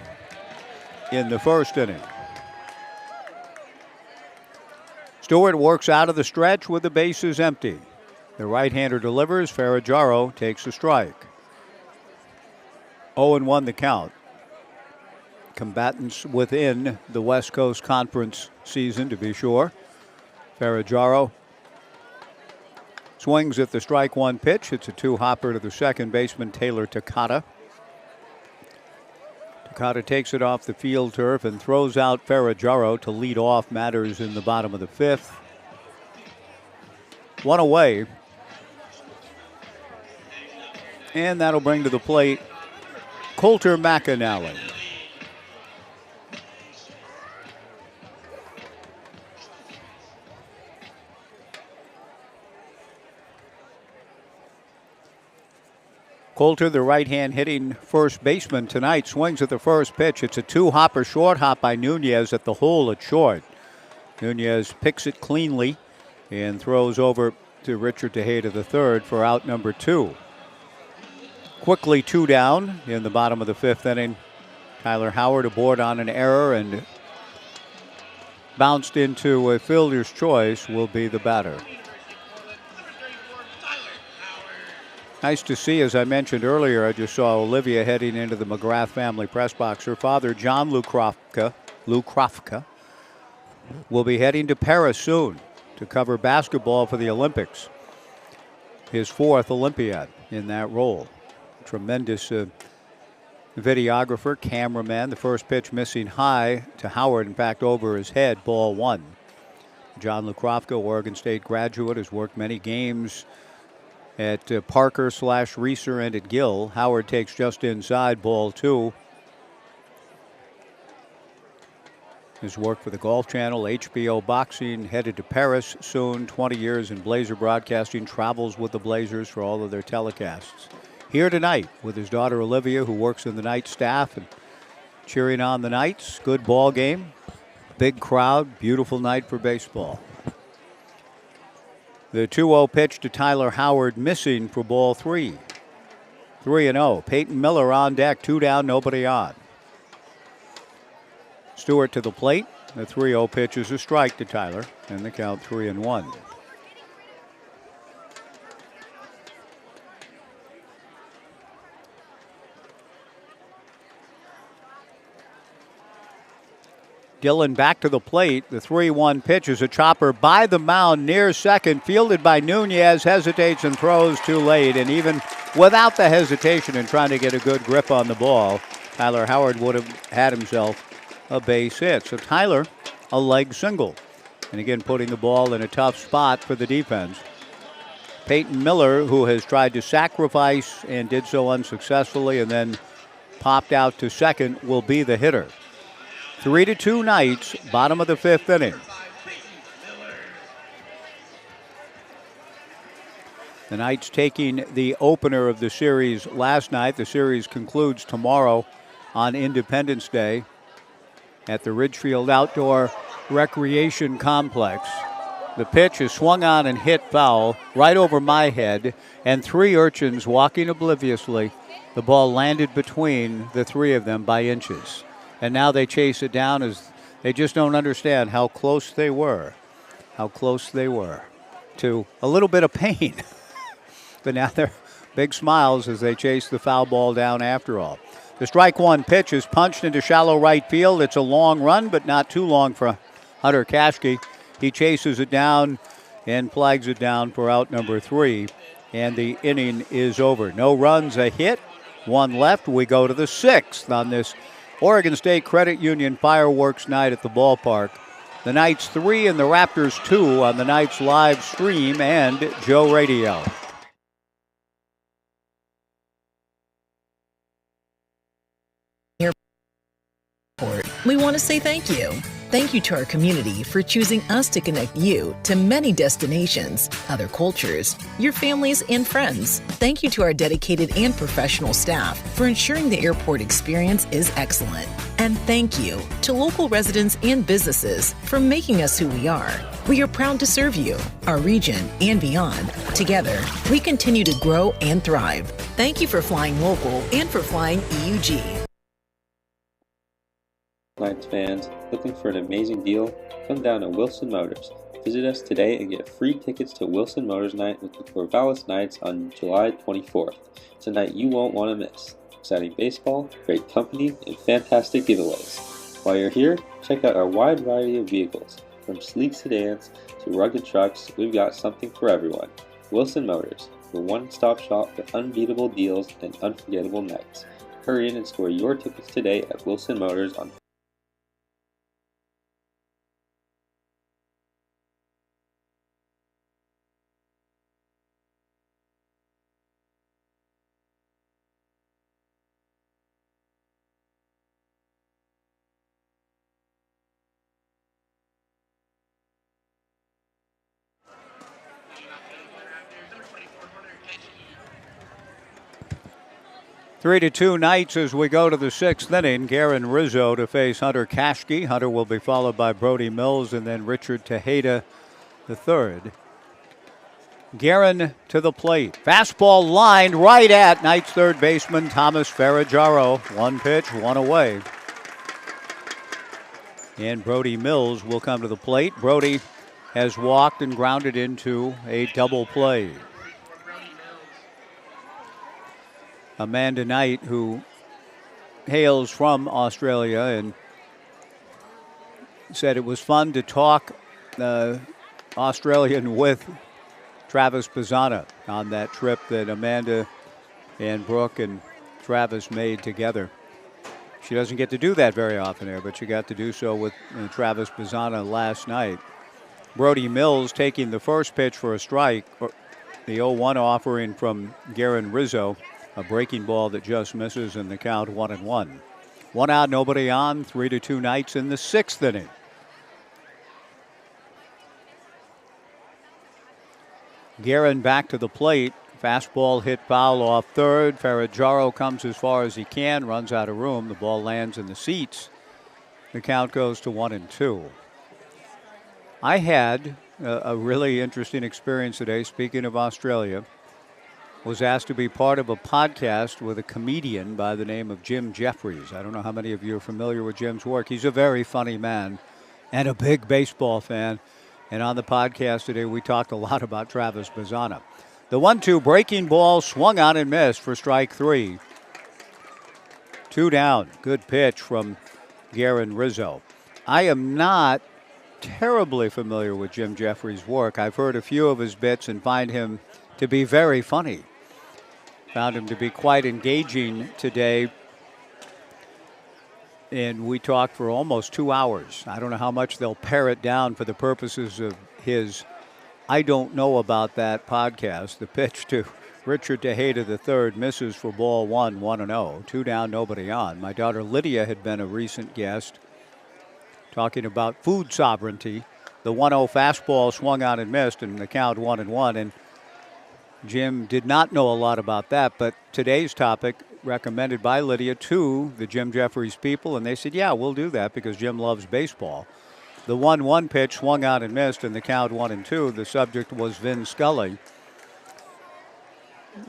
in the first inning. Stewart works out of the stretch with the bases empty. The right-hander delivers. Ferraggiaro takes a strike. 0-1 the count. Combatants within the West Coast Conference season, to be sure. Ferraggiaro swings at the strike 1 pitch. It's a 2-hopper to the second baseman, Taylor Takata. Takata takes it off the field turf and throws out Ferraggiaro to lead off matters in the bottom of the 5th. 1 away. And that'll bring to the plate Coulter McAnally. Coulter, the right-hand hitting first baseman tonight, swings at the first pitch. It's a 2-hopper short hop by Nunez at the hole at short. Nunez picks it cleanly and throws over to Richard Tejeda III for out number 2. Quickly 2 down in the bottom of the 5th inning. Tyler Howard aboard on an error and bounced into a fielder's choice will be the batter. Nice to see, as I mentioned earlier, I just saw Olivia heading into the McGrath family press box. Her father, John Lukrofka, will be heading to Paris soon to cover basketball for the Olympics. His 4th Olympiad in that role. Tremendous videographer, cameraman. The first pitch missing high to Howard, in fact, over his head, ball 1. John Lukrofka, Oregon State graduate, has worked many games at Parker / Reeser and at Gill. Howard takes just inside, ball 2. His work for the Golf Channel, HBO Boxing, headed to Paris soon. 20 years in Blazer broadcasting, travels with the Blazers for all of their telecasts. Here tonight with his daughter Olivia, who works in the night staff and cheering on the Knights. Good ball game, big crowd, beautiful night for baseball. The 2-0 pitch to Tyler Howard, missing for ball 3. 3-0. Peyton Miller on deck, 2 down, nobody on. Stewart to the plate. The 3-0 pitch is a strike to Tyler, and the count 3-1. Dillon back to the plate. The 3-1 pitch is a chopper by the mound near second, fielded by Nunez, hesitates and throws too late. And even without the hesitation and trying to get a good grip on the ball, Tyler Howard would have had himself a base hit. So Tyler, a leg single. And again, putting the ball in a tough spot for the defense. Peyton Miller, who has tried to sacrifice and did so unsuccessfully and then popped out to second, will be the hitter. 3-2 Knights, bottom of the 5th inning. The Knights taking the opener of the series last night. The series concludes tomorrow on Independence Day at the Ridgefield Outdoor Recreation Complex. The pitch is swung on and hit foul right over my head, and 3 urchins walking obliviously. The ball landed between the 3 of them by inches. And now they chase it down as they just don't understand how close they were. How close they were to a little bit of pain. But now they're big smiles as they chase the foul ball down after all. The strike 1 pitch is punched into shallow right field. It's a long run, but not too long for Hunter Kashke. He chases it down and flags it down for out number 3. And the inning is over. No runs, a hit, 1 left. We go to the 6th on this Oregon State Credit Union fireworks night at the ballpark. The Knights 3 and the Raptors 2 on the Knights live stream and Joe Radio. We want to say thank you. Thank you to our community for choosing us to connect you to many destinations, other cultures, your families, and friends. Thank you to our dedicated and professional staff for ensuring the airport experience is excellent. And thank you to local residents and businesses for making us who we are. We are proud to serve you, our region, and beyond. Together, we continue to grow and thrive. Thank you for flying local and for flying EUG. Knights fans, looking for an amazing deal? Come down to Wilson Motors. Visit us today and get free tickets to Wilson Motors Night with the Corvallis Knights on July 24th. It's a night you won't want to miss. Exciting baseball, great company, and fantastic giveaways. While you're here, check out our wide variety of vehicles. From sleek sedans to rugged trucks, we've got something for everyone. Wilson Motors, your one-stop shop for unbeatable deals and unforgettable nights. Hurry in and score your tickets today at Wilson Motors on Three to two Knights as we go to the 6th inning. Garen Rizzo to face Hunter Kashke. Hunter will be followed by Brody Mills and then Richard Tejeda III. Garen to the plate. Fastball lined right at Knights third baseman Thomas Ferragaro. 1 pitch, 1 away. And Brody Mills will come to the plate. Brody has walked and grounded into a double play. Amanda Knight, who hails from Australia, and said it was fun to talk Australian with Travis Bazzana on that trip that Amanda and Brooke and Travis made together. She doesn't get to do that very often here, but she got to do so with Travis Bazzana last night. Brody Mills taking the first pitch for a strike, The 0-1 offering from Garen Rizzo, a breaking ball that just misses, and the count 1-1. 1 out, nobody on, 3-2 Knights in the 6th inning. Garen back to the plate. Fastball hit foul off third. Ferraggiaro comes as far as he can, runs out of room. The ball lands in the seats. The count goes to 1-2. I had a really interesting experience today. Speaking of Australia, was asked to be part of a podcast with a comedian by the name of Jim Jeffries. I don't know how many of you are familiar with Jim's work. He's a very funny man and a big baseball fan. And on the podcast today, we talked a lot about Travis Bazzana. The 1-2 breaking ball swung on and missed for strike 3. 2 down. Good pitch from Garen Rizzo. I am not terribly familiar with Jim Jeffries' work. I've heard a few of his bits and find him to be very funny. Found him to be quite engaging today. And we talked for almost 2 hours. I don't know how much they'll pare it down for the purposes of his I Don't Know About That podcast. The pitch to Richard Tejeda III misses for ball 1, 1-0. 2 down, nobody on. My daughter Lydia had been a recent guest talking about food sovereignty. The 1-0 fastball swung on and missed, and the count 1-1. And Jim did not know a lot about that, but today's topic recommended by Lydia to the Jim Jeffries people, and they said, yeah, we'll do that because Jim loves baseball. The 1-1 pitch swung out and missed, and the count 1-2. The subject was Vin Scully,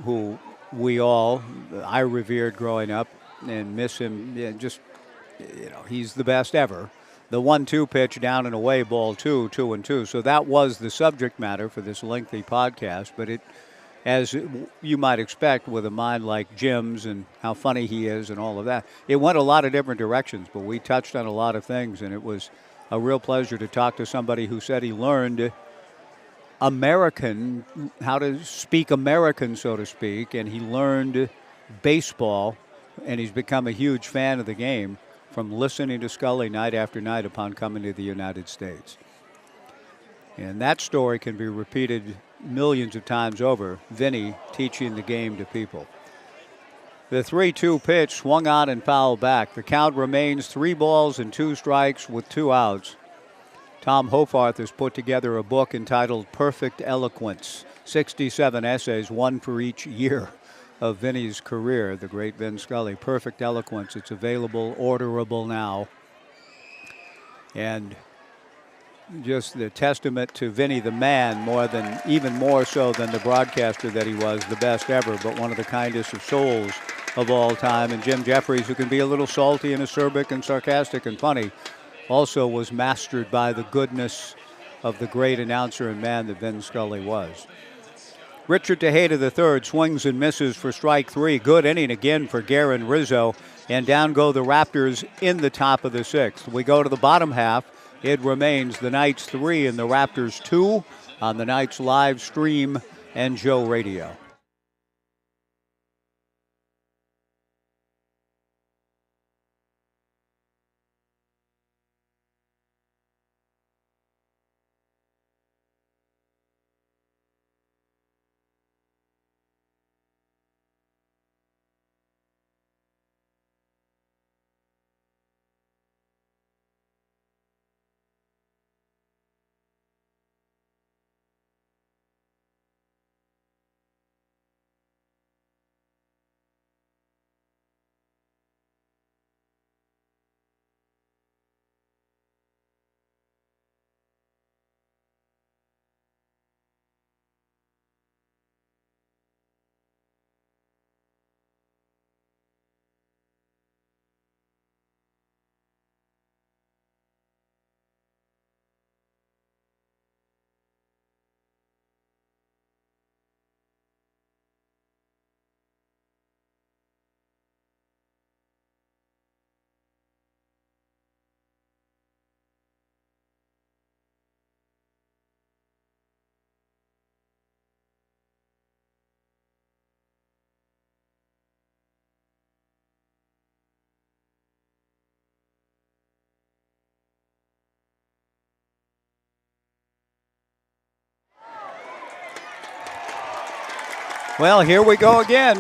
who I revered growing up and miss him. Yeah, he's the best ever. The 1-2 pitch down and away, ball 2, 2-2. So that was the subject matter for this lengthy podcast, but it, as you might expect with a mind like Jim's and how funny he is and all of that, it went a lot of different directions, but we touched on a lot of things, and it was a real pleasure to talk to somebody who said he learned American, how to speak American, so to speak, and he learned baseball, and he's become a huge fan of the game from listening to Scully night after night upon coming to the United States. And that story can be repeated millions of times over, Vinny teaching the game to people. The 3-2 pitch swung on and fouled back. The count remains 3 balls and 2 strikes with 2 outs. Tom Hofarth has put together a book entitled Perfect Eloquence, 67 essays, one for each year of Vinny's career, the great Vin Scully. Perfect Eloquence. It's available, orderable now. And just the testament to Vinny the man, even more so than the broadcaster that he was, the best ever, but one of the kindest of souls of all time. And Jim Jeffries, who can be a little salty and acerbic and sarcastic and funny, also was mastered by the goodness of the great announcer and man that Vin Scully was. Richard Tejeda III swings and misses for strike 3. Good inning again for Garen Rizzo. And down go the Raptors in the top of the 6th. We go to the bottom half. It remains the Knights 3 and the Raptors 2 on the Knights live stream and Joe Radio. Well, here we go again.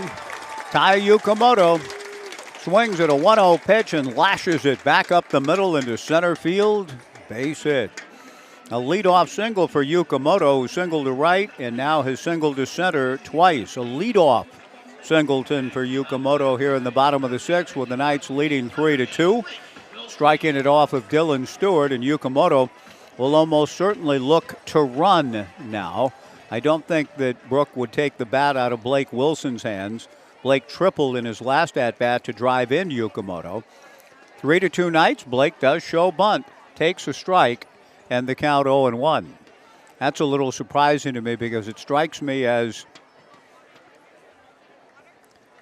Tai Yukamoto swings at a 1-0 pitch and lashes it back up the middle into center field. Base hit. A leadoff single for Yukamoto, who singled to right and now has singled to center twice. A leadoff singleton for Yukamoto here in the bottom of the sixth, with the Knights leading 3-2. Striking it off of Dylan Stewart, and Yukamoto will almost certainly look to run now. I don't think that Brooke would take the bat out of Blake Wilson's hands. Blake tripled in his last at-bat to drive in Yukamoto. 3-2 Knights. Blake does show bunt, takes a strike, and the count 0-1. That's a little surprising to me because it strikes me as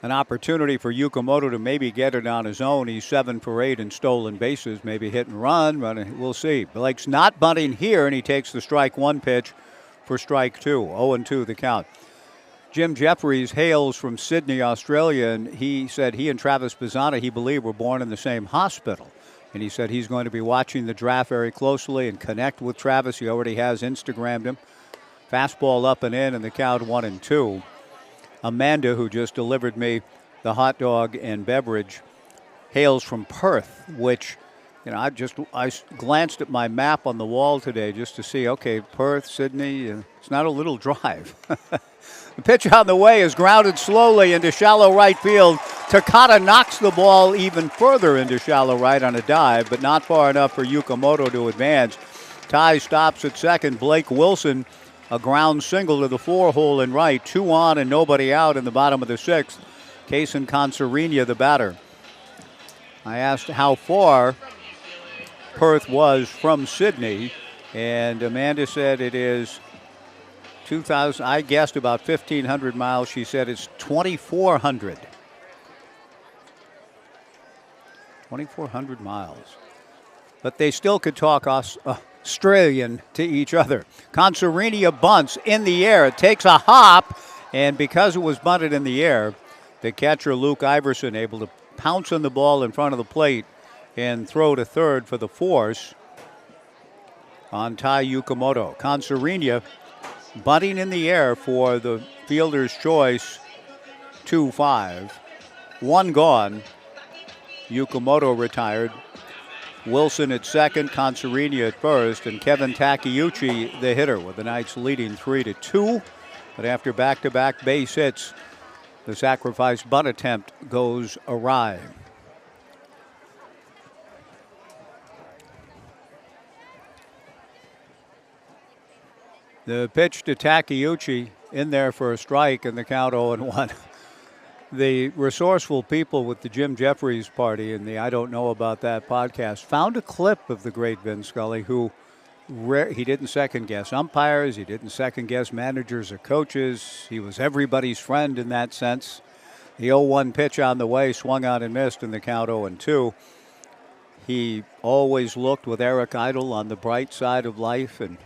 an opportunity for Yukamoto to maybe get it on his own. He's 7 for 8 in stolen bases, maybe hit and run, but we'll see. Blake's not bunting here, and he takes the strike one pitch for strike two. 0-2 the count. Jim Jeffries hails from Sydney, Australia, and he said he and Travis Bazzana, he believed, were born in the same hospital. And he said he's going to be watching the draft very closely and connect with Travis. He already has Instagrammed him. Fastball up and in, and the count 1-2. Amanda, who just delivered me the hot dog and beverage, hails from Perth, which, I glanced at my map on the wall today just to see, okay, Perth, Sydney, it's not a little drive. The pitch on the way is grounded slowly into shallow right field. Takata knocks the ball even further into shallow right on a dive, but not far enough for Yukamoto to advance. Ty stops at second. Blake Wilson, a ground single to the 4-hole in right. 2 on and nobody out in the bottom of the sixth. Kaysen Consarenia, the batter. I asked how far Perth was from Sydney, and Amanda said it is 2,000. I guessed about 1,500 miles. She said it's 2,400. 2,400 miles. But they still could talk Australian to each other. Consarenia bunts in the air. It takes a hop, and because it was bunted in the air, the catcher Luke Iverson able to pounce on the ball in front of the plate and throw to third for the force on Tai Yukamoto. Consarenia bunting in the air for the fielder's choice 2-5. 1 gone. Yukamoto retired. Wilson at second, Consarenia at first, and Kevin Takeuchi the hitter, with the Knights leading 3-2. But after back-to-back base hits, the sacrifice bunt attempt goes awry. The pitch to Takeuchi in there for a strike, and the count 0-1. The resourceful people with the Jim Jeffries party and the I Don't Know About That podcast found a clip of the great Vin Scully, who he didn't second guess umpires, he didn't second guess managers or coaches. He was everybody's friend in that sense. The 0-1 pitch on the way, swung on and missed, in the count 0-2. He always looked with Eric Idle on the bright side of life, and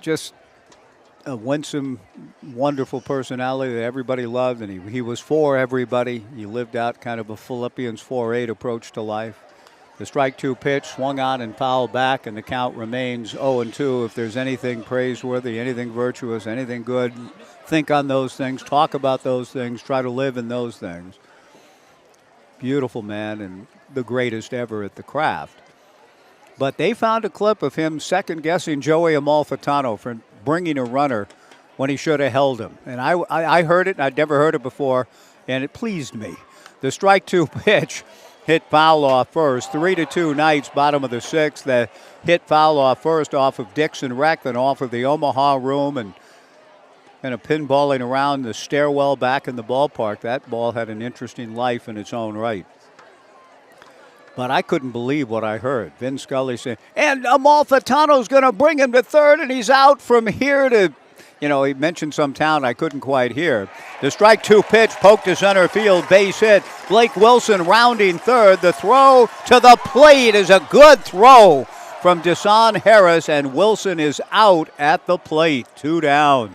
just a winsome, wonderful personality that everybody loved, and he was for everybody. He lived out kind of a Philippians 4-8 approach to life. The strike two pitch swung on and fouled back, and the count remains 0-2. If there's anything praiseworthy, anything virtuous, anything good, think on those things, talk about those things, try to live in those things. Beautiful man and the greatest ever at the craft. But they found a clip of him second-guessing Joey Amalfitano for bringing a runner when he should have held him. And I heard it, and I'd never heard it before, and it pleased me. The strike two pitch hit foul off first. 3-2 Knights, bottom of the sixth. The hit foul off first off of Dixon Rec, then off of the Omaha Room, and a pinballing around the stairwell back in the ballpark. That ball had an interesting life in its own right. But I couldn't believe what I heard. Vin Scully saying, and Amalfitano's going to bring him to third, and he's out from here to, he mentioned some town I couldn't quite hear. The strike two pitch poked to center field, base hit. Blake Wilson rounding third. The throw to the plate is a good throw from Desan Harris, and Wilson is out at the plate. 2 down.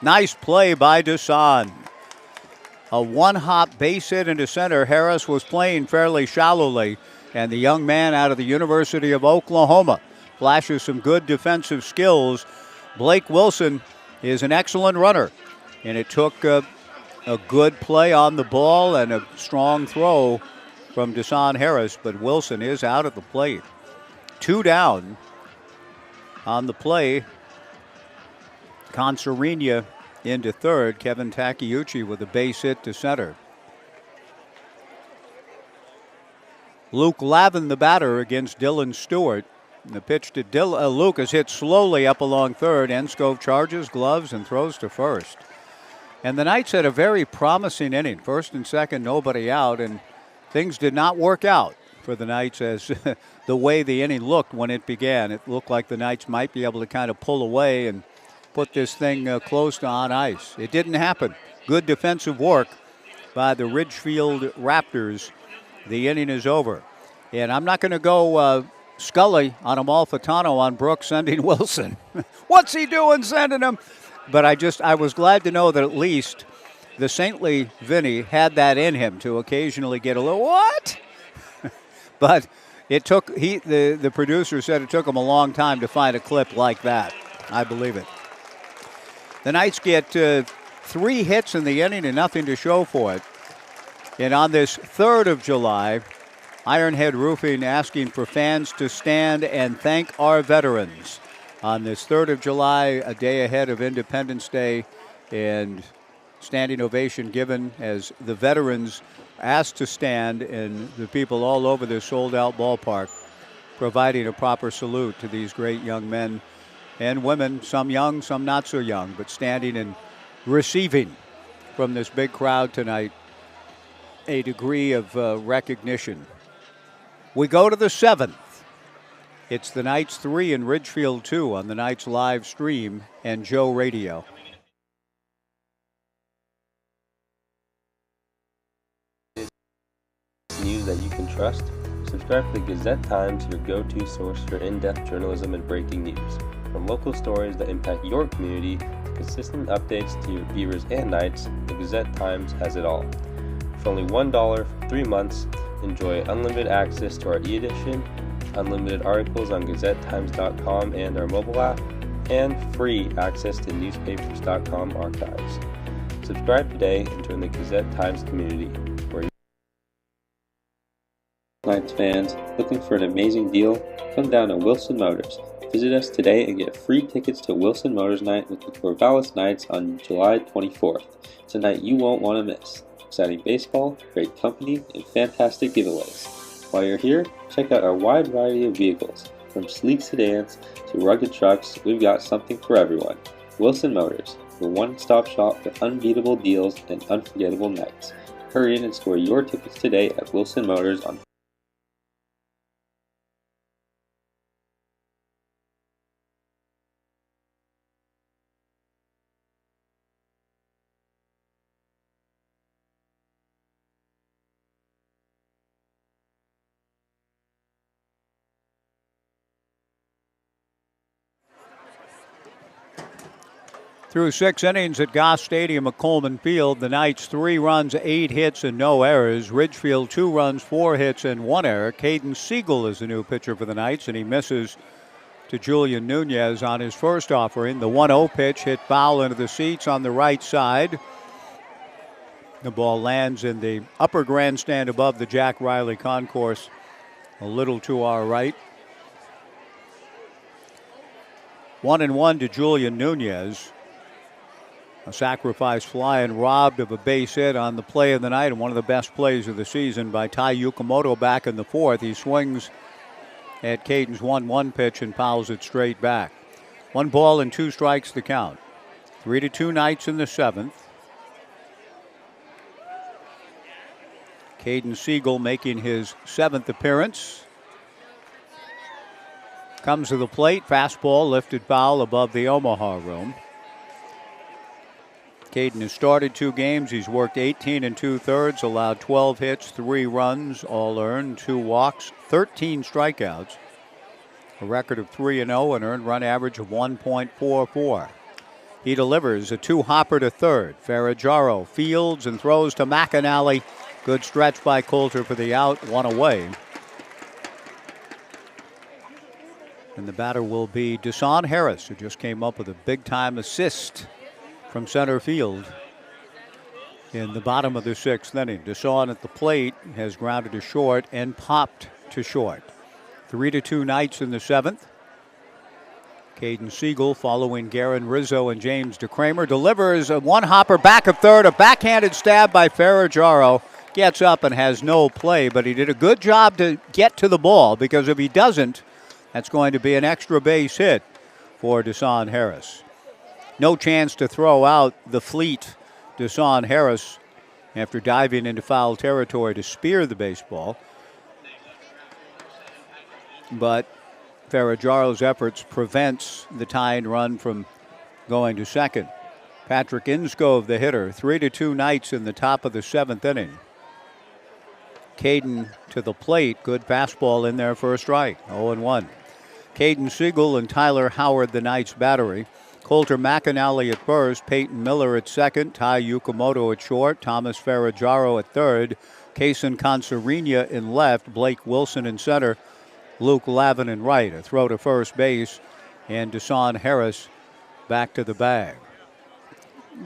Nice play by Desan. A one-hop base hit into center. Harris was playing fairly shallowly, and the young man out of the University of Oklahoma flashes some good defensive skills. Blake Wilson is an excellent runner, and it took a good play on the ball and a strong throw from Deshaun Harris, but Wilson is out at the plate. 2 down on the play. Consarina into third. Kevin Takeuchi with a base hit to center. Luke Lavin, the batter, against Dylan Stewart. And the pitch to Luke is hit slowly up along third. Enskov charges, gloves, and throws to first. And the Knights had a very promising inning. First and second, nobody out, and things did not work out for the Knights as the way the inning looked when it began. It looked like the Knights might be able to kind of pull away and put this thing close to on ice. It didn't happen. Good defensive work by the Ridgefield Raptors. The inning is over. And I'm not going to go Scully on Amalfitano on Brooks sending Wilson. What's he doing sending him? But I was glad to know that at least the saintly Vinny had that in him to occasionally get a little, what? But it took, the producer said it took him a long time to find a clip like that. I believe it. The Knights get 3 hits in the inning and nothing to show for it. And on this 3rd of July, Ironhead Roofing asking for fans to stand and thank our veterans. On this 3rd of July, a day ahead of Independence Day, and standing ovation given as the veterans asked to stand, and the people all over this sold-out ballpark providing a proper salute to these great young men and women, some young, some not so young, but standing and receiving from this big crowd tonight a degree of recognition. We go to the 7th. It's the Knights 3 and Ridgefield 2 on the Knights live stream and Joe Radio. News that you can trust. Subscribe to the Gazette-Times, your go-to source for in-depth journalism and breaking news. From local stories that impact your community to consistent updates to your Beavers and Knights, the Gazette-Times has it all. For only $1 for 3 months, enjoy unlimited access to our e-edition, unlimited articles on GazetteTimes.com and our mobile app, and free access to newspapers.com archives. Subscribe today and join the Gazette-Times community, where Knights fans looking for an amazing deal? Come down to Wilson Motors. Visit us today and get free tickets to Wilson Motors Night with the Corvallis Knights on July 24th. It's a night you won't want to miss. Exciting baseball, great company, and fantastic giveaways. While you're here, check out our wide variety of vehicles. From sleek sedans to rugged trucks, we've got something for everyone. Wilson Motors, your one-stop shop for unbeatable deals and unforgettable nights. Hurry in and score your tickets today at Wilson Motors on Through 6 innings at Goss Stadium at Coleman Field, the Knights 3 runs, 8 hits, and no errors. Ridgefield 2 runs, 4 hits, and 1 error. Caden Siegel is the new pitcher for the Knights, and he misses to Julian Nunez on his first offering. The 1-0 pitch hit foul into the seats on the right side. The ball lands in the upper grandstand above the Jack Riley concourse, a little to our right. 1-1 to Julian Nunez. A sacrifice fly and robbed of a base hit on the play of the night, and one of the best plays of the season by Tai Yukamoto back in the 4th. He swings at Caden's 1-1 pitch and fouls it straight back. 1 ball and 2 strikes to count. 3-2 Knights in the 7th. Caden Siegel making his 7th appearance. Comes to the plate, fastball lifted foul above the Omaha room. Caden has started 2 games. He's worked 18 2/3, allowed 12 hits, 3 runs, all earned, 2 walks, 13 strikeouts, a record of 3-0, an earned run average of 1.44. He delivers a 2-hopper to third. Ferraggiaro fields and throws to McAnally. Good stretch by Coulter for the out, 1 away. And the batter will be Deshaun Harris, who just came up with a big-time assist from center field in the bottom of the 6th inning. Deshaun at the plate has grounded to short and popped to short. 3-2 Knights in the 7th. Caden Siegel following Garen Rizzo and James DeCramer delivers a one-hopper back of third, a backhanded stab by Ferragamo. Gets up and has no play, but he did a good job to get to the ball, because if he doesn't, that's going to be an extra base hit for Deshaun Harris. No chance to throw out the fleet Deshaun Harris after diving into foul territory to spear the baseball. But Ferrajaro's efforts prevents the tying run from going to second. Patrick Inskove, the hitter, 3-2 Knights in the top of the 7th inning. Caden to the plate, good fastball in there for a strike, 0-1. Caden Siegel and Tyler Howard, the Knights battery. Coulter McAnally at first, Peyton Miller at second, Ty Yukamoto at short, Thomas Ferragamo at third, Kason Consarina in left, Blake Wilson in center, Luke Lavin in right. A throw to first base, and Deshaun Harris back to the bag.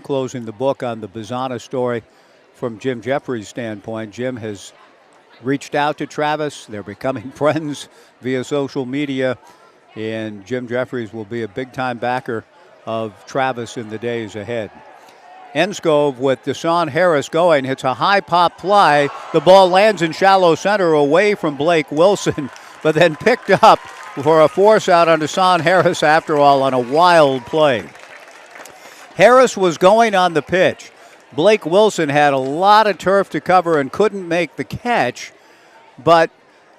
Closing the book on the Bizana story from Jim Jeffries' standpoint. Jim has reached out to Travis. They're becoming friends via social media, and Jim Jeffries will be a big-time backer of Travis in the days ahead. Enskove with Deshaun Harris going, hits a high pop fly. The ball lands in shallow center away from Blake Wilson, but then picked up for a force out on Deshaun Harris after all on a wild play. Harris was going on the pitch. Blake Wilson had a lot of turf to cover and couldn't make the catch, but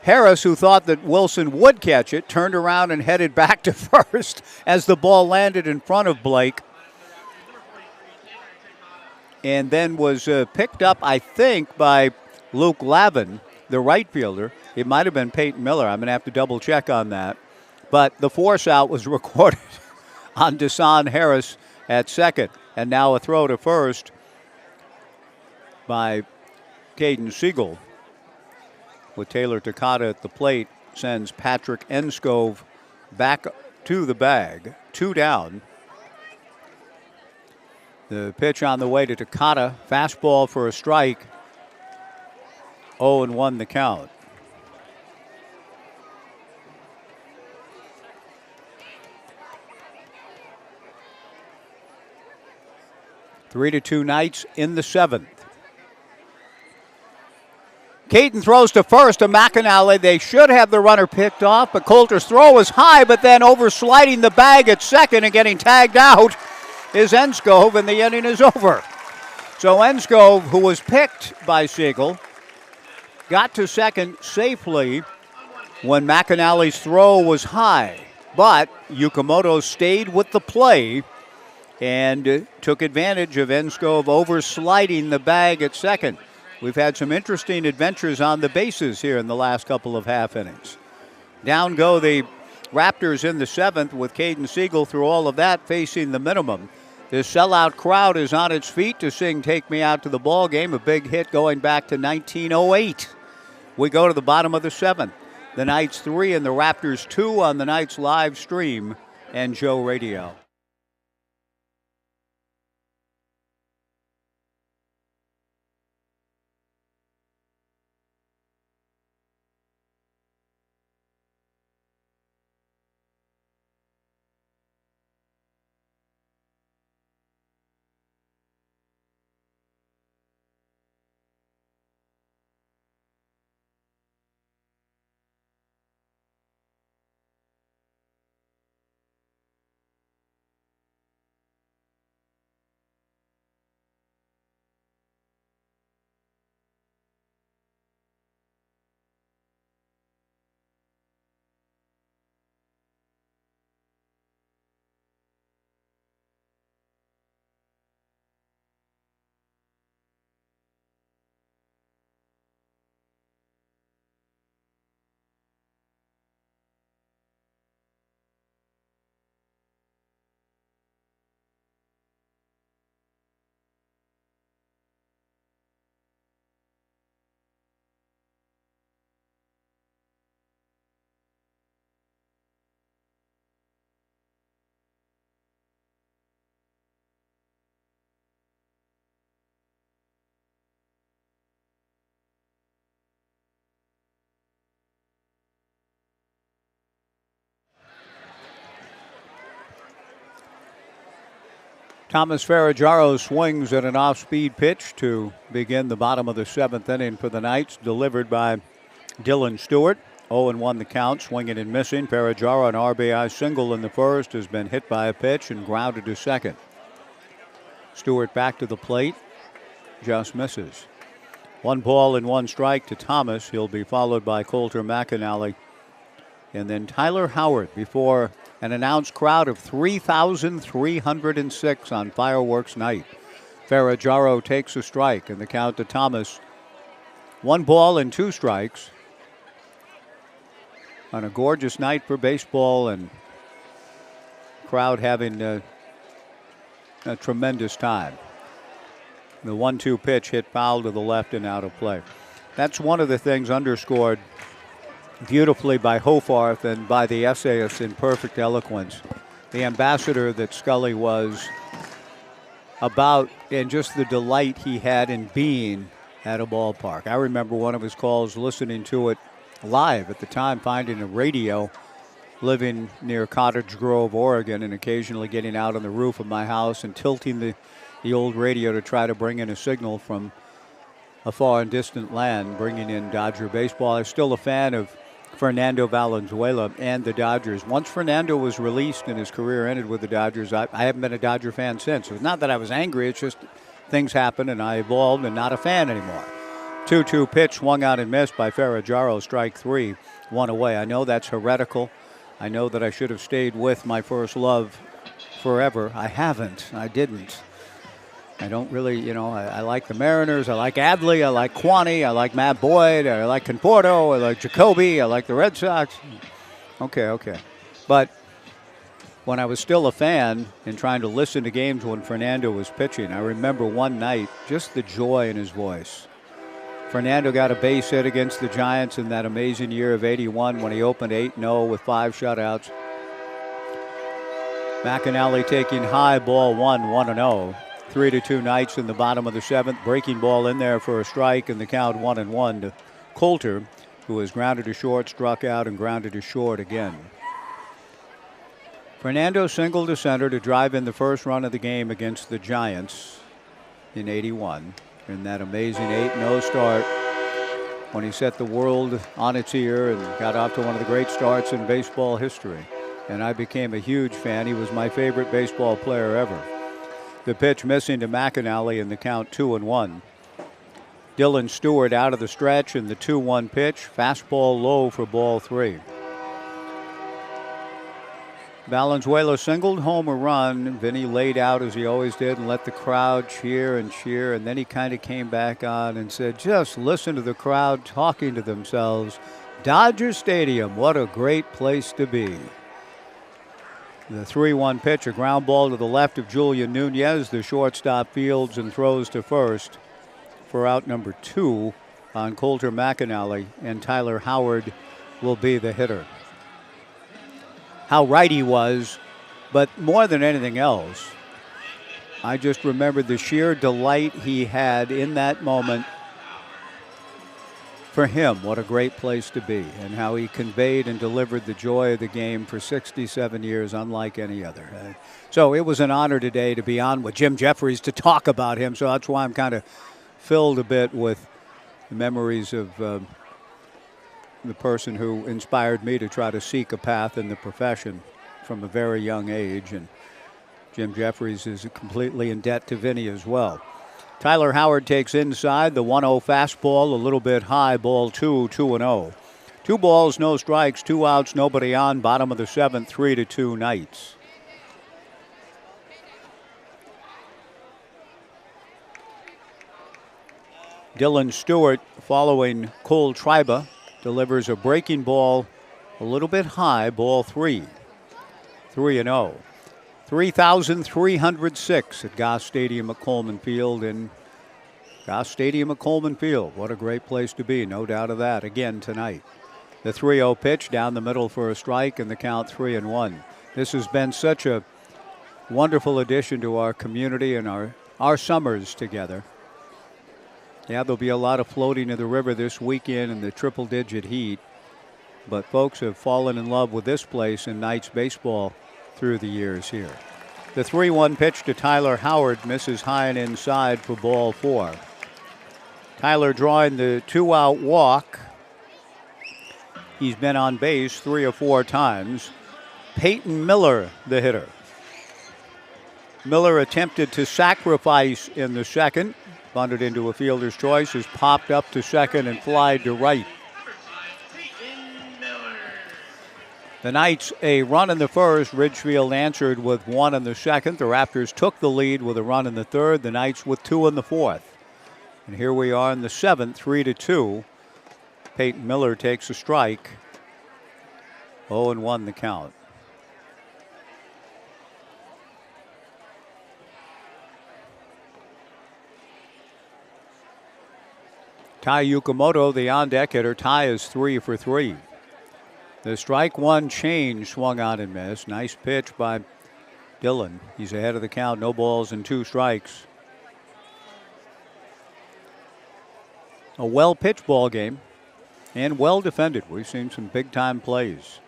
Harris, who thought that Wilson would catch it, turned around and headed back to first as the ball landed in front of Blake, and then was picked up, I think, by Luke Lavin, the right fielder. It might have been Peyton Miller. I'm going to have to double check on that. But the force out was recorded on Deshaun Harris at second. And now a throw to first by Caden Siegel, with Taylor Takata at the plate, sends Patrick Enskove back to the bag. 2 down. The pitch on the way to Takata. Fastball for a strike. 0-1 the count. Three to 2 Knights in the 7th. Caden throws to first to McAnally. They should have the runner picked off, but Coulter's throw was high, but then oversliding the bag at second and getting tagged out is Enskove, and the inning is over. So Enskove, who was picked by Siegel, got to second safely when McAnally's throw was high, but Yukamoto stayed with the play and took advantage of Enskove oversliding the bag at second. We've had some interesting adventures on the bases here in the last couple of half innings. Down go the Raptors in the 7th with Caden Siegel through all of that facing the minimum. The sellout crowd is on its feet to sing "Take Me Out to the Ball Game," a big hit going back to 1908. We go to the bottom of the 7th. The Knights 3 and the Raptors 2 on the Knights live stream and Joe Radio. Thomas Ferragaro swings at an off-speed pitch to begin the bottom of the 7th inning for the Knights, delivered by Dylan Stewart. 0-1 the count, swinging and missing. Ferragaro, an RBI single in the first, has been hit by a pitch and grounded to second. Stewart back to the plate, just misses. 1 ball and 1 strike to Thomas. He'll be followed by Colter McAnally. And then Tyler Howard before an announced crowd of 3,306 on fireworks night. Ferragaro takes a strike, and the count to Thomas. 1 ball and 2 strikes on a gorgeous night for baseball, and crowd having a tremendous time. The 1-2 pitch hit foul to the left and out of play. That's one of the things underscored beautifully by Hofarth and by the essayists in perfect eloquence. The ambassador that Scully was about, and just the delight he had in being at a ballpark. I remember one of his calls, listening to it live at the time, finding a radio, living near Cottage Grove, Oregon, and occasionally getting out on the roof of my house and tilting the old radio to try to bring in a signal from a far and distant land, bringing in Dodger baseball. I was still a fan of Fernando Valenzuela and the Dodgers. Once Fernando was released and his career ended with the Dodgers, I haven't been a Dodger fan since. It's not that I was angry, it's just things happened and I evolved and not a fan anymore. 2-2 pitch swung out and missed by Ferragaro, strike 3, 1 away. I know that's heretical. I know that I should have stayed with my first love forever. I haven't. I didn't. I don't really, I like the Mariners. I like Adley. I like Quaney. I like Matt Boyd. I like Conforto. I like Jacoby. I like the Red Sox. Okay. But when I was still a fan and trying to listen to games when Fernando was pitching, I remember one night just the joy in his voice. Fernando got a base hit against the Giants in that amazing year of '81 when he opened 8-0 with 5 shutouts. McAnally taking high, ball 1, 1-0. 3-2 Knights in the bottom of the 7th. Breaking ball in there for a strike, and the count 1-1 to Colter, who has grounded to short, struck out, and grounded to short again. Fernando singled to center to drive in the first run of the game against the Giants in '81. In that amazing 8-0 start when he set the world on its ear and got off to one of the great starts in baseball history. And I became a huge fan. He was my favorite baseball player ever. The pitch missing to McAnally in the count 2-1. Dylan Stewart out of the stretch in the 2-1 pitch. Fastball low for ball 3. Valenzuela singled home a run. Vinny laid out as he always did and let the crowd cheer and cheer. And then he kind of came back on and said, just listen to the crowd talking to themselves. Dodger Stadium, what a great place to be. The 3-1 pitch, a ground ball to the left of Julian Nunez. The shortstop fields and throws to first for out number 2 on Colter McAnally. And Tyler Howard will be the hitter. How right he was, but more than anything else, I just remembered the sheer delight he had in that moment. For him, what a great place to be, and how he conveyed and delivered the joy of the game for 67 years, unlike any other. So it was an honor today to be on with Jim Jeffries to talk about him, so that's why I'm kind of filled a bit with the memories of the person who inspired me to try to seek a path in the profession from a very young age. And Jim Jeffries is completely in debt to Vinny as well. Tyler Howard takes inside, the 1-0 fastball, a little bit high, ball 2, 2-0. 2 balls, no strikes, 2 outs, nobody on, bottom of the 7th, 3-2 Knights. Dylan Stewart, following Cole Triba, delivers a breaking ball a little bit high, ball 3, 3-0. 3,306 at Goss Stadium at Coleman Field. And Goss Stadium at Coleman Field, what a great place to be, no doubt of that, again tonight. The 3-0 pitch down the middle for a strike, and the count 3-1. This has been such a wonderful addition to our community and our summers together. Yeah, there'll be a lot of floating in the river this weekend in the triple-digit heat. But folks have fallen in love with this place in Knights baseball through the years here. The 3-1 pitch to Tyler Howard misses high and inside for ball 4. Tyler drawing the 2-out walk. He's been on base 3 or 4 times. Peyton Miller, the hitter. Miller attempted to sacrifice in the second. Bunted into a fielder's choice, is popped up to second and flied to right. The Knights a run in the first. Ridgefield answered with 1 in the second. The Raptors took the lead with a run in the third. The Knights with 2 in the fourth. And here we are in the seventh, 3-2. Peyton Miller takes a strike. 0-1 the count. Ty Yukamoto, the on-deck hitter. Ty is 3 for 3. The strike one change swung on and missed. Nice pitch by Dillon. He's ahead of the count. No balls and 2 strikes. A well-pitched ball game and well defended. We've seen some big-time plays.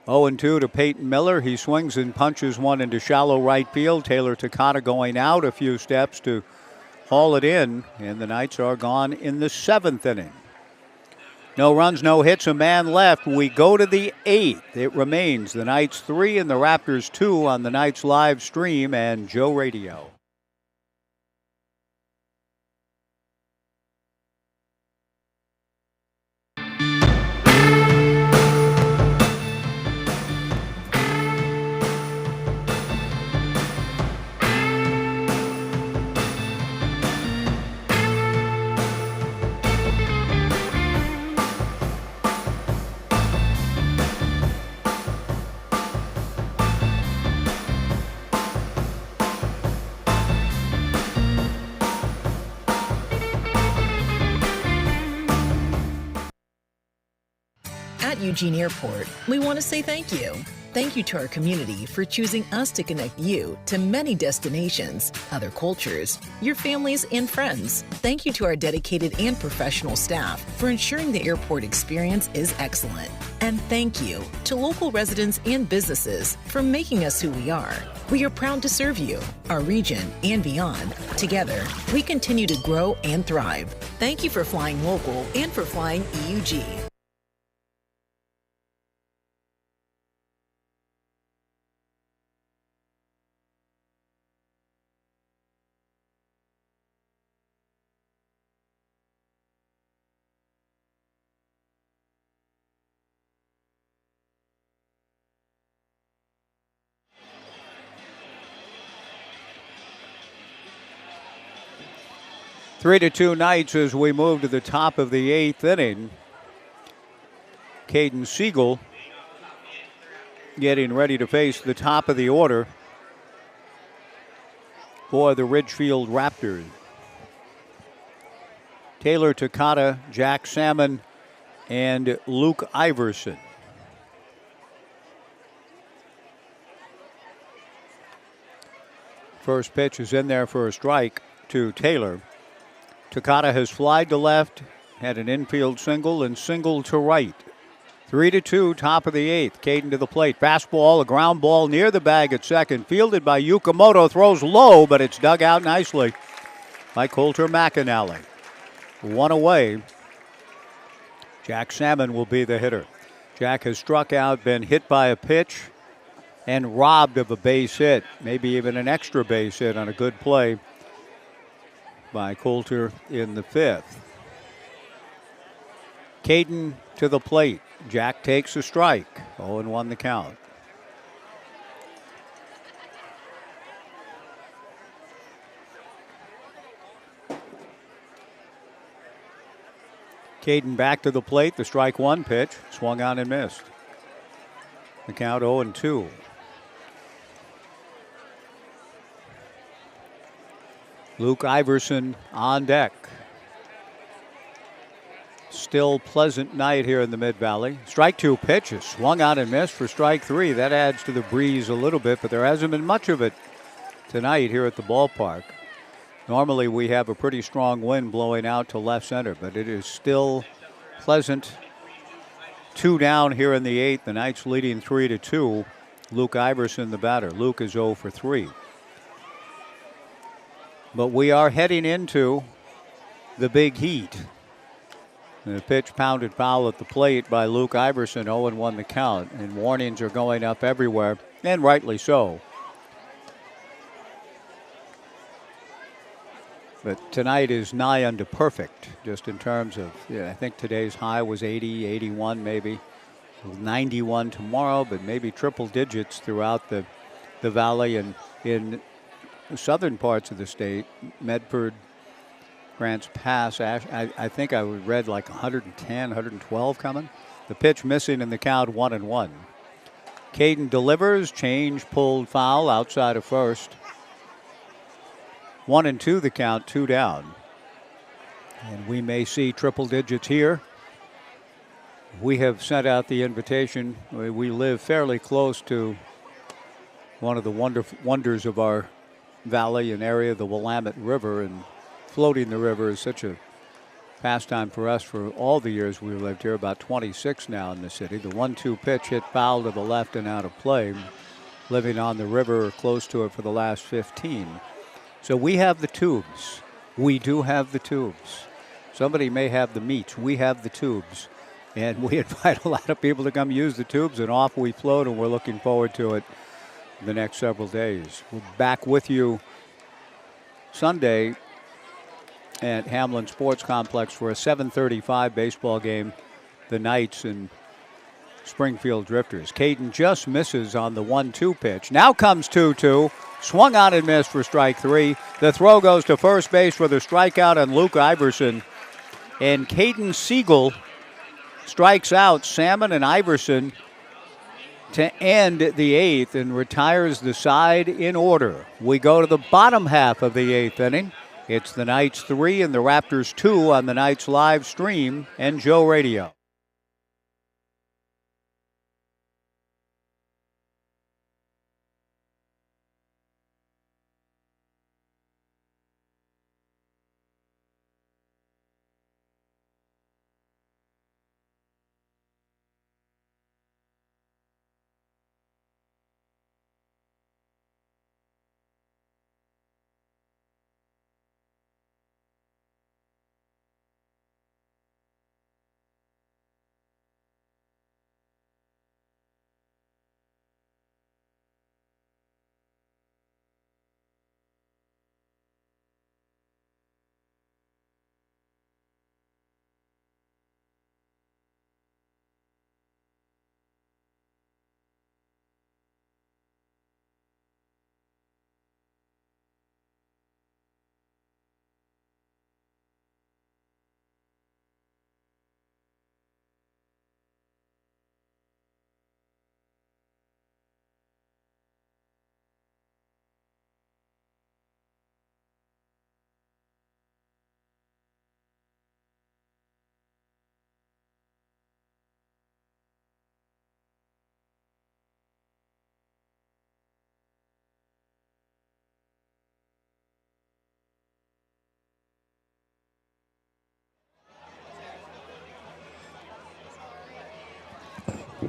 0-2 to Peyton Miller. He swings and punches one into shallow right field. Taylor Takata going out a few steps to haul it in, and the Knights are gone in the 7th inning. No runs, no hits, a man left. We go to the 8th. It remains the Knights 3 and the Raptors 2 on the Knights live stream and Joe Radio. At Eugene Airport, we want to say thank you. Thank you to our community for choosing us to connect you to many destinations, other cultures, your families, and friends. Thank you to our dedicated and professional staff for ensuring the airport experience is excellent. And thank you to local residents and businesses for making us who we are. We are proud to serve you, our region, and beyond. Together, we continue to grow and thrive. Thank you for flying local and for flying EUG. Three to 2 Knights as we move to the top of the 8th inning. Caden Siegel getting ready to face the top of the order for the Ridgefield Raptors. Taylor Takata, Jack Salmon, and Luke Iverson. First pitch is in there for a strike to Taylor. Takata has flied to left, had an infield single, and singled to right. 3-2, top of the 8th. Caden to the plate. Fastball, a ground ball near the bag at second. Fielded by Yukamoto. Throws low, but it's dug out nicely by Coulter McAnally. 1 away. Jack Salmon will be the hitter. Jack has struck out, been hit by a pitch, and robbed of a base hit. Maybe even an extra base hit on a good play by Coulter in the 5th. Caden to the plate. Jack takes a strike. 0-1 the count. Caden back to the plate. The strike one pitch. Swung on and missed. The count 0-2. Luke Iverson on deck. Still pleasant night here in the Mid-Valley. Strike 2 pitches. Swung on and missed for strike 3. That adds to the breeze a little bit, but there hasn't been much of it tonight here at the ballpark. Normally we have a pretty strong wind blowing out to left center, but it is still pleasant 2 down here in the 8th. The Knights leading 3-2. Luke Iverson, the batter. Luke is 0 for 3. But we are heading into the big heat. The pitch pounded foul at the plate by Luke Iverson, 0-1 the count. And warnings are going up everywhere, and rightly so. But tonight is nigh unto perfect, just in terms of, I think today's high was 80, 81 maybe. 91 tomorrow, but maybe triple digits throughout the valley and in the southern parts of the state. Medford, Grants Pass, I think I read like 110, 112 coming. The pitch missing in the count, 1-1. Caden delivers, change, pulled foul outside of first. 1-2 the count, 2 down. And we may see triple digits here. We have sent out the invitation. We live fairly close to one of the wonders of our valley and area, the Willamette River, and floating the river is such a pastime for us for all the years we lived here, about 26 now in the city. The 1-2 pitch hit foul to the left and out of play, living on the river or close to it for the last 15. So we have the tubes. We do have the tubes. Somebody may have the meats. We have the tubes. And we invite a lot of people to come use the tubes, and off we float, and we're looking forward to it the next several days. We're back with you Sunday at Hamlin Sports Complex for a 7:35 baseball game, the Knights and Springfield Drifters. Caden just misses on the 1-2 pitch. Now comes 2-2. Swung on and missed for strike 3. The throw goes to first base with a strikeout on Luke Iverson. And Caden Siegel strikes out Salmon and Iverson to end the 8th and retires the side in order. We go to the bottom half of the 8th inning. It's the Knights 3 and the Raptors 2 on the Knights live stream and Joe Radio.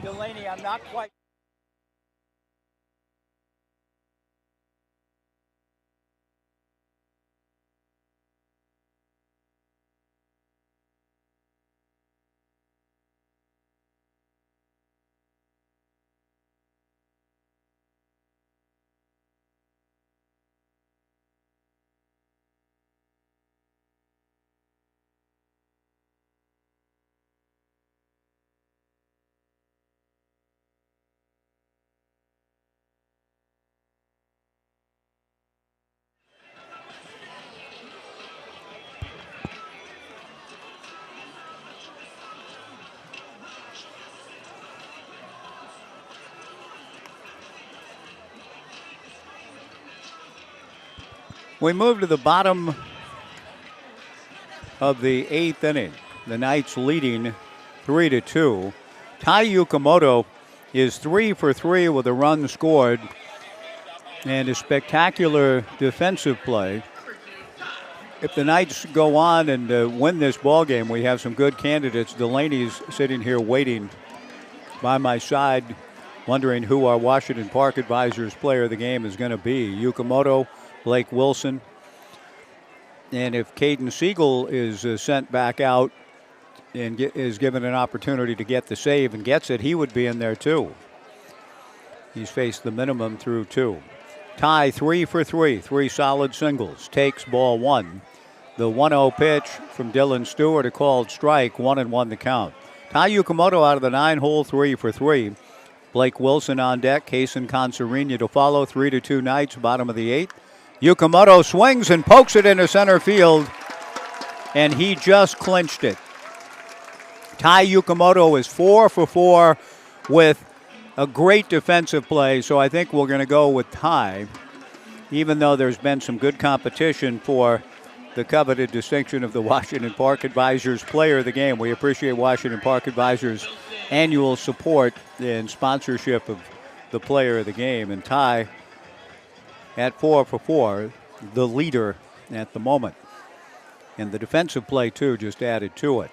Delaney, I'm not quite. We move to the bottom of the 8th inning. The Knights leading 3-2. Tai Yukamoto is 3 for 3 with a run scored and a spectacular defensive play. If the Knights go on and win this ball game, we have some good candidates. Delaney's sitting here waiting by my side wondering who our Washington Park Advisors player of the game is going to be. Yukamoto, Blake Wilson. And if Caden Siegel is sent back out and is given an opportunity to get the save and gets it, he would be in there too. He's faced the minimum through 2. Ty 3 for 3, 3 solid singles. Takes ball 1. The 1-0 pitch from Dylan Stewart, a called strike, 1-1 the count. Ty Yukamoto out of the 9-hole, 3 for 3. Blake Wilson on deck, Kason Concerina to follow, 3-2 Knights, bottom of the 8th. Yukamoto swings and pokes it into center field, and he just clinched it. Ty Yukamoto is 4 for 4 with a great defensive play, so I think we're going to go with Ty, even though there's been some good competition for the coveted distinction of the Washington Park Advisors Player of the Game. We appreciate Washington Park Advisors' annual support and sponsorship of the Player of the Game. And Ty, at 4 for 4, the leader at the moment. And the defensive play, too, just added to it.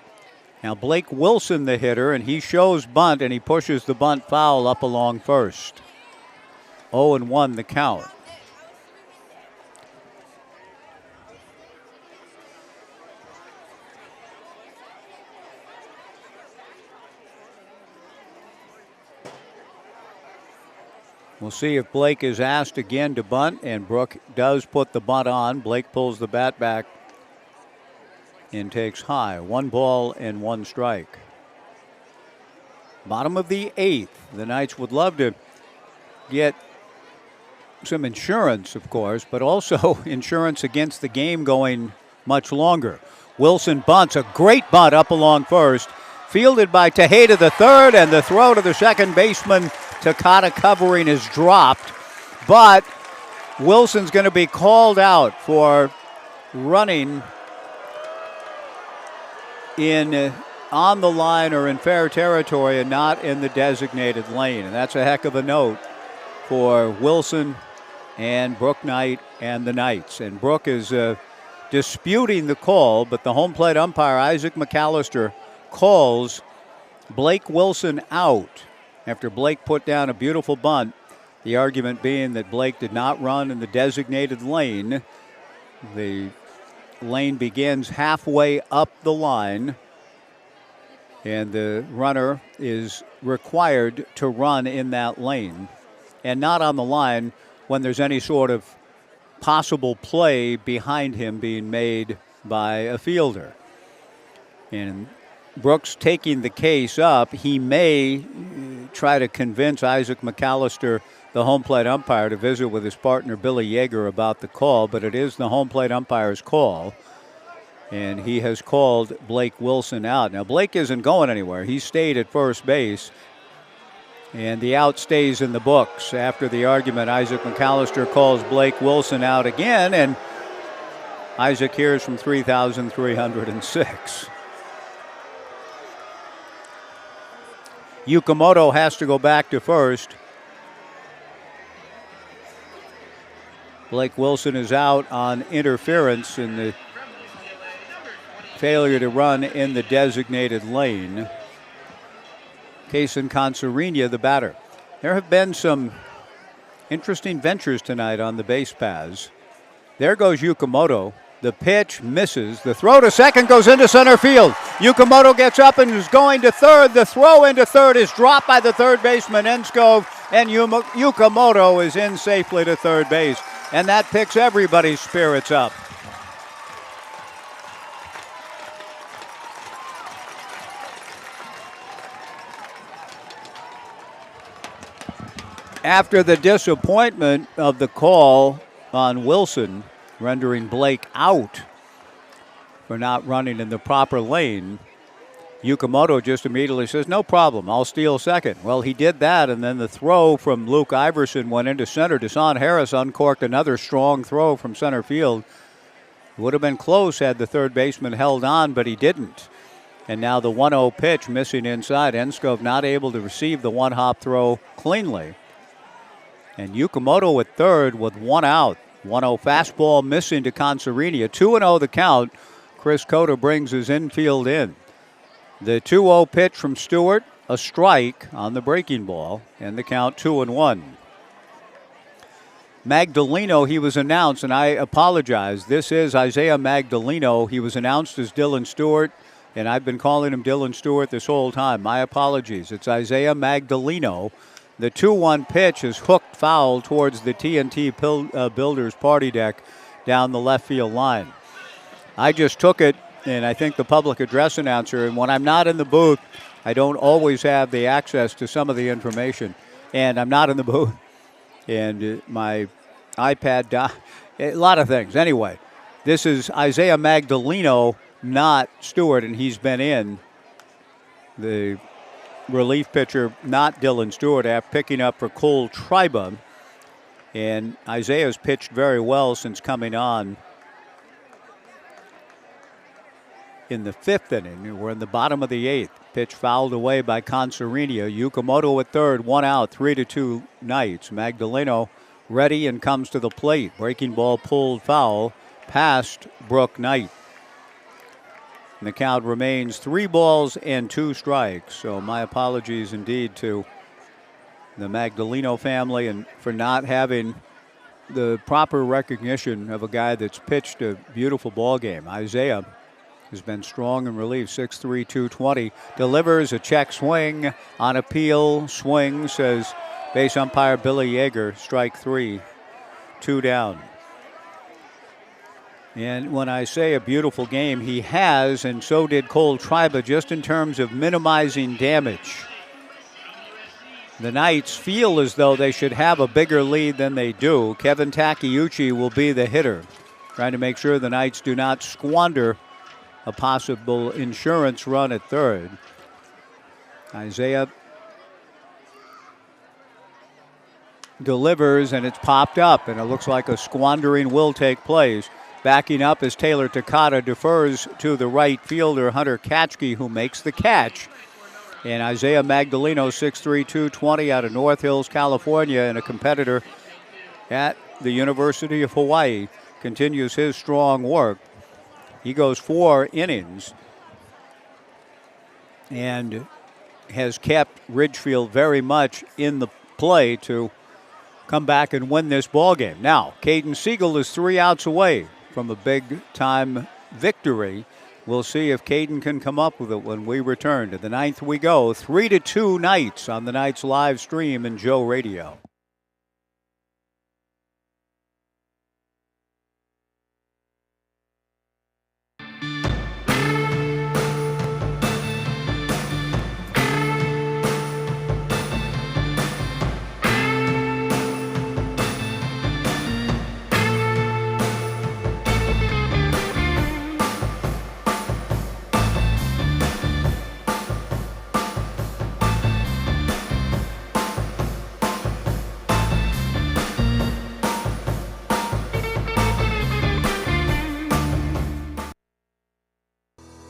Now Blake Wilson, the hitter, and he shows bunt, and he pushes the bunt foul up along first. 0-1 the count. We'll see if Blake is asked again to bunt, and Brook does put the bunt on. Blake pulls the bat back and takes high. 1 ball and 1 strike. Bottom of the 8th. The Knights would love to get some insurance, of course, but also insurance against the game going much longer. Wilson bunts, a great bunt up along first. Fielded by Tejeda, the third, and the throw to the second baseman. Takata covering is dropped, but Wilson's going to be called out for running in on the line or in fair territory and not in the designated lane. And that's a heck of a note for Wilson and Brook Knight and the Knights. And Brook is disputing the call, but the home plate umpire, Isaac McAllister, calls Blake Wilson out after Blake put down a beautiful bunt. The argument being that Blake did not run in the designated lane. The lane begins halfway up the line, and the runner is required to run in that lane and not on the line when there's any sort of possible play behind him being made by a fielder. And Brooks taking the case up. He may try to convince Isaac McAllister, the home plate umpire, to visit with his partner Billy Yeager about the call, but it is the home plate umpire's call, and he has called Blake Wilson out. Now, Blake isn't going anywhere. He stayed at first base, and the out stays in the books. After the argument, Isaac McAllister calls Blake Wilson out again, and Isaac hears from 3,306. Yukamoto has to go back to first. Blake Wilson is out on interference in the failure to run in the designated lane. Kason Concerina, the batter. There have been some interesting ventures tonight on the base paths. There goes Yukamoto. The pitch misses. The throw to second goes into center field. Yukamoto gets up and is going to third. The throw into third is dropped by the third baseman, Enskov, and Yukamoto is in safely to third base. And that picks everybody's spirits up. After the disappointment of the call on Wilson, rendering Blake out for not running in the proper lane, Yukamoto just immediately says, no problem, I'll steal second. Well, he did that, and then the throw from Luke Iverson went into center. Deshaun Harris uncorked another strong throw from center field. Would have been close had the third baseman held on, but he didn't. And now the 1-0 pitch missing inside. Enskov not able to receive the one-hop throw cleanly. And Yukamoto at third with one out. 1-0 fastball missing to Concerina. 2-0 the count. Chris Cota brings his infield in. The 2-0 pitch from Stewart a strike on the breaking ball, and the count 2-1. Magdaleno, he was announced, and I apologize. This is Isaiah Magdaleno. He was announced as Dylan Stewart, and I've been calling him Dylan Stewart this whole time. My apologies. It's Isaiah Magdaleno. The 2-1 pitch is hooked foul towards the TNT Builders party deck down the left field line. I just took it, and I think the public address announcer, and when I'm not in the booth, I don't always have the access to some of the information, and I'm not in the booth. And my iPad, a lot of things. Anyway, this is Isaiah Magdaleno, not Stewart, and he's been in. The relief pitcher, not Dylan Stewart, after picking up for Cole Triba. And Isaiah's pitched very well since coming on in the 5th inning. We're in the bottom of the 8th. Pitch fouled away by Consarinia. Yukamoto at third, 1 out, 3-2 Knights. Magdaleno ready and comes to the plate. Breaking ball pulled foul past Brooke Knight. And the count remains 3 balls and 2 strikes. So my apologies indeed to the Magdaleno family and for not having the proper recognition of a guy that's pitched a beautiful ball game. Isaiah has been strong in relief, 6'3", 220. Delivers a check swing on appeal. Swing, says base umpire Billy Yeager. Strike 3, 2 down. And when I say a beautiful game, he has, and so did Cole Triba, just in terms of minimizing damage. The Knights feel as though they should have a bigger lead than they do. Kevin Takeuchi will be the hitter, trying to make sure the Knights do not squander a possible insurance run at third. Isaiah delivers, and it's popped up, and it looks like a squandering will take place. Backing up as Taylor Takata defers to the right fielder, Hunter Katchke, who makes the catch. And Isaiah Magdaleno, 6'3", 220, out of North Hills, California, and a competitor at the University of Hawaii, continues his strong work. He goes 4 innings and has kept Ridgefield very much in the play to come back and win this ball game. Now, Caden Siegel is 3 outs away from a big-time victory. We'll see if Caden can come up with it when we return. To the 9th we go, 3-2 Knights on the Knights live stream in Joe Radio.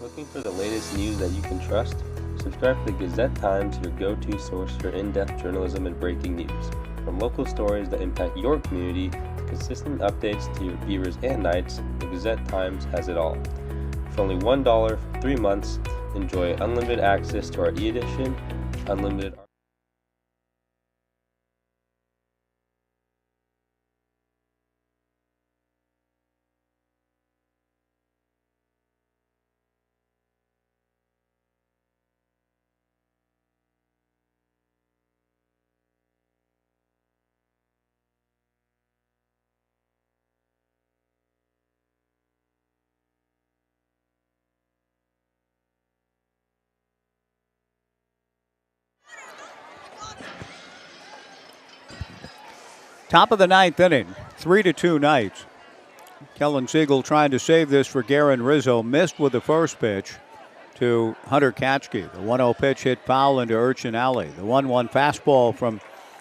Looking for the latest news that you can trust? Subscribe to the Gazette-Times, your go-to source for in-depth journalism and breaking news. From local stories that impact your community to consistent updates to your Beavers and Knights, the Gazette-Times has it all. For only $1 for 3 months, enjoy unlimited access to our e-edition, unlimited Top of the 9th inning, 3-2 Knights. Kellen Siegel trying to save this for Garen Rizzo. Missed with the first pitch to Hunter Katchke. The 1-0 pitch hit foul into Urchin Alley. The 1-1 fastball from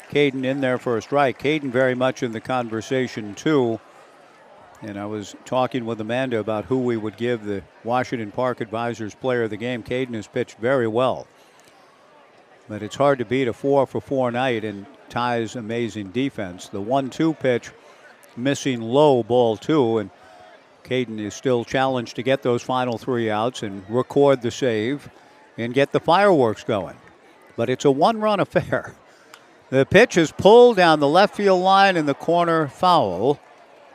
Caden in there for a strike. Caden very much in the conversation too. And I was talking with Amanda about who we would give the Washington Park Advisors player of the game. Caden has pitched very well. But it's hard to beat a 4-for-4 night in Ty's amazing defense. The 1-2 pitch missing low, ball 2, and Caden is still challenged to get those final 3 outs and record the save and get the fireworks going. but it's a one-run affair. The pitch is pulled down the left field line in the corner, foul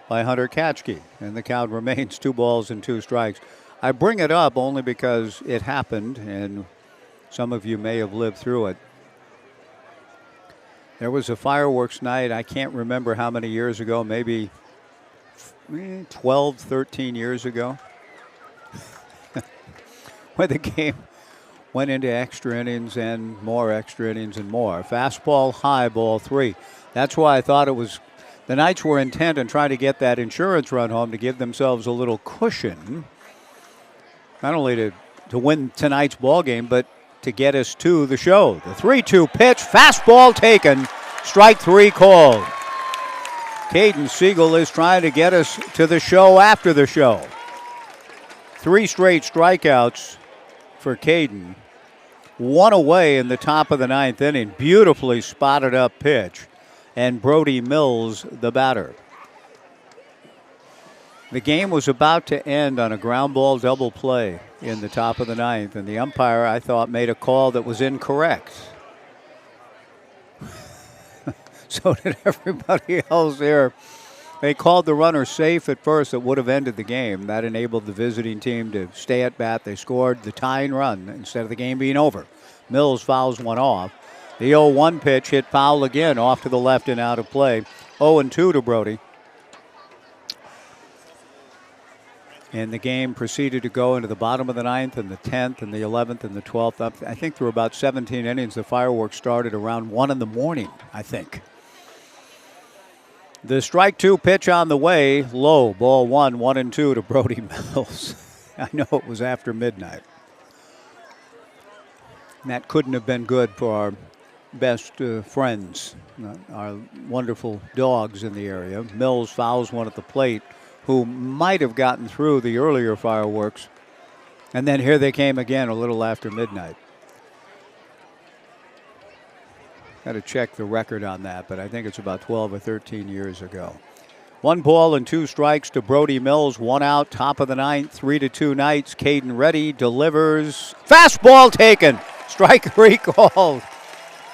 by Hunter Katchke, and the count remains 2 balls and 2 strikes. I bring it up only because it happened, and some of you may have lived through it. There was a fireworks night, I can't remember how many years ago, maybe 12, 13 years ago, where the game went into extra innings and more extra innings and more. Fastball high, ball 3. That's why I thought it was, the Knights were intent on trying to get that insurance run home to give themselves a little cushion, not only to win tonight's ball game, but to get us to the show. The 3-2 pitch, fastball taken, strike 3 called. Caden Siegel is trying to get us to the show after the show. 3 straight strikeouts for Caden. 1 away in the top of the 9th inning. Beautifully spotted up pitch. And Brody Mills, the batter. The game was about to end on a ground ball double play in the top of the 9th, and the umpire, I thought, made a call that was incorrect. So did everybody else here. They called the runner safe at first. That would have ended the game. That enabled the visiting team to stay at bat. They scored the tying run instead of the game being over. Mills fouls one off. The 0-1 pitch hit foul again, off to the left and out of play. 0-2 to Brody. And the game proceeded to go into the bottom of the 9th and the 10th and the 11th and the 12th. I think through about 17 innings. The fireworks started around 1 in the morning, I think. The strike 2 pitch on the way, low, ball 1, 1-2 to Brody Mills. I know it was after midnight. And that couldn't have been good for our best friends, our wonderful dogs in the area. Mills fouls one at the plate, who might have gotten through the earlier fireworks. And then here they came again a little after midnight. Got to check the record on that, but I think it's about 12 or 13 years ago. 1 ball and 2 strikes to Brody Mills. 1 out, top of the 9th, 3-2 Knights. Caden ready, delivers. Fastball taken. Strike 3 called.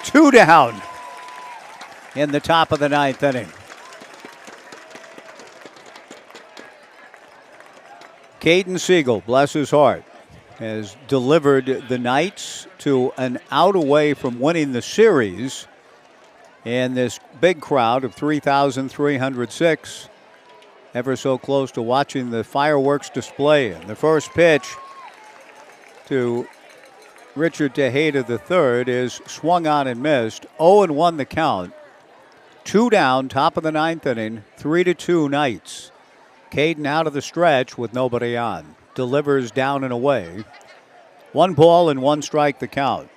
2 down in the top of the 9th inning. Caden Siegel, bless his heart, has delivered the Knights to an out away from winning the series. And this big crowd of 3,306, ever so close to watching the fireworks display. And the first pitch to Richard Tejeda III is swung on and missed. 0-1 the count. 2 down, top of the 9th inning, 3-2 Knights. Caden out of the stretch with nobody on. Delivers down and away. 1 ball and 1 strike the count.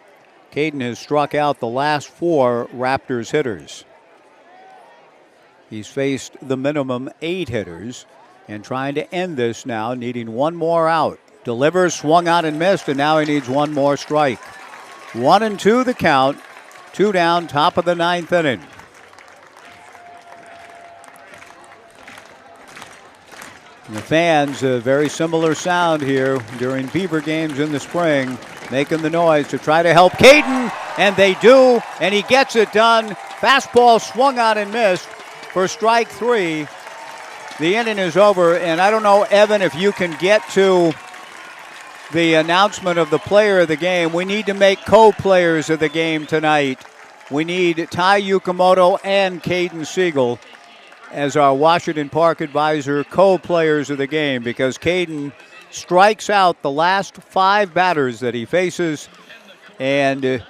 Caden has struck out the last 4 Raptors hitters. He's faced the minimum 8 hitters and trying to end this now, needing 1 more out. Delivers, swung on and missed, and now he needs 1 more strike. 1-2 the count. 2 down, top of the 9th inning. And the fans, a very similar sound here during Beaver games in the spring, making the noise to try to help Caden, and they do, and he gets it done. Fastball swung on and missed for strike 3. The inning is over, and I don't know, Evan, if you can get to the announcement of the player of the game. We need to make co-players of the game tonight. We need Ty Yukamoto and Caden Siegel as our Washington Park Advisor co-players of the game, because Caden strikes out the last 5 batters that he faces, and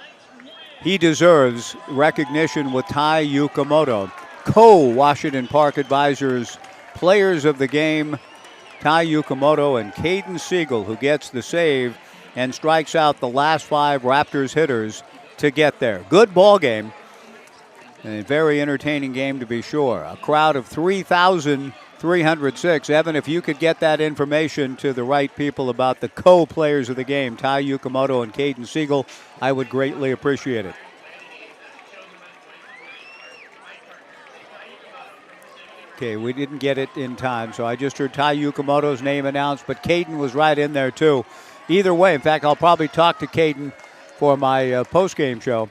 he deserves recognition with Ty Yukamoto. Co-Washington Park Advisors players of the game, Ty Yukamoto and Caden Siegel, who gets the save and strikes out the last 5 Raptors hitters to get there. Good ball game. A very entertaining game, to be sure. A crowd of 3,306. Evan, if you could get that information to the right people about the co-players of the game, Ty Yukamoto and Caden Siegel, I would greatly appreciate it. Okay, we didn't get it in time, so I just heard Ty Yukamoto's name announced, but Caden was right in there too. Either way, in fact, I'll probably talk to Caden for my post-game show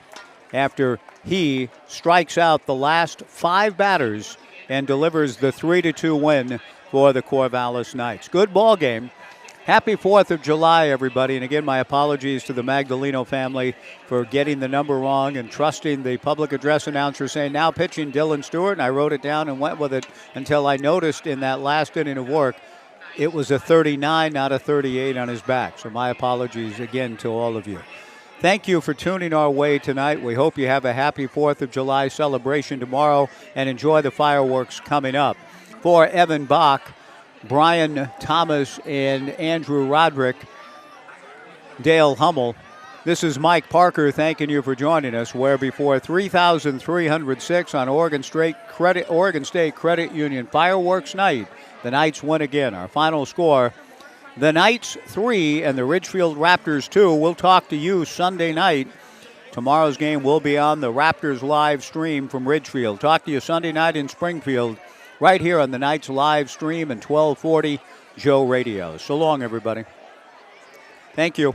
after he strikes out the last 5 batters and delivers the 3-2 win for the Corvallis Knights. Good ball game. Happy 4th of July, everybody. And again, my apologies to the Magdaleno family for getting the number wrong and trusting the public address announcer saying, now pitching Dylan Stewart. And I wrote it down and went with it until I noticed in that last inning of work, it was a 39, not a 38 on his back. So my apologies again to all of you. Thank you for tuning our way tonight. We hope you have a happy 4th of July celebration tomorrow and enjoy the fireworks coming up. For Evan Bach, Brian Thomas, and Andrew Roderick, Dale Hummel, this is Mike Parker thanking you for joining us, where before 3,306 on Oregon State Credit Union Fireworks Night, the Knights win again. Our final score, the Knights 3 and the Ridgefield Raptors 2. We'll talk to you Sunday night. Tomorrow's game will be on the Raptors live stream from Ridgefield. Talk to you Sunday night in Springfield, right here on the Knights live stream and 1240 Joe Radio. So long, everybody. Thank you.